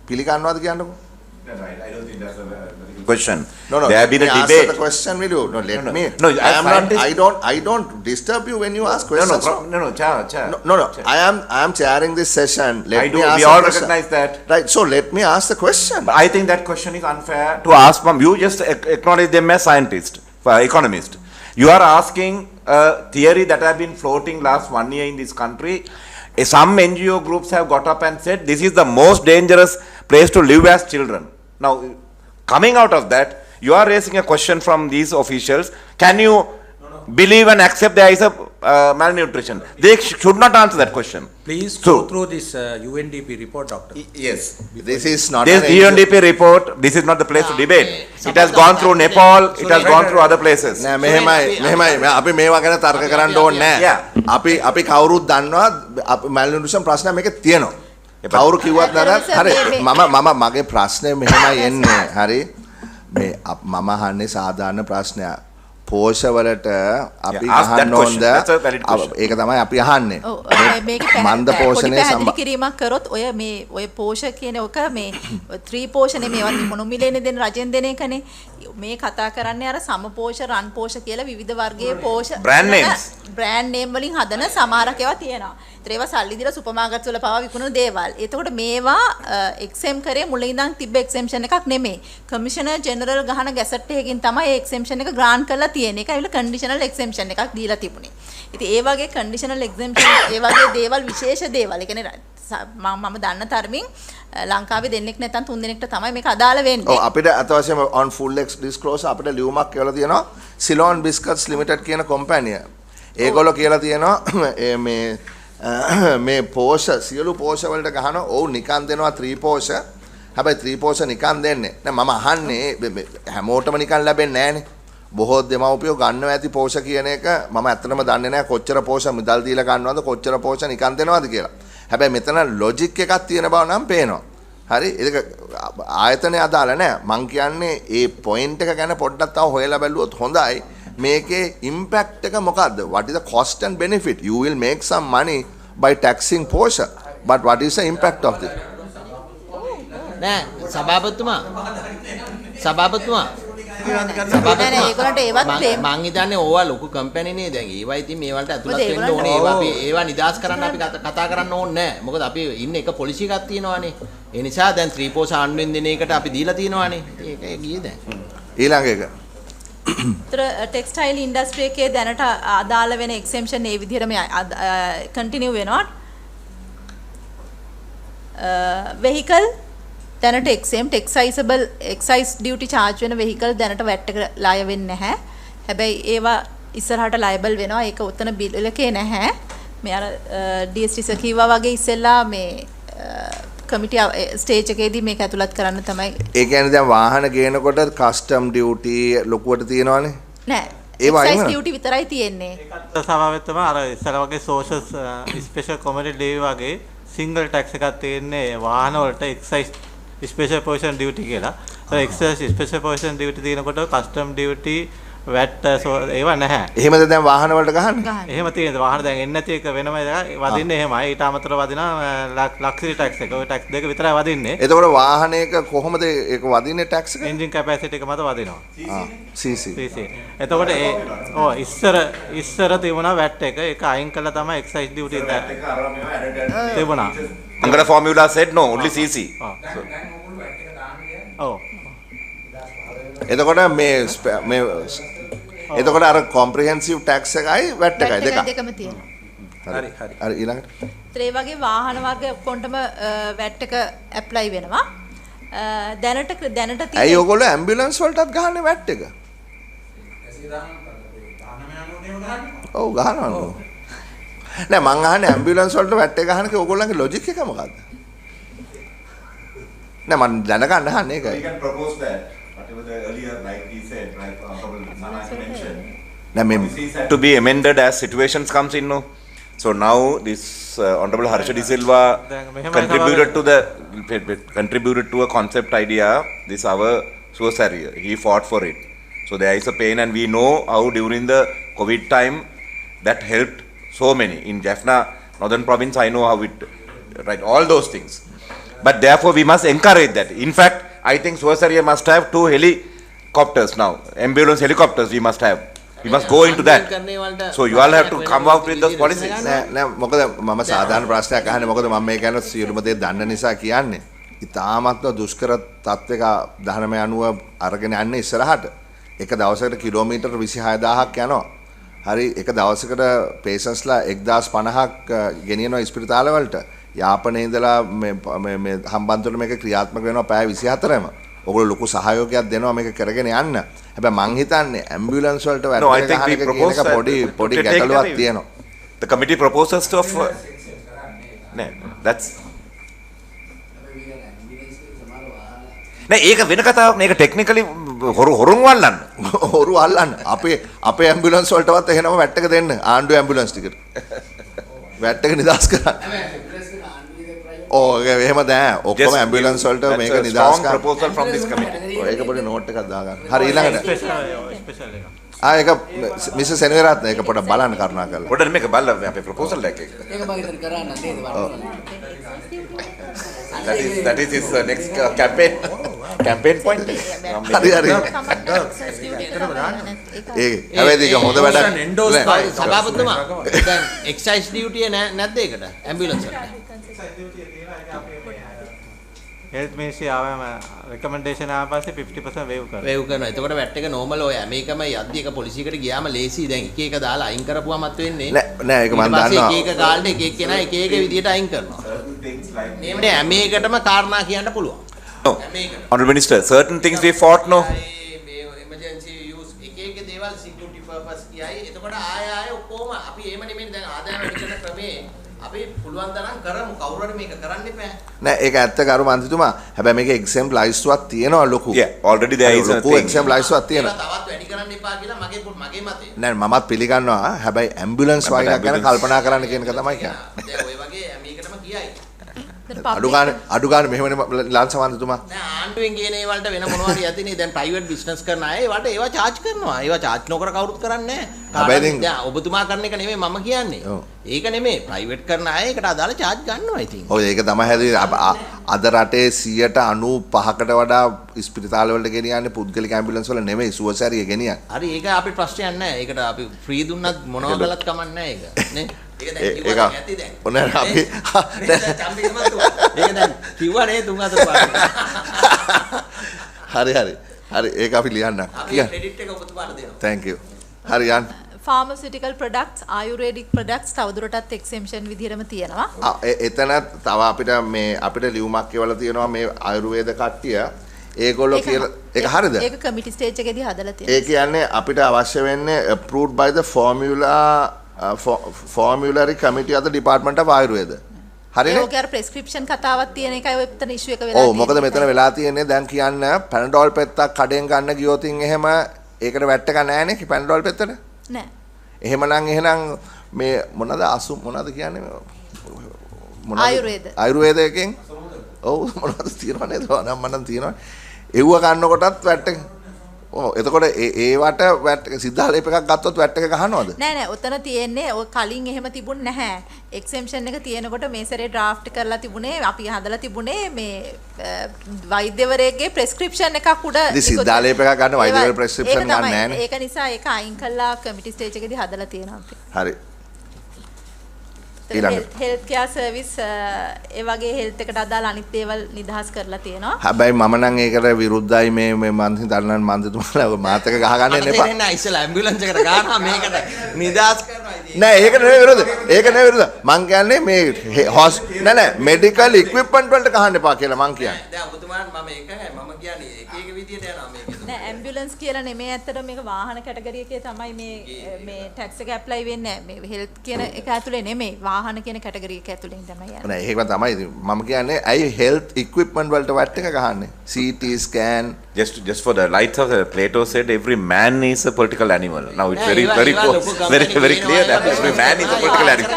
පිළිගන්නවද කියන්නකෝ? I don't think that's a question. No, there have been a debate. Answer the question, will you? No, let me. No, I don't disturb you when you ask questions. Chair. No. I am chairing this session. Let me ask. We all recognize that. Right. So let me ask the question. But I think that question is unfair to ask from you. Just acknowledge them as scientist, economist. You are asking a theory that have been floating last 1 year in this country. Some NGO groups have got up and said this is the most dangerous place to live as children. Now, coming out of that, you are raising a question from these officials. Can you believe and accept there is a malnutrition? They should not answer that question. Please go through this UNDP report, doctor. Yes. This is not this UNDP report. This is not the place to debate. It has gone through Nepal. It has gone through other places. නෑ මෙහෙමයි අපි මේවා ගැන තර්ක කරන්න ඕනේ නෑ. අපි කවුරුත් දන්නවා malnutrition ප්‍රශ්න මේක තියෙනවා. කවුරු කිව්වත් නැරත් හරි මගේ ප්‍රශ්නේ මෙහෙමයි එන්නේ. හරි මේ මම අහන්නේ සාමාන්‍ය ප්‍රශ්නයක්. පෝෂවලට අපි අහන්න ඕනද? ඒක තමයි අපි අහන්නේ. මන්ද පෝෂණය පැහැදිලි කිරීමක් කරොත් ඔය පෝෂ කියන එක මේ ත්‍රි පෝෂනේ මේවත් මොනොමිලේනේ දෙන රජෙන් දෙන එකනේ. මේ කතා කරන්නේ අර සමපෝෂ රන් පෝෂ කියලා විවිධ වර්ගයේ පෝෂ බ්‍රෑන්ඩ් නේම් වලින් හදන සමහරක් ඒවා තියෙනවා. ඒතර ඒවා සල්ලි දීලා සුපර් මාකට්ස් වල පවා විකුණන දේවල්. එතකොට මේවා එක්සෙම් කරේ මුලින් ඉඳන් තිබ්බ එක්සෙම්ෂන් එකක් නෙමෙයි. කමිෂනර් ජෙනරල් ගහන ගැසට් එකකින් තමයි ඒ එක්සෙම්ෂන් එක ග්‍රාන්ට් කරලා තියෙන්නේ. ඒක ඇවිල්ලා කන්ඩිෂනල් එක්සෙම්ෂන් එකක් දීලා තිබුණේ. ඉතින් ඒ වගේ කන්ඩිෂනල් එක්සෙම්ෂන් ඒ වගේ දේවල් විශේෂ දේවල්. ඒ කියන්නේ මම දන්න තරමින් ලංකාවේ දෙන්නෙක් නැත්නම් තුන් දෙනෙක්ට තමයි මේක අදාළ වෙන්නේ. ඔව් අපිට අතවශ්‍යම on full disclosure අපිට ලියුමක් කියලා තියෙනවා Ceylon Biscuits Limited කියන කම්පැනිය. ඒගොල්ලෝ කියලා තියෙනවා මේ පෝෂ සියලු පෝෂ වලට ගහනවා. ඔව් නිකන් දෙනවා 3 පෝෂ. හැබැයි 3 පෝෂ නිකන් දෙන්නේ නෑ. මම අහන්නේ හැමෝටම නිකන් ලැබෙන්නේ නෑනේ. බොහෝ දෙමව්පියෝ ගන්නවා ඇති පෝෂ කියන එක මම ඇත්තටම දන්නේ නෑ කොච්චර පෝෂ මුදල් දීලා ගන්නවද කොච්චර පෝෂ නිකන් දෙනවද කියලා. හැබැයි මෙතන ලොජික් එකක් තියෙන බව නම් පේනවා. හරි ඒක ආයතනය අදාළ නෑ. මං කියන්නේ ඒ පොයින්ට් එක ගැන පොඩ්ඩක් තව හොයලා බැලුවොත් හොඳයි. මේකේ ඉම්පැක්ට් එක මොකද්ද? What is the cost and benefit? You will make some money by taxing Porsche, but what is the impact of this? නෑ සභාපතිතුමා මං හිතන්නේ ඕවා ලොකු කම්පැනිනේ දැන් ඒවා ඉතින් මේ වලට ඇතුළත් වෙන්න ඕනේ ඒවා නිදාස් කරන්න අපි කතා කරන්න ඕනේ නෑ මොකද අපි ඉන්නේ එක පොලිසි එකක් තියෙනවානේ ඒ නිසා දැන් 3 පෝෂ ආණ්ඩුවෙන් දෙන එකට අපි දීලා තියෙනවානේ ඒක ගියේ දැන් ඊළඟ එක ටෙක්ස්ටයිල් ඉන්ඩස්ට්‍රි එකේ දැනට අදාළ වෙන එක්සෙම්ෂන් ඒ විදිහටම කන්ටිනියු වෙනවා vehicle දැනට exempt excise duty charge වෙන vehicle දැනට VAT එක ලාය වෙන්නේ නැහැ. හැබැයි ඒවා ඉස්සරහට ලයබල් වෙනවා. ඒක උතන බිල් එකේ නැහැ. මේ අර DST සර් කිව්වා වගේ ඉස්සෙල්ලා මේ කමිටි ස්ටේජ් එකේදී මේක ඇතුළත් කරන්න තමයි. ඒ කියන්නේ දැන් වාහන ගේනකොට කස්ටම් ඩියුටි ලොකුවට තියෙනවනේ. නෑ. ඒවා එක්සයිස් ඩියුටි විතරයි තියෙන්නේ. ඒකට සමාවෙත් තමයි අර ඉස්සර වගේ සෝෂල් ස්පෙෂල් කොමඩිටි ඩේ වගේ සිංගල් ටැක්ස් එකක් තියෙන්නේ වාහන වලට එක්සයිස් ස්පෙෂල් පොසිෂන් ඩියුටි කියලා. ඒ එක්සයිස් ස්පෙෂල් පොසිෂන් ඩියුටි තියෙනකොට කස්ටම් ඩියුටි වැට් ඒවා නැහැ. එහෙමද දැන් වාහන වලට ගහන්නේ? එහෙම තියෙනවා. වාහන දැන් එන්නේ නැති එක වෙනම වදින්නේ එහෙමයි. ඊට අමතරව වදිනවා ලක්ෂරි ටැක්ස් එක. ওই ටැක්ස් දෙක විතරයි වදින්නේ. එතකොට වාහනයක කොහොමද ඒක වදින්නේ ටැක්ස් එක? එන්ජින් කැපැසිටි එක මත වදිනවා. CC. එතකොට ඉස්සර තිබුණා වැට් එක. ඒක අයින් කළා තමයි එක්සයිස් ඩියුටි තිබුණා. Angara formula said no, only CC. ඔව්. එතකොට මේ එතකොට අර කොම්ප්‍රිහෙන්සිව් ටැක්ස් එකයි වැට් එකයි දෙකම තියෙනවා. හරි හරි ඊළඟට ඒ වගේ වාහන වර්ග ඔක්කොන්ටම වැට් එක ඇප්ලයි වෙනවා. දැනට තියෙන ඇයි ඔයගොල්ලෝ ඇම්බියුලන්ස් වලටත් ගහන්නේ වැට් එක? ඔව් ගහනවා. නෑ මං අහන්නේ ඇම්බියුලන්ස් වලට වැට් එක ගහනක ඔයගොල්ලන්ගේ ලොජික් එක මොකද්ද? නෑ මං දැනගන්න අහන්නේ ඒකයි. We can propose that. Whatever the earlier, like he said, right, Honorable Sana mentioned, to be amended as situations comes in. No, so now this Honorable Harsha De Silva contributed to a concept idea. This our source area. He fought for it. So there is a pain, and we know how during the COVID time that helped so many in Jaffna, Northern Province. I know how it, right, all those things. But therefore, we must encourage that. In fact, I think Suvasaria must have 2 helicopters now. Ambulance helicopters we must have. We must go into that. So you all have to come out with those policies. නෑ මොකද මම සාධාරණ ප්‍රශ්නයක් අහන්නේ මොකද මම මේ කියන්නේ සියලුම දේ දන්න නිසා කියන්නේ. ඉතාමත්ම දුෂ්කර තත්වයක 1990 අරගෙන යන්නේ ඉස්සරහට. එක දවසකට කිලෝමීටර් 26000ක් යනවා. හරි එක දවසකට පේෂන්ස්ලා 1050ක් ගෙනියනවා ස්පිරිතාල වලට. යාපනයේ ඉඳලා මේ හම්බන්තොට මේක ක්‍රියාත්මක වෙනවා පැය 24ම. ඔයගොල්ලෝ ලොකු සහයෝගයක් දෙනවා මේක කරගෙන යන්න. හැබැයි මං හිතන්නේ ඇම්බියුලන්ස් වලට වැඩ කරන එක කියන එක පොඩි ගැටලුවක් තියෙනවා. The committee proposes to that's නෑ ඒක වෙන කතාවක් නේ. ඒක ටෙක්නිකලි හොරුන් වල්ලන්න. හොරු අල්ලන්න. අපේ ඇම්බියුලන්ස් වලටවත් එහෙනම වැට් එක දෙන්න. ආණ්ඩුවේ ඇම්බියුලන්ස් ටිකට. වැට් එක නිදාස් කරන්න. එහෙම දැන් ඔක්කොම ඇම්බියුලන්ස් වලට මේක නිදාස් කරන්න. proposal from this committee. ඒක පොඩි නෝට් එකක් දාගන්න. හරි ඊළඟට. ඒක මිස් සෙනවිරත්න ඒක පොඩක් බලන්න කරුණා කරලා. පොඩක් මේක බලන්න අපේ proposal එක. ඒක මම ඉතින් කරන්න නේද that is his next campaign point. හරි හරි. හැබැයි ඒක හොඳ වැඩක්. සභාපතිතුමා දැන් එක්සයිස් ඩියුටිය නැද්ද ඒකට ඇම්බියුලන්ස් වලට? හෙල්ත් මිනිස්ට්‍රි ආවම රෙකමෙන්ඩේෂන් ආව පස්සේ 50% වේව් කරනවා. වේව් කරනවා. එතකොට වැට් එක නෝමල් ඔය මේකම යද්දි එක පොලිසියකට ගියාම ලේසි. දැන් එක එක දාලා අයින් කරපුවාමත් වෙන්නේ. නෑ ඒක මම දන්නවා. එක එක කාලේ එක එක කෙනා එක එක විදියට අයින් කරනවා. මේ හැමේකටම කාරණා කියන්න පුළුවන්. Honorable Minister, certain things we fought no. emergency use එක එක දේවල් security purpose කියයි. එතකොට ආය ඔක්කොම අපි එහෙම නෙමෙයි දැන් ආදායම වැඩි කරන ක්‍රමේ අපි පුළුවන් තරම් කරමු. කවුරු හරි මේක කරන්න එපා. නෑ ඒක ඇත්ත කරු මන්ත්‍රීතුමා. හැබැයි මේක එක්සැම් ලයිස්ට්ුවක් තියෙනවා ලොකු. Yeah, already there is a ලොකු එක්සැම් ලයිස්ට්ුවක් තියෙනවා. තවත් වැඩි කරන්න එපා කියලා මගේ මතය. නෑ මමත් පිළිගන්නවා. හැබැයි ඇම්බියුලන්ස් වගේ ගැන කල්පනා කරන්න කියන එක තමයි කියන්නේ. දැන් ඔය වගේ මේකටම කියයි. අඩු ගන්න මෙහෙමනේ ලංසමන්තුමා. නෑ ආණ්ඩුවෙන් කියන ඒ වලට වෙන මොනවා හරි යතිනේ. දැන් ප්‍රයිවට් බිස්නස් කරන අය ඒවට ඒවා charge කරනවා. ඒවා charge නොකර කවුරුත් කරන්නේ නෑ. දැන් ඔබතුමා කරන එක නෙමෙයි මම කියන්නේ. ඒක නෙමෙයි ප්‍රයිවට් කරන අය ඒකට අදාළ charge ගන්නවා ඉතින්. ඔව් ඒක තමයි හැදුවේ. අද රටේ 95%කට වඩා ස්පිරිතාල වලට ගෙනියන්නේ පුද්ගලික ඇම්බියුලන්ස් වල නෙමෙයි සුවසැරිය ගෙනියන්නේ. හරි ඒක අපේ ප්‍රශ්නයක් නෑ. ඒකට අපි ෆ්‍රී දුන්නත් මොනවා කළත් කමක් නෑ ඒක. නේ? ඒක ඔන්න අපි ඒක දැන් කිව්වනේ 3-4 පාරක්. හරි ඒක අපි ලියන්න. කියන්න. ක්‍රෙඩිට් එක ඔබතුමාට දෙනවා. thank you. හරි යන්න. pharmaceutical products, ayurvedic products තවදුරටත් exemption විදිහටම තියෙනවා. එතන තව අපිට ලියුමක් කියවලා තියෙනවා මේ ආයුර්වේද කට්ටිය ඒගොල්ලෝ කියලා ඒක හරියද? ඒක කමිටි ස්ටේජ් එකේදී හදලා තියෙනවා. ඒ කියන්නේ අපිට අවශ්‍ය වෙන්නේ approved by the formulary committee of the department of ayurveda. හරිනේ? ඒක අර prescription කතාවක් තියෙන එකයි ඔය එතන issue එක වෙලා තියෙන්නේ. ඔව් මොකද තියෙන්නේ. මෙතන වෙලා තියෙන්නේ දැන් කියන්න පැනඩෝල් පෙත්තක් කඩෙන් ගන්න ගියොත් එහෙම ඒකට වැට් එක නැහැ නේ පැනඩෝල් පෙත්තට? නෑ. එහෙනම් මේ මොනවාද මොනවාද කියන්නේ ආයුර්වේද එකෙන් ඔව් මොනවද තියෙනව නේද මනම් තියෙනවා එව්ව ගන්නකොටත් වැට් එක ඔව් එතකොට ඒවට වැට් එක සිද්ධාලේප එකක් ගත්තොත් වැට් එක ගහනවද නෑ ඔතන තියෙන්නේ ඔය කලින් එහෙම තිබුණ නැහැ එක්සෙම්පෂන් එක තියෙනකොට මේ සැරේ ඩ්‍රාෆ්ට් කරලා තිබුණේ අපි හදලා තිබුණේ මේ වෛද්‍යවරයෙක්ගේ ප්‍රෙස්ක්‍රිප්ෂන් එකක් උඩ සිද්ධාලේප එකක් ගන්න වෛද්‍යවර ප්‍රෙස්ක්‍රිප්ෂන් ගන්න නැහැ නේ ඒක නිසා ඒක අයින් කළා කමිටි ස්ටේජ් එකේදී හදලා තියෙනවා අපි හරි හෙල්ත් කෙයාර් සර්විස් ඒ වගේ හෙල්ත් එකට අදාළ අනිත් දේවල් නිදහස් කරලා තියෙනවා. හැබැයි මම නම් ඒකට විරුද්ධයි මේ මන් හිතන්න මන්දිතුමාලා මාත් එක ගහගන්න එන්න එපා. නෑ ඉස්සලා ඇම්බියුලන්ස් එකට ගහනවා මේකට නිදහස් කරනවා ඉතින්. නෑ ඒක නෙවෙයි විරුද්ධ. ඒක නෙවෙයි විරුද්ධ. මං කියන්නේ මේ නෑ මෙඩිකල් ඉක්විප්මන්ට් වලට ගහන්න එපා කියලා මං කියන්නේ. දැන් ඔබතුමාට මම කියන්නේ එක විදියට යනවා මේක. නෑ ඇම්බියුලන්ස් කියලා නෙමෙයි ඇත්තට මේක වාහන කැටගරි එකේ තමයි මේ ටැක්ස් එක ඇප්ලයි වෙන්නේ නැහැ. මේ හෙල්ත් කියන එක ඇතුලේ නෙමෙයි. වාහන කියන කැටගරි එක ඇතුලෙන් තමයි යන්නේ. නෑ ඒකම තමයි මම කියන්නේ ඇයි හෙල්ත් ඉක්විප්මන්ට් වලට වැට් එක ගහන්නේ? CT scan just for the lights of the Plato said every man is a political animal. Now it's very clear that every man is a political animal.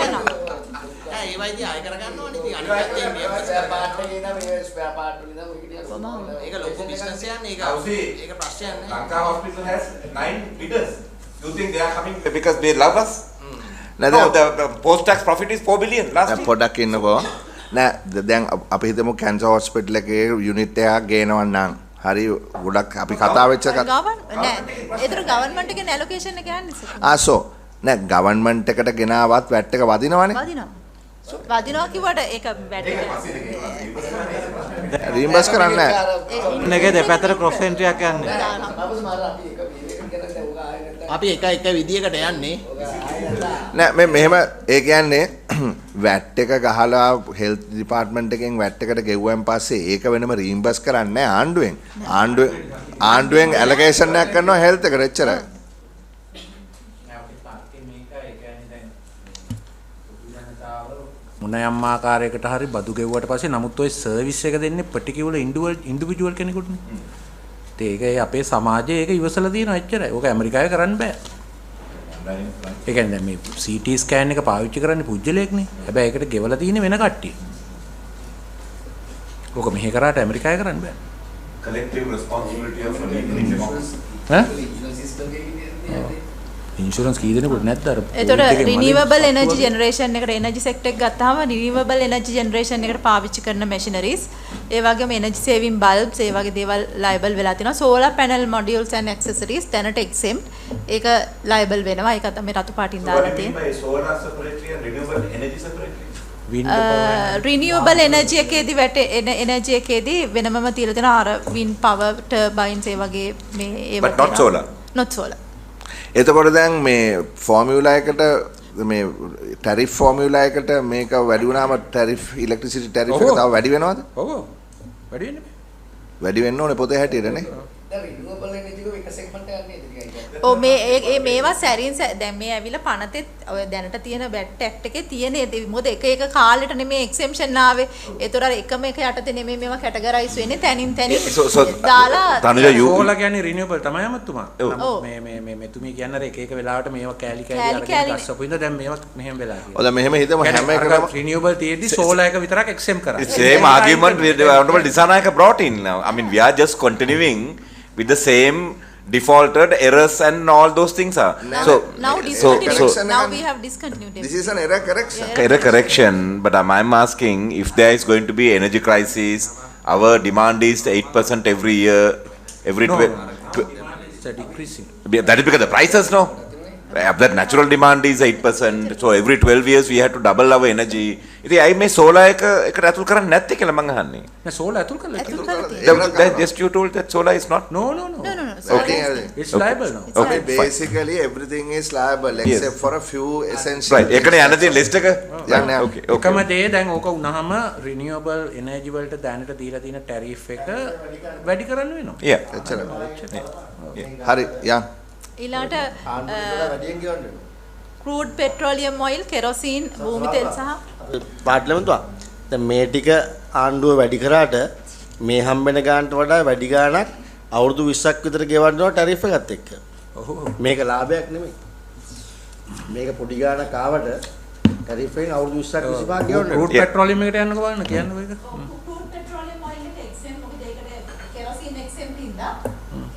ඒ වයිදී ආය කරගන්නවනේ ඉතින් අනිත් පැත්තේ මේ පාර්ට් එකේ නම මේ ස්පෙයා පාර්ට් වලින් නම ඒක ලොකු බිස්නස් එකක් නේ ඒක ප්‍රශ්නයක් නේ Lanka hospital has 9 bidders. You think they are coming because they love us? No, the post tax profit is 4 billion last year. පොඩක් ඉන්නකෝ. නෑ දැන් අපි හිතමු කැන්සර් හොස්පිටල් එකේ යුනිට් එකක් ගේනවා නම් හරි ගොඩක් අපි කතා වෙච්ච නෑ ඒතර ගවර්න්මන්ට් එකේ ඇලොකේෂන් එක යන්නේ නෑ ගවර්න්මන්ට් එකට ගෙනාවත් වැට් එක වදිනවනේ වදිනවා කිව්වට ඒක වැට් රීම්බර්ස් කරන්නේ නෑ ඒකේ දෙපැත්තට ක්‍රොස් එන්ට්‍රි එකක් යන්නේ අපි එක විදියකට යන්නේ නෑ මෙහෙම ඒ කියන්නේ වැට් එක ගහලා හෙල්ත් ඩිපාර්ට්මන්ට් එකෙන් වැට් එකට ගෙවුවෙන් පස්සේ ඒක වෙනම රීම්බර්ස් කරන්නේ නෑ ආණ්ඩුවෙන් ඇලොකේෂන් එකක් කරනවා හෙල්ත් එකට එච්චරයි මොන යම් ආකාරයකට හරි බදු ගෙවුවට පස්සේ නමුත් ওই සර්විස් එක දෙන්නේ පර්ටිකියුලර් ඉන්ඩිවිජුවල් කෙනෙකුටනේ. ඒක අපේ සමාජයේ ඒක ඉවසලා තියෙනවා එච්චරයි. ඕක ඇමරිකාවේ කරන්න බෑ. ඒ කියන්නේ මේ CT ස්කෑන් එක පාවිච්චි කරන්නේ පුජ්‍යලයක්නේ. හැබැයි ඒකට ගෙවලා තියෙන්නේ වෙන කට්ටිය. ඕක මෙහෙ කරාට ඇමරිකාවේ කරන්න බෑ. Collective responsibility of insurance. Insurance කී දෙනෙකුට නැද්ද අර ඒතර රිනියුවබල් එනර්ජි ජෙනරේෂන් එකට එනර්ජි සෙක්ටර් එක ගත්තාම රිනියුවබල් එනර්ජි ජෙනරේෂන් එකට පාවිච්චි කරන මැෂිනරිස් ඒ වගේම එනර්ජි සේවින් බල්බ්ස් ඒ වගේ දේවල් ලයබල් වෙලා තිනවා solar panel modules and accessories දැනට එක්සෙම්ප්ට් ඒක ලයබල් වෙනවා ඒක තමයි රතු පාටින් දාලා තියෙන්නේ solar separately and renewable energy separately renewable energy එකේදී එනර්ජි එකේදී වෙනමම තියලා තියෙනවා අර වින් පවර් ටර්බයින්ස් ඒ වගේ මේ ඒවා but not solar එතකොට දැන් මේ ෆෝමියුලා එකට මේ ටැරිෆ් ෆෝමියුලා එකට මේක වැඩි වුණාම ටැරිෆ් ඉලෙක්ට්‍රිසිටි ටැරිෆ් එක තව වැඩි වෙනවද? ඔව් වැඩි වෙන්නේ. වැඩි වෙන්න ඕනේ පොතේ හැටියට නේ. දැන් රිනියුවබල් එනර්ජි එක සෙග්මන්ට් එකක් නේද ටිකයි. ඔව් මේවා සැරින් දැන් මේ ඇවිල්ලා පනතෙත් ඔය දැනට තියෙන බැට් ඇක්ට් එකේ තියෙන මොකද එක කාලෙට නෙමේ එක්සෙම්පෂන් ආවේ. ඒතර අර එකම එක යටතේ නෙමේ මේවා කැටගරයිස් වෙන්නේ තනින් දාලා තනුජ සෝලා කියන්නේ රිනියුවබල් තමයි අමතුමා. මේ මෙතුමී කියන්නේ එක වෙලාවට මේවා කෑලි අරගෙන ගස්සපු ඉඳ දැන් මේවත් මෙහෙම වෙලා තියෙනවා. ඔය දැන් මෙහෙම හිතමු හැම එකම රිනියුවබල් තියෙද්දි සෝලා එක විතරක් එක්සෙම් කරා. Same argument the honorable Disanayaka brought in now. I mean we are just continuing with the same defaulted errors and all those things are now we have discontinued this is an error correction but I'm asking if there is going to be energy crisis our demand is 8% every year it's decreasing that is because the prices no That natural demand is 8%. So every 12 years we have to double our energy. ඉතින් අයි මේ solar එකට ඇතුල් කරන්නේ නැත්තේ කියලා මං අහන්නේ. නෑ solar ඇතුල් කරලා Just you told that solar is not. No. Okay. It's liable now. Okay, basically everything is liable except for a few essential. Right. ඒකනේ යන දේ list එක. යන්නේ. Okay. එකම දේ දැන් ඕක වුණාම renewable energy වලට දැනට දීලා තියෙන tariff එක වැඩි කරන්න වෙනවා. Yeah. එච්චරයි. හරි යන්. ඊළාට crude petroleum oil kerosene භූමි තෙල් සහ පාර්ලිමේන්තුව දැන් මේ ටික ආණ්ඩුව වැඩි කරාට මේ හම්බෙන ගානට වඩා වැඩි ගාණක් අවුරුදු 20ක් විතර ගෙවන්නවා ටැරිෆ් එකත් එක්ක. මේක ලාභයක් නෙමෙයි. මේක පොඩි ගාණක් ආවට ටැරිෆ් එකෙන් අවුරුදු 20ක් 25ක් ගෙවන්න. crude petroleum එකට යන්නකෝ බලන්න කියන්නකෝ ඒක. crude petroleum oil එක exempt මොකද ඒකට kerosene exempt ඉඳලා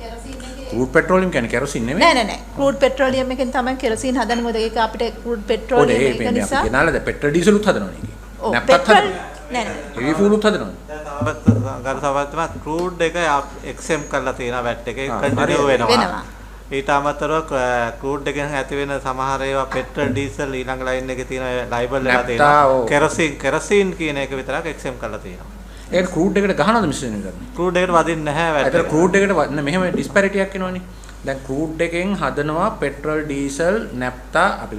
kerosene එකේ crude petroleum කියන්නේ kerosene නෙමෙයි. නෑ crude petroleum එකෙන් තමයි kerosene හදන්නේ මොකද ඒක අපිට crude petroleum එක නිසා අපි ගෙනාලා දැන් petrol diesel උත් හදනවනේ ඒකේ. නැප්තත් හදනවා. නෑ heavy fuel උත් හදනවනේ. ගරු සභාපතිතුමා crude එක exempt කරලා තියෙනවා VAT එකේ continue වෙනවා. ඊට අමතරව crude එකෙන් ඇති වෙන සමහර ඒවා petrol diesel ඊළඟ line එකේ තියෙන liable වෙලා තියෙනවා. kerosene කියන එක විතරක් exempt කරලා තියෙනවා. ඒක crude එකට ගහනවද මිශ්‍රණය කරන්නේ? crude එකට වදින්නේ නැහැ VAT. ඒතර crude එකට මෙහෙම disparity එකක් එනවනේ. දැන් crude එකෙන් හදනවා petrol diesel naphtha අපි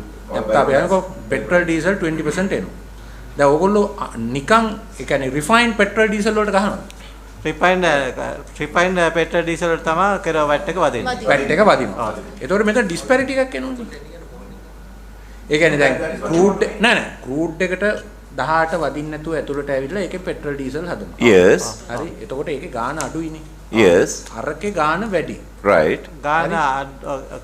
යනකො petrol diesel 20% එනවා. දැන් ඕගොල්ලෝ නිකන් ඒ කියන්නේ refined petrol diesel වලට ගහනවා. refined petrol diesel වලට තමයි කෙරව VAT එක වදින්නේ. VAT එක වදිනවා. ඒතකොට මෙතන disparity එකක් එනවනේ. ඒ කියන්නේ දැන් crude නෑ crude එකට 18 වදින්න නැතුව ඇතුළට ඇවිල්ලා ඒකේ petrol diesel හදනවා. Yes. හරි. එතකොට ඒකේ ගාණ අඩුයිනේ. Yes. අරකේ ගාණ වැඩි. Right. ගාණ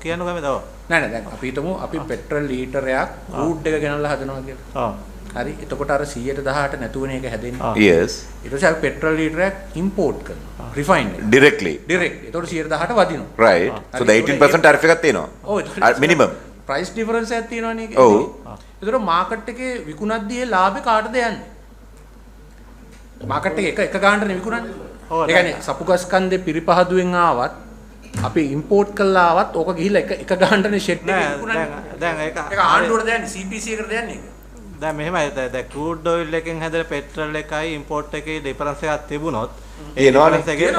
කියන්නු කැමතිද? නෑ දැන් අපි හිතමු අපි පෙට්‍රල් ලීටරයක් crude එක ගෙනල්ලා හදනවා කියලා. ඔව්. හරි. එතකොට අර 118 නැතුවනේ ඒක හැදෙන්නේ. Yes. ඊට පස්සේ අපි පෙට්‍රල් ලීටරයක් import කරනවා. refined. Directly. direct. එතකොට 118 වදිනවා. Right. So the 18% tariff එකක් තියෙනවා. ඔව්. minimum. price difference එකක් තියෙනවනේ ඒකේ. ඔව්. එතකොට මාකට් එකේ විකුණද්දී ඒ ලාභේ කාටද යන්නේ? මාකට් එකේ එක ගානටනේ විකුණන්නේ. ඒ කියන්නේ සපුගස් කන්දේ පිරිපහදුවෙන් ආවත් අපි ඉම්පෝට් කළා ආවත් ඕක ගිහිල්ලා එක ගානටනේ ෂෙඩ් එකේ විකුණන්නේ. දැන් ඒක ආණ්ඩුවට දෙන්නේ CPC එකට දෙන්නේ. දැන් මෙහෙමයි දැන් crude oil එකෙන් හැදෙන petrol එකයි import එකේ difference එකක් තිබුණොත් ඒ difference එකේ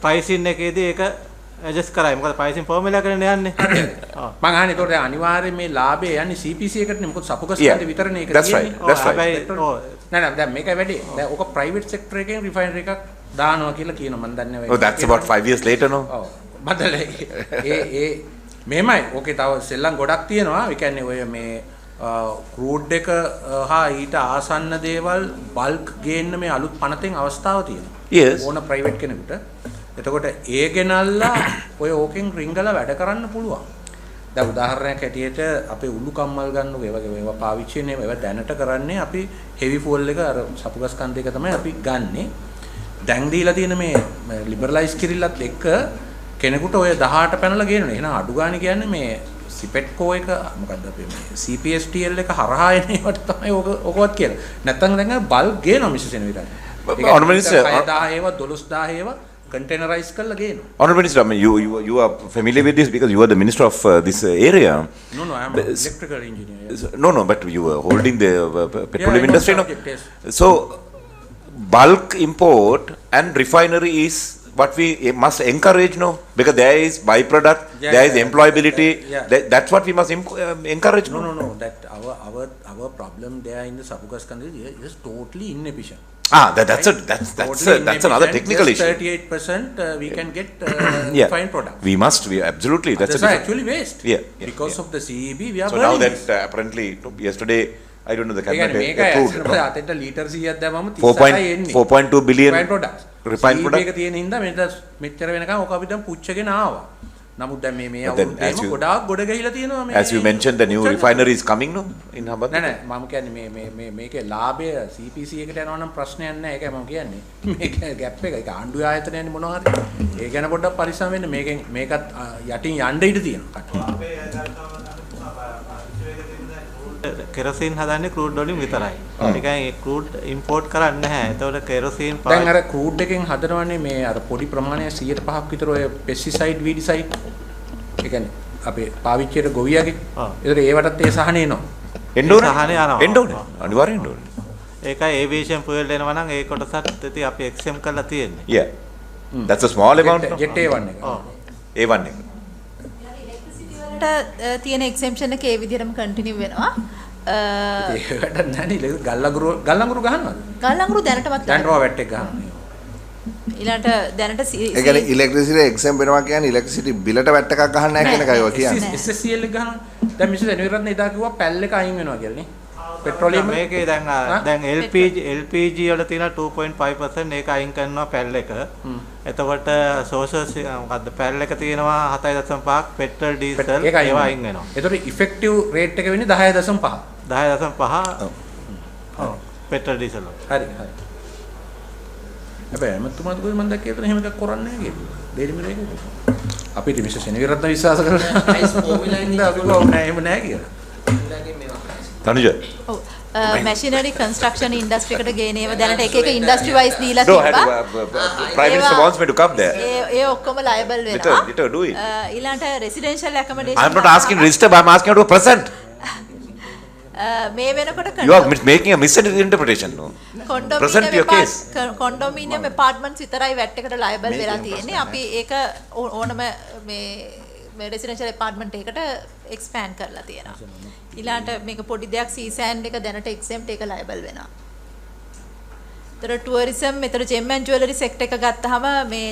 pricing එකේදී ඒක adjust කරයි. මොකද pricing formula එකනේ යන්නේ. මම අහන්නේ ඒතකොට අනිවාර්යයෙන් මේ ලාභය යන්නේ CPC එකටනේ. මොකද සපුගස් කන්දේ විතරනේ ඒක තියෙන්නේ. That's right. නෑ දැන් මේකයි වැඩි. දැන් ඕක private sector එකෙන් refinery එකක් දානවා කියලා කියනවා මම දන්නේ නැහැ. Oh that's about 5 years later no. ඔව්. බදලේ ඒ මෙහෙමයි. ඕකේ තව සෙල්ලම් ගොඩක් තියෙනවා. ඒ කියන්නේ ඔය මේ crude එක හා ඊට ආසන්න දේවල් bulk ගේන්න මේ අලුත් පනතෙන් අවස්ථාව තියෙනවා. Yes. ඕන private කෙනෙකුට. එතකොට ඒ ගෙනල්ලා ඔය ඕකෙන් රිංගලා වැඩ කරන්න පුළුවන්. දැන් උදාහරණයක් ඇටියට අපේ උළු කම්මල් ගන්නකො ඒ වගේ ඒවා පාවිච්චි වෙන්නේ ඒවා දැනට කරන්නේ අපි heavy fuel එක අර සපුගස් කන්ද එක තමයි අපි ගන්නෙ. දැන් දීලා තියෙන මේ ලිබරලයිස් කිරිල්ලත් එක්ක කෙනෙකුට ඔය 18 පැනලා ගේනවා. එහෙනම් අඩු ගානේ කියන්නේ මේ සිපෙට්කෝ එක මොකද්ද අපේ මේ CPSTL එක හරහා එන ඒවට තමයි ඔකවත් කියලා. නැත්තම් දැන් බල්ක් ගේනවා මිෂන් විතරයි. Honourable Minister 6000 ඒවා 12000 ඒවා containerized කරලා ගේනවා. Honourable Minister, I mean, you are familiar with this because you are the minister of this area. No, I am an electrical engineer. Yes. No, but you are holding the petroleum industry, no? Yes. So, bulk import and refinery is what we must encourage, no? Because there is byproduct, there is employability. That's what we must encourage, no? No. That our problem there in the Sabugas country is totally inefficient. That's another technical issue. 38% we can get refined product. We absolutely. That's actually waste. Because of the CEB, we are. So now that apparently yesterday, I don't know the cabinet approved. 4.2 billion refined product. ඒක තියෙන හින්දා මෙච්චර වෙනකන් ඔක අපි දැන් පුච්චගෙන ආවා. නමුත් දැන් මේ අවුරුද්දේම ගොඩාක් ගොඩ ගහිලා තියෙනවා මේ. As you mentioned, the new refinery is coming, no? In Hambantota. නෑ මම කියන්නේ මේකේ ලාභය CPC එකට යනවා නම් ප්‍රශ්නයක් නෑ. ඒකයි මම කියන්නේ. මේක ගැප් එක ඒක ආණ්ඩුවේ ආයතනයන්නේ මොනවා හරි. ඒ ගැන පොඩ්ඩක් පරිස්සම් වෙන්න. මේකත් යටින් යන්න ඉඩ තියෙනවා. කෙරසින් හදන්නේ crude වලින් විතරයි. ඒකයි crude import කරන්නේ නැහැ. ඒතකොට කෙරසින් දැන් අර crude එකෙන් හදනවනේ මේ අර පොඩි ප්‍රමාණයක් 105ක් විතර ඔය pesticide weedicide. ඒ කියන්නේ අපේ පාවිච්චියට ගොවියගේ. ඒතර ඒවටත් ඒ සහනේ එනවා. එන්න ඕනේ. සහනේ යනවා. එන්න ඕනේ. අනිවාර්යෙන් එන්න ඕනේ. ඒකයි ඒවියේෂන් ෆුවල් එනවා නම් ඒ කොටසත් ඉතින් අපි එක්සෙම් කරලා තියෙන්නේ. Yeah. That's a small amount. Jet A1 එක. A1 එක. වලට තියෙන එක්සෙම්පෂන් එක ඒ විදිහටම කන්ටිනියු වෙනවා. ඒකට නැණි ගල්ලඟුරු ගහනවද? ගල්ලඟුරු දැනටමත් දැනටම වැට් එක ගහනවා. ඊළඟට දැනට ඒ කියන්නේ ඉලෙක්ට්‍රිසිටි එක්සෙම් වෙනවා කියන්නේ ඉලෙක්ට්‍රිසිටි බිලට වැට් එකක් ගහන්න නැහැ කියන එකයි ඔය කියන්නේ. SSCL එක ගහනවා. දැන් මිස් එනවිරත්න එදා කිව්වා පැල් එක අයින් වෙනවා කියලා නේ. පෙට්‍රෝලියම් මේකේ දැන් LPG වල තියෙන 2.5% ඒක අයින් කරනවා පැල් එක. එතකොට සෝෂස් මොකද්ද පැල් එක තියෙනවා 7.5ක් පෙට්‍රල් ඩීසල් ඒවා අයින් වෙනවා. ඒතකොට ඉෆෙක්ටිව් රේට් එක වෙන්නේ 10.5. 10.5 ඔව් පෙට්‍රල් ඩීසල්. හරි හරි. හැබැයි මතුමාට කොහොමද මම දැක්කේ එහෙම එකක් කරන්නේ නැහැ කියලා. ඩේරි මිරේක. අපි ඉතින් මිස්ටර් සෙනවිරත්න විශ්වාස කරනවා. අයිස් ෆෝමියුලා ඉන්න අපි කොහොම නැහැ එහෙම නැහැ කියලා. තනුජ. ඔව් මැෂිනරි කන්ස්ට්‍රක්ෂන් ඉන්ඩස්ට්‍රි එකට ගේනේව දැනට එක එක ඉන්ඩස්ට්‍රි වයිස් දීලා තිබ්බා. Prime Minister wants me to come there. ඒ ඔක්කොම liable වෙනවා. Later do it. ඊළඟට residential accommodation I'm not asking to register, but I'm asking you to present. මේ වෙනකොට You are making a misinterpretation. No. Present your case. කොන්ඩොමිනියම් ඇපාර්ට්මන්ට්ස් විතරයි VAT එකට liable වෙලා තියෙන්නේ. අපි ඒක ඕනම මේ රෙසිඩෙන්ෂල් ඇපාර්ට්මන්ට් එකකට එක්ස්පෑන්ඩ් කරලා තියෙනවා. ඊළඟට මේක පොඩි දෙයක් සීසෑන්ඩ් එක දැනට එක්සෙම්ප්ට් එක liable වෙනවා. ඒතර ටුවරිසම් මෙතන ජෙම් ඇන්ඩ් ජුවෙලරි සෙක්ටර් එක ගත්තාම මේ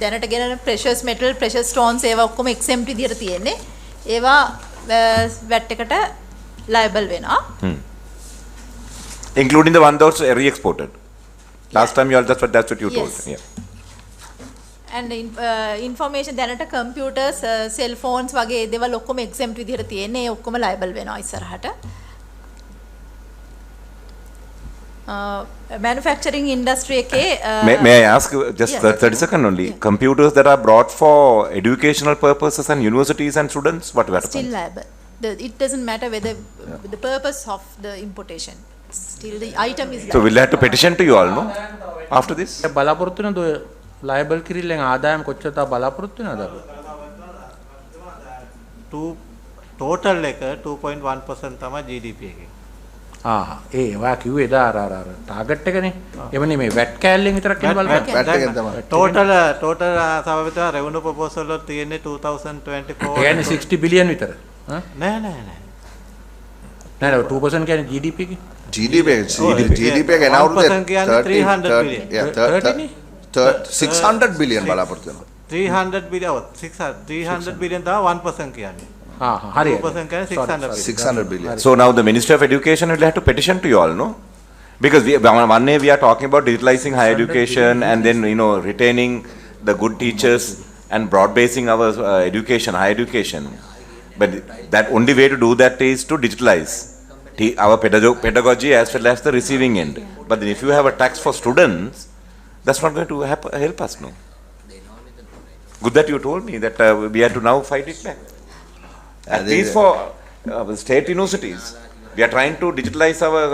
දැනට ගෙන ප්‍රෙෂස් මෙටල් ප්‍රෙෂස් ස්ටෝන්ස් ඒවා ඔක්කොම එක්සෙම්ප්ට් විදියට තියෙන්නේ. ඒවා වැට් එකට liable වෙනවා. Including the one that was re-exported. Last time you all that's what you told. Yes. Yeah. And information දැනට computers cell phones වගේ දේවල් ඔක්කොම exempt විදිහට තියෙන්නේ. ඒ ඔක්කොම liable වෙනවා ඉස්සරහට. Manufacturing industry එකේ May I ask just 30 seconds only? Yeah. Computers that are brought for educational purposes and universities and students, what will happen? Still liable. It doesn't matter whether the purpose of the importation. Still the item is liable. So we'll have to petition to you all, no? After this? බලාපොරොත්තු වෙනද ඔය liable කිරිල්ලෙන් ආදායම කොච්චර තා බලාපොරොත්තු වෙනවද අපි? total එක 2.1% තමයි GDP එකේ. ඒ ඔයා කිව්වේ එදා අර ටාගට් එකනේ. එවනේ මේ වැට් කෑල්ලෙන් විතරක් කියන බලන්න. වැට් එකෙන් තමයි. total සමවිත revenue proposal වල තියෙන්නේ 2024. ඒ කියන්නේ 60 බිලියන් විතර. නෑ 2% කියන්නේ GDP එකේ. GDP එක එනවුරුද්ද 300 billion. 600 billion බලාපොරොත්තු වෙනවා. 300 billion 300 billion තමයි 1% කියන්නේ. හරි. 2% කියන්නේ 600 billion. So now the Ministry of Education will have to petition to you all, no? Because one day we are talking about digitalizing higher education and then retaining the good teachers and broad basing our education, higher education. But that only way to do that is to digitalize our pedagogy as well as the receiving end. But then if you have a tax for students, that's not going to help us, no? Good that you told me that we have to now fight it back. At least for state universities, we are trying to digitalize our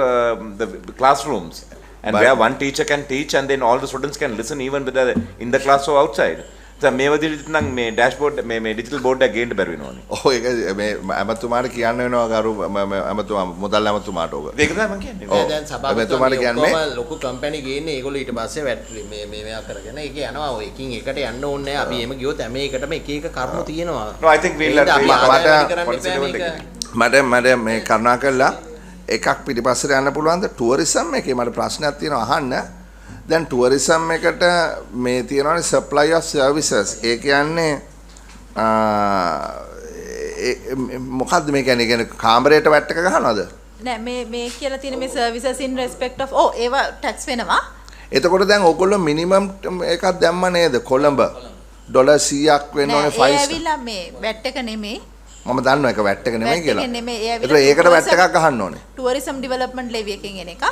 the classrooms, and where one teacher can teach and then all the students can listen even whether in the class or outside. So මේ වදිරිට නම් මේ dashboard මේ digital board එක ගේන්න බැරි වෙනවනේ. ඔව් ඒක මේ ඇමතුමාට කියන්න වෙනවා ගරු ඇමතුමා මුදල් ඇමතුමාට ඕක. ඒක තමයි මම කියන්නේ. දැන් සභාපතිතුමාට කියන්නේ ලොකු කම්පැනි ගේන්නේ ඒගොල්ලෝ ඊට පස්සේ මේ මේවා කරගෙන ඒක යනවා ඔය එකින් එකට යන්න ඕනේ නැහැ. අපි එහෙම ගියොත් හැම එකටම එක එක කරුණු තියෙනවා. No, I think we'll මට මේ කරුණා කළා එකක් පිටිපස්සට යන්න පුළුවන්ද ටුවරිසම් එකේ මට ප්‍රශ්නයක් තියෙනවා අහන්න. දැන් ටුවරිසම් එකට මේ තියෙනවානේ supply of services. ඒ කියන්නේ මොකද්ද මේ කියන්නේ කාමරයට වැට් එක ගහනවද? නෑ මේ කියලා තියෙන මේ services in respect of ඒවා tax වෙනවා. එතකොට දැන් ඔයගොල්ලෝ minimum එකක් දැම්ම නේද? කොළඹ $100ක් වෙන්න ඕනේ 5. ඒ ඇවිල්ලා මේ වැට් එක නෙමෙයි. මම දන්නවා ඒක වැට් එක නෙමෙයි කියලා. ඒක නෙමෙයි. ඒකට වැට් එකක් ගහන්න ඕනේ. tourism development levy එකෙන් එන එකක්.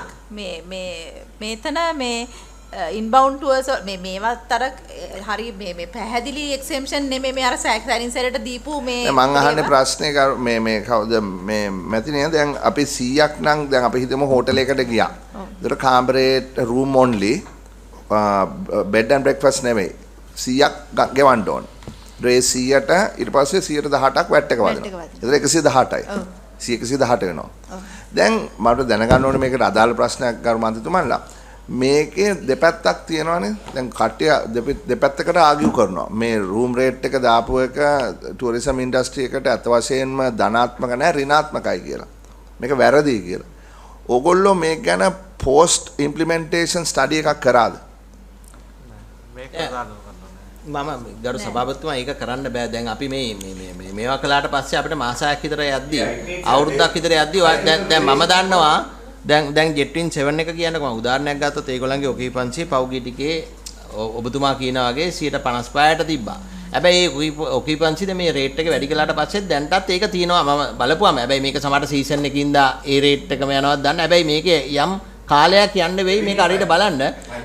මේතන මේ inbound tours මේවත් අර හරි මේ පැහැදිලි exemption නෙමෙයි මේ අර සෑරින් සැරේට දීපු මේ මම අහන්නේ ප්‍රශ්නේ මේ කවුද මේ මැතිනේ දැන් අපි 100ක් නම් දැන් අපි හිතමු හෝටල් එකකට ගියා. ඒතර කාමරේට room only bed and breakfast නෙමෙයි 100ක් ගෙවන්න ඕන. රේස් 100ට ඊට පස්සේ 118ක් වැට් එක වදිනවා. ඒතර 118යි. 118 වෙනවා. දැන් මට දැනගන්න ඕනේ මේකට අදාළ ප්‍රශ්නයක් ගරු මන්ත්‍රීතුමන්ලා. මේකේ දෙපැත්තක් තියෙනවානේ. දැන් කට්ටිය දෙපැත්තකට ආගියු කරනවා. මේ රූම් රේට් එක දාපු එක ටුවරිසම් ඉන්ඩස්ට්‍රි එකට අත වශයෙන්ම ධනාත්මක නැහැ ඍණාත්මකයි කියලා. මේක වැරදි කියලා. ඕගොල්ලෝ මේක ගැන පෝස්ට් ඉම්ප්ලිමෙන්ටේෂන් ස්ටඩි එකක් කරාද? මම ගරු සභාපතිතුමා ඒක කරන්න බෑ. දැන් අපි මේවා කළාට පස්සේ අපිට මාසයක් විතර යද්දී අවුරුද්දක් විතර යද්දී දැන් මම දන්නවා දැන් ජෙට්වින් 7 එක කියනකො මම උදාහරණයක් ගත්තොත් ඒගොල්ලන්ගේ ඔකීපන්සිය පෞගී ටිකේ ඔබතුමා කියනා වගේ 155ට තිබ්බා. හැබැයි ඒ ඔකීපන්සිද මේ රේට් එක වැඩි කළාට පස්සේ දැන්ටත් ඒක තියෙනවා මම බලපුවාම. හැබැයි මේක සමහර සීසන් එකකින්දා ඒ රේට් එකම යනවත් දන්න. හැබැයි මේකේ යම් කාලයක් යන්න වෙයි මේක හරියට බලන්න.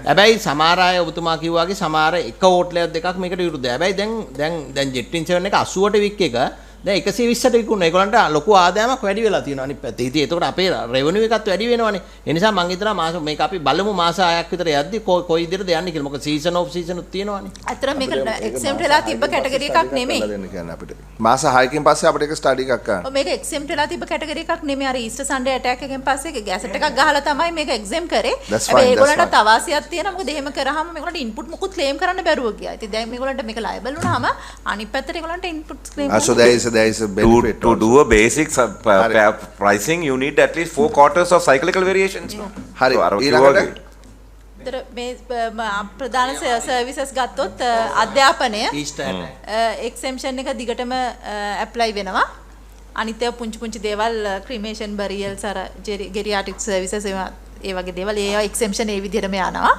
හැබැයි සමහර අය ඔබතුමා කිව්වා වගේ සමහර එක ඕට්ලයක් දෙකක් මේකට විරුද්ධයි. හැබැයි දැන් ජෙට්වින් 7 එක 80ට වික් එක දැන් 120ට විකුණන. ඒගොල්ලන්ට ලොකු ආදායමක් වැඩි වෙලා තියෙනවා අනිත් පැත්තේ. ඉතින් ඒකට අපේ රෙවෙනියු එකත් වැඩි වෙනවනේ. ඒ නිසා මම හිතනවා මාස මේක අපි බලමු මාස 6ක් විතර යද්දි කොයි විදිහටද යන්නේ කියලා. මොකද සීසන් ඔෆ් සීසන් උත් තියෙනවනේ. අතර මේක එක්සෙම්ප්ට් වෙලා තිබ්බ කැටගරි එකක් නෙමෙයි. අපිට මාස 6කින් පස්සේ අපිට ඒක ස්ටඩි එකක් කරන්න. මේක එක්සෙම්ප්ට් වෙලා තිබ්බ කැටගරි එකක් නෙමෙයි. අර ඊස්ටර් සන්ඩේ ඇටැක් එකෙන් පස්සේ ගැසට් එකක් ගහලා තමයි මේක එක්සෙම් කරේ. හැබැයි ඒගොල්ලන්ට තවාසියක් තියෙනවා. මොකද එහෙම කරාම මේගොල්ලන්ට ඉන්පුට් මොකුත් ක්ලේම් කරන්න බැරුව ගියා. ඉතින් දැන් මේගොල්ලන්ට මේක ලයබල් වුණාම අනිත් පැත්තට ඒගොල්ලන්ට inputs claim so there is a benefit. To do a basic pricing, you need at least 4 quarters of cyclical variations. No? Hari. මේ ප්‍රධාන සර්විසස් ගත්තොත් අධ්‍යාපනය එක්සෙම්ෂන් එක දිගටම ඇප්ලයි වෙනවා. අනිත් ඒවා පුංචි දේවල් ක්‍රීමේෂන් බරියල්ස් අර ගෙරියාටික් සර්විසස් ඒ වගේ දේවල් ඒවා එක්සෙම්ෂන් ඒ විදිහටම යනවා.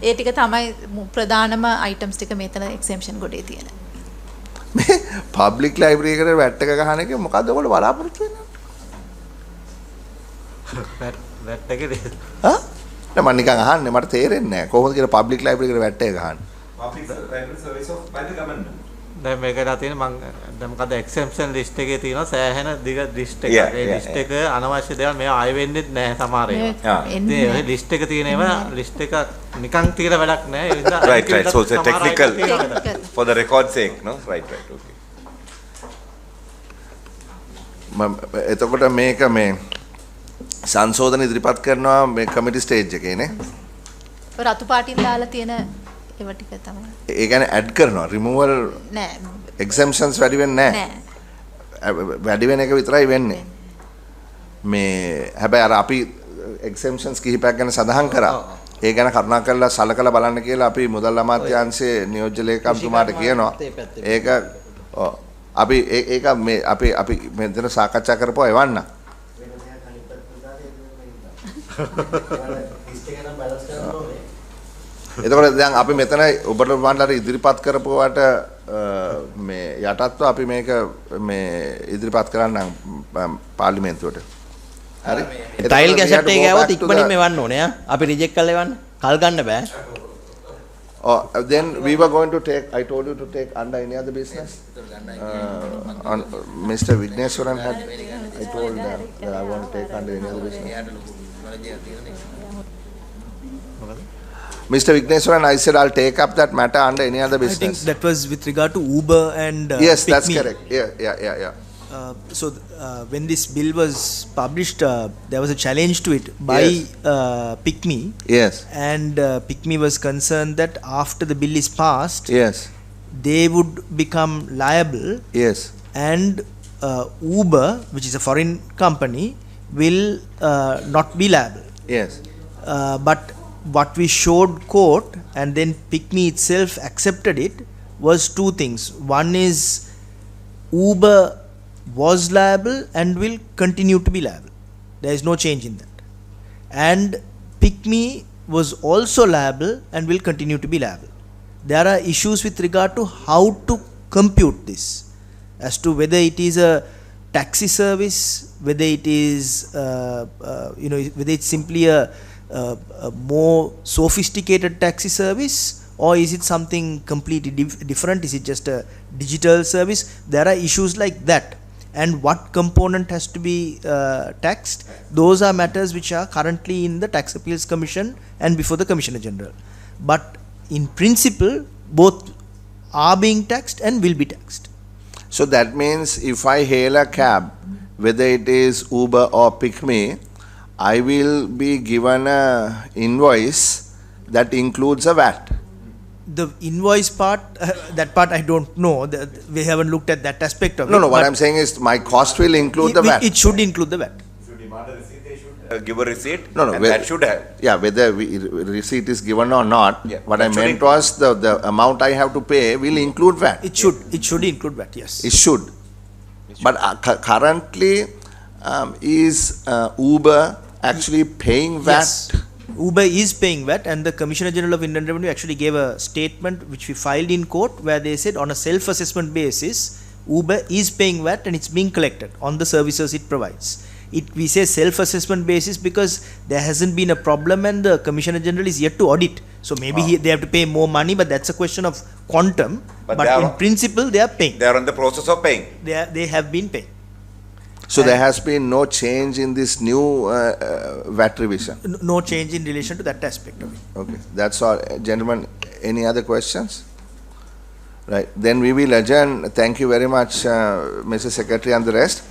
ඒ ටික තමයි ප්‍රධානම අයිටම්ස් ටික මෙතන එක්සෙම්ෂන් ගොඩේ තියෙන. මේ පබ්ලික් ලයිබ්‍රරි එකට වැට් එක ගහන එක මොකද්ද ඔයගොල්ලෝ බලාපොරොත්තු වෙන්නේ? වැට් එකේ නෑ මම නිකන් අහන්නේ මට තේරෙන්නේ නෑ කොහොමද කියලා පබ්ලික් ලයිබ්‍රරි එකට වැට් එක ගහන්නේ? Public library service of by the government. දැන් මේකට තියෙන මම දැන් මොකද එක්සෙම්ප්ෂන් ලිස්ට් එකේ තියෙනවා සෑහෙන දිග ලිස්ට් එකක්. ඒ ලිස්ට් එක අනවශ්‍ය දේවල් මේවා ආයෙ වෙන්නේ නැහැ සමහර ඒවා. ඉතින් ඒ ලිස්ට් එක තියෙන ඒවා ලිස්ට් එක නිකන් තියලා වැඩක් නැහැ. ඒ නිසා right so it's a technical for the record sake no right okay. එතකොට මේක මේ සංශෝධන ඉදිරිපත් කරනවා මේ කමිටි ස්ටේජ් එකේ නේ. රතු පාටින් දාලා තියෙන ඒව ටික තමයි. ඒ කියන්නේ ඇඩ් කරනවා රිමූවල් නෑ. exemptions වැඩි වෙන්නේ නැහැ. වැඩි වෙන එක විතරයි වෙන්නේ. මේ හැබැයි අර අපි exemptions කිහිපයක් ගැන සඳහන් කරා. ඒ ගැන කරුණාකරලා සලකලා බලන්න කියලා අපි මුදල් අමාත්‍යාංශයේ නියෝජ්‍ය ලේකම්තුමාට කියනවා. ඒක අපි ඒක මේ අපි මෙතන සාකච්ඡා කරපුවා එවන්න. එතකොට දැන් අපි මෙතන ඔබට වන්දර ඉදිරිපත් කරපුවාට මේ යටත්ව අපි මේක මේ ඉදිරිපත් කරන්න පාර්ලිමේන්තුවට. හරි. ටයිල් ගැසට් එක ගාවොත් ඉක්මනින් මෙවන්න ඕනේ ආ. අපි රිජෙක්ට් කරලා එවන්න. කල් ගන්න බෑ. Oh, then we were going to take, I told you to take under any other business. On Mr. Vigneswaran had, I told them that I want to take under any other business. Mr. Vigneswaran, I said I'll take up that matter under any other business. I think that was with regard to Uber and yes, Pick that's Me. correct. Yeah. So when this bill was published, there was a challenge to it by Pick Me. Yes. And Pick Me was concerned that after the bill is passed, yes, they would become liable. Yes. And Uber, which is a foreign company, will not be liable. Yes. But what we showed court, and then Pick Me itself accepted it, was two things. One is Uber was liable and will continue to be liable. There is no change in that. And Pick Me was also liable and will continue to be liable. There are issues with regard to how to compute this, as to whether it is a taxi service, whether it is whether it's simply a more sophisticated taxi service, or is it something completely different? Is it just a digital service? There are issues like that. And what component has to be taxed? Those are matters which are currently in the Tax Appeals Commission and before the Commissioner General. But in principle, both are being taxed and will be taxed. So that means if I hail a cab, whether it is Uber or Pick Me, I will be given a invoice that includes a VAT. The invoice part, that part I don't know. We haven't looked at that aspect of it. No, what I'm saying is my cost will include the VAT. It should include the VAT. If you demand a receipt, they should give a receipt. No, and that should have. Yeah, whether receipt is given or not, Yeah, what I that should meant was the amount I have to pay will include VAT. It should include VAT, yes. It should. But currently, is Uber actually paying VAT? Yes. Uber is paying VAT, and the Commissioner General of Indian Revenue actually gave a statement which we filed in court where they said on a self-assessment basis, Uber is paying VAT and it's being collected on the services it provides. We say self-assessment basis because there hasn't been a problem and the Commissioner General is yet to audit. So maybe they have to pay more money, but that's a question of quantum. But in principle, they are paying. They are in the process of paying. They have been paying. So there has been no change in this new VAT revision? No change in relation to that aspect of it. Okay, that's all. Gentlemen, any other questions? Right, then we will adjourn. Thank you very much, Mr. Secretary and the rest.